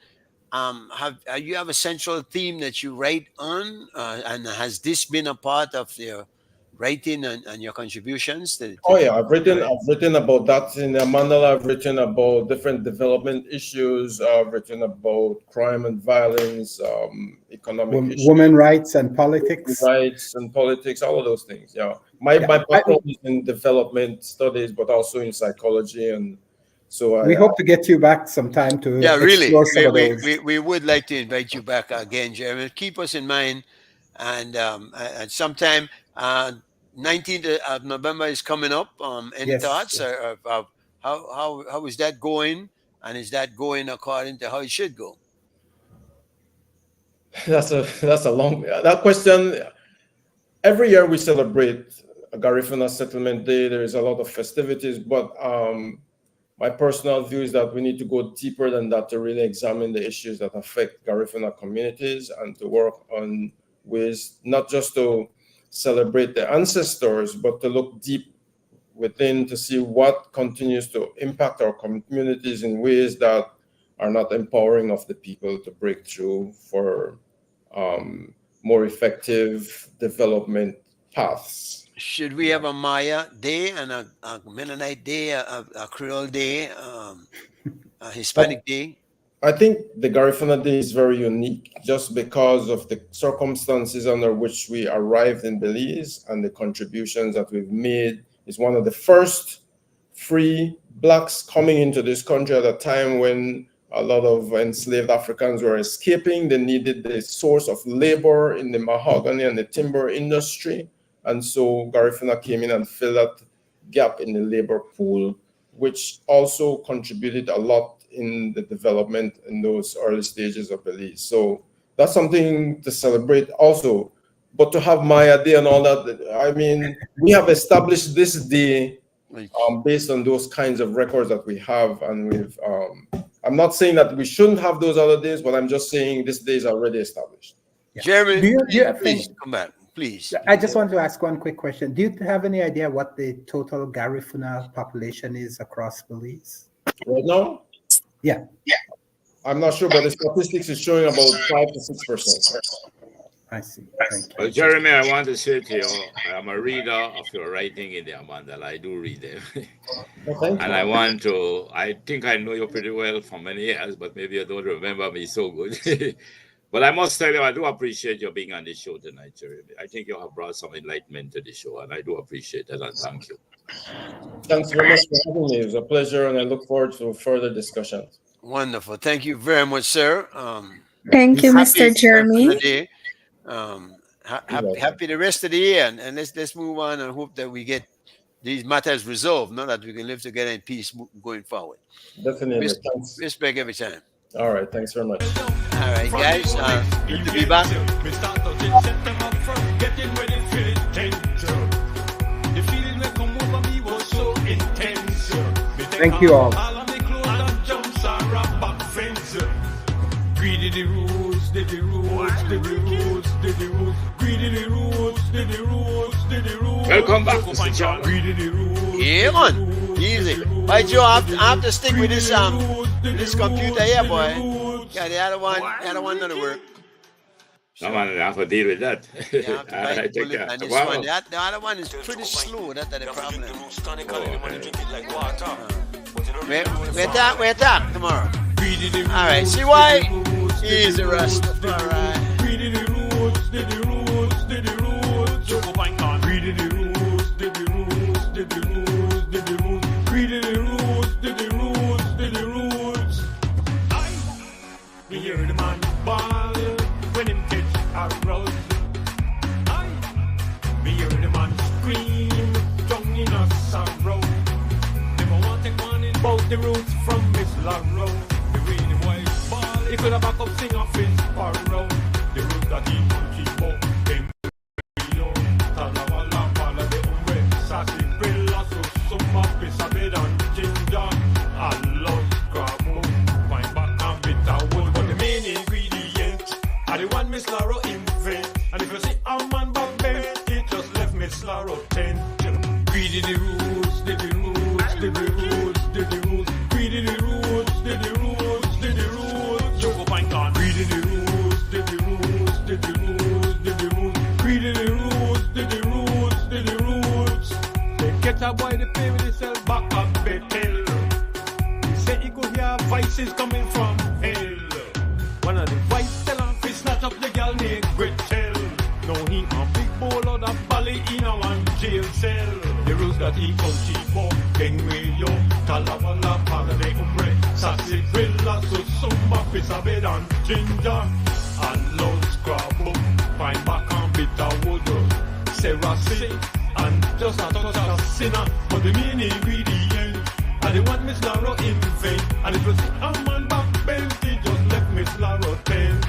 You have a central theme that you write on, and has this been a part of your writing and your contributions? Oh yeah, I've written about that in the mandala. I've written about different development issues. I've written about crime and violence, economic issues, women rights and politics. All of those things. Yeah, my background is in development studies, but also in psychology, and so we hope to get you back sometime to really. some of those. We would like to invite you back again, Jeremy. Keep us in mind, and sometime 19th of November is coming up. Any thoughts of how is that going, and is that going according to how it should go? That's a long that question. Every year we celebrate Garifuna Settlement Day. There is a lot of festivities, but my personal view is that we need to go deeper than that to really examine the issues that affect Garifuna communities and to work on ways not just to celebrate the ancestors, but to look deep within to see what continues to impact our communities in ways that are not empowering of the people to break through for more effective development paths. Should we have a Maya Day and a Mennonite Day, a Creole Day, a Hispanic Day? I think the Garifuna Day is very unique just because of the circumstances under which we arrived in Belize and the contributions that we've made. It's one of the first free blacks coming into this country at a time when a lot of enslaved Africans were escaping. They needed the source of labor in the mahogany and the timber industry. And so Garifuna came in and filled that gap in the labor pool, which also contributed a lot in the development in those early stages of Belize. So that's something to celebrate also. But to have Maya Day and all that, I mean, we have established this day based on those kinds of records that we have. And we've, I'm not saying that we shouldn't have those other days, but I'm just saying this day is already established. Yeah. Jeremy, please please come back, please. I just want to ask one quick question. Do you have any idea what the total Garifuna population is across Belize? Right now? Yeah. I'm not sure, but the statistics is showing about 5 to 6%. I see. Thank you. Well, Jeremy, I want to say to you, I'm a reader of your writing in the mandala. I do read them. Thank And you. I think I know you pretty well for many years, but maybe you don't remember me so good. But I must tell you, I do appreciate you being on this show tonight, Jeremy. I think you have brought some enlightenment to the show, and I do appreciate that, and thank you. Thanks very much for having me. It was a pleasure, and I look forward to further discussions. Wonderful. Thank you very much, sir. Thank you, Mr. Jeremy. Happy the rest of the year, and let's move on and hope that we get these matters resolved, not that we can live together in peace going forward. Definitely. Respect every time. All right. Thanks very much. All right, guys. Good to be back. Thank you all. Greedy the roots, did the roots, did the roots, did the roots, greedy the roots, did the roots, did the roots. Welcome back, Mr. John. Greedy the roots. Yeah, man. Easy. Right, Joe, I have to stick with this computer here, boy. Yeah, the other one doesn't work. No, man, I have to deal with that. You have to I bite take bullet that. on this Wow. one. The other one is pretty slow. That's the problem. We're talk tomorrow. All right, see why? Easy, Rastafari. Greedy the roots, did the roots, did the roots. Greedy the roots, did the roots, did the roots, did the roots. Greedy the roots, did the roots, did the roots. We hear the man ball when him catch a road. We hear the man scream, down in a sorrow. Never want to take one in both the roots from Miss Larrow. The rainy white ball, he could have back up sing off his sparrow. The roots that he could keep up, them yo. Talawala, pala de umwe, sassy brilla, so summa, pisabed and ginger. I love crabo, wine back and bitter wood. But the main ingredient are the one Miss Larrow invent. And if you see a man back then, it just left Miss Larrow 10. Greedy the roots, did the roots, did the roots, did the roots. Greedy the roots, did the roots, did the roots. You go find God. Greedy the roots, did the roots, did the roots, did the roots. Greedy the roots, did the roots, did the roots. pay with himself back up Bethel. He said he could hear voices coming from hell. One of the voices tell him to snatch up the girl named Gretel. Now he a big bowl of the valley in a one jail cell. The rules that he come cheap up, then we yo, Talavala, Pada de Umbre, Sassy Villa, Susumba, Pisabed and Ginger, and Lord Scrabble, Fine back and bitter wood, Sarah say, and just a touch of sinner, but the main ingredient, and the one Miss Laro invent, and it was a man back bent, he just left Miss Laro tent.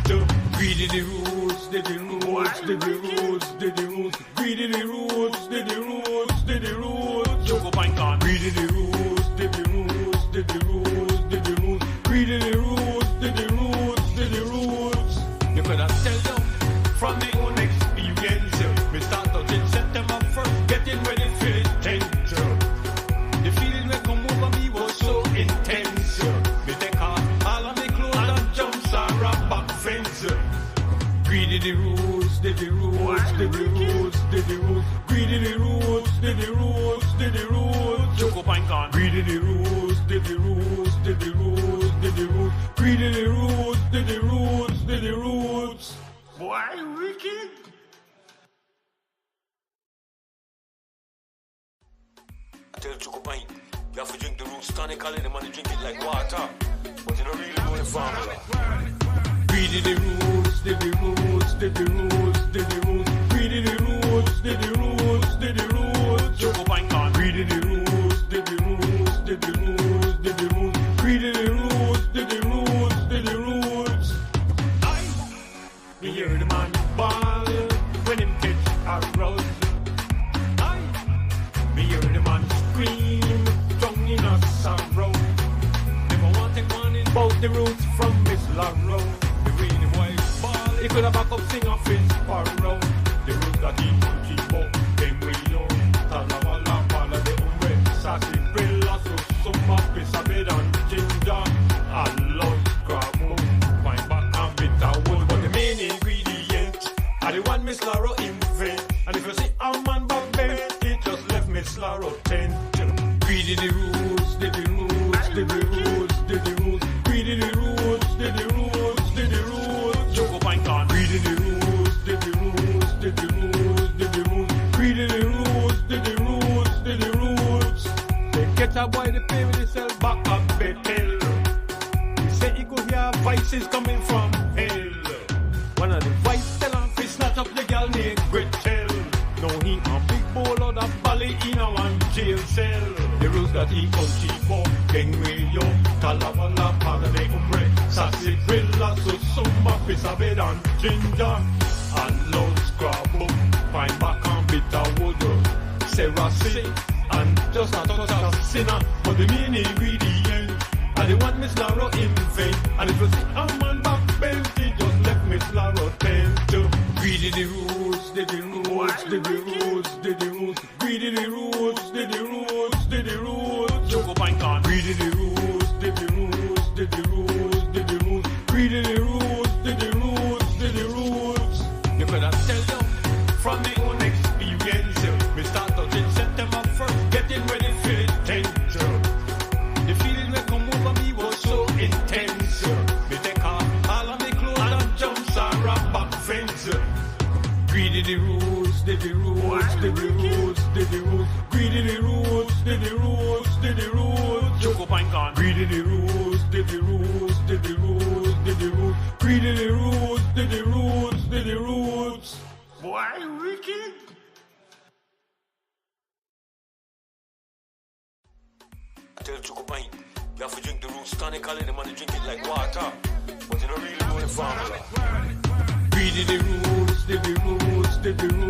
Greedy the rules, did the rules, did the rules, did the rules, greedy the rules, did the rules, did the rules, Choco Pine Con, greedy the rules, did the rules, did the rules, did the rules, greedy the rules, did the rules, did the rules. You could have tell them from the own experience, we start touching September 1st, getting ready for the 10th. The feeling that come over me was so intense. Me take off all of my clothes and jumps and wrap back fence. Greedy the rules, did the rules, did the rules, did the rules, greedy the rules, did the rules, did the rules, Choco Pine Con, greedy the rules, did the rules, did the rules, did the rules, greedy the rules, did the rules, did the rules. Why wicked? Tell Choco Pine, you have to drink the roots tonically, the man drink it like water. But you don't really know the formula. Greedy the rules, did the rules, did the rules, did the rules, greedy the rules, did the rules, did the rules, Choco Pine Con, greedy the rules, did the rules, did the rules, did the rules, greedy the rules, did the rules, did the rules. Me hear the man ball when him catch a rouse. Me hear the man scream, drunk in a sorrow. Never want to go on in both the roots from Miss Laro. He could have back up sing off his sparrow. The rules that he could keep up, then we know. Talavala, Pala de Umbre, Sassy Villa, Susumba, Pisabed and Ginger, and Lord Scrabble, Fine back and bitter wood. But the main ingredient, are the one Miss Laro invent. And if you see a man back bent, he just left Miss Laro tent. Greedy the rules, did the rules, did the rules, did the rules, greedy the rules, did the rules, did the rules, Choco Pine Con, greedy the rules, did the rules, did the rules, did the rules, greedy the rules, did the rules, did the rules. They catch a boy to pay with himself back up Bethel. He said he could hear voices coming from hell. One of the voices tell him to snatch up the girl named Gretel. Now he a big bowl of the valley in a one jail cell. The rules that he come cheap up, then we yo, Talavala, Pada de Umbre, Sassy Villa, Susumba, Pisabed and Ginger, and Lord Scrabble, Fine back and bitter wood, Sarah say, and just a touch of sinner, but the main ingredient, and the one Miss Laro invent, and it was a man back bent, he just left Miss Laro tent. Greedy the rules, did the rules, did the rules, did the rules, greedy the rules, did the rules, did the rules, Choco Pine Con, greedy the rules, did the rules, did the rules, did the rules, greedy the rules, did the rules, did the rules. You could have tell them from the own experience. We start touching September 1st, getting ready for the 10th. The feeling that come over me was so intense. Me take off all of my clothes and jumps and wrap back fence. Greedy the rules, did the rules, did the rules, did the rules, greedy the rules, did the rules, did the rules, Choco Pine Con, greedy the rules, did the rules, did the rules, did the rules, greedy the rules, did the rules, did the rules. Why wicked? Tell Choco Pine, you have to drink the roots tonically, the man drink it like water. But you don't really know the formula. Greedy the rules, did the rules, did the rules.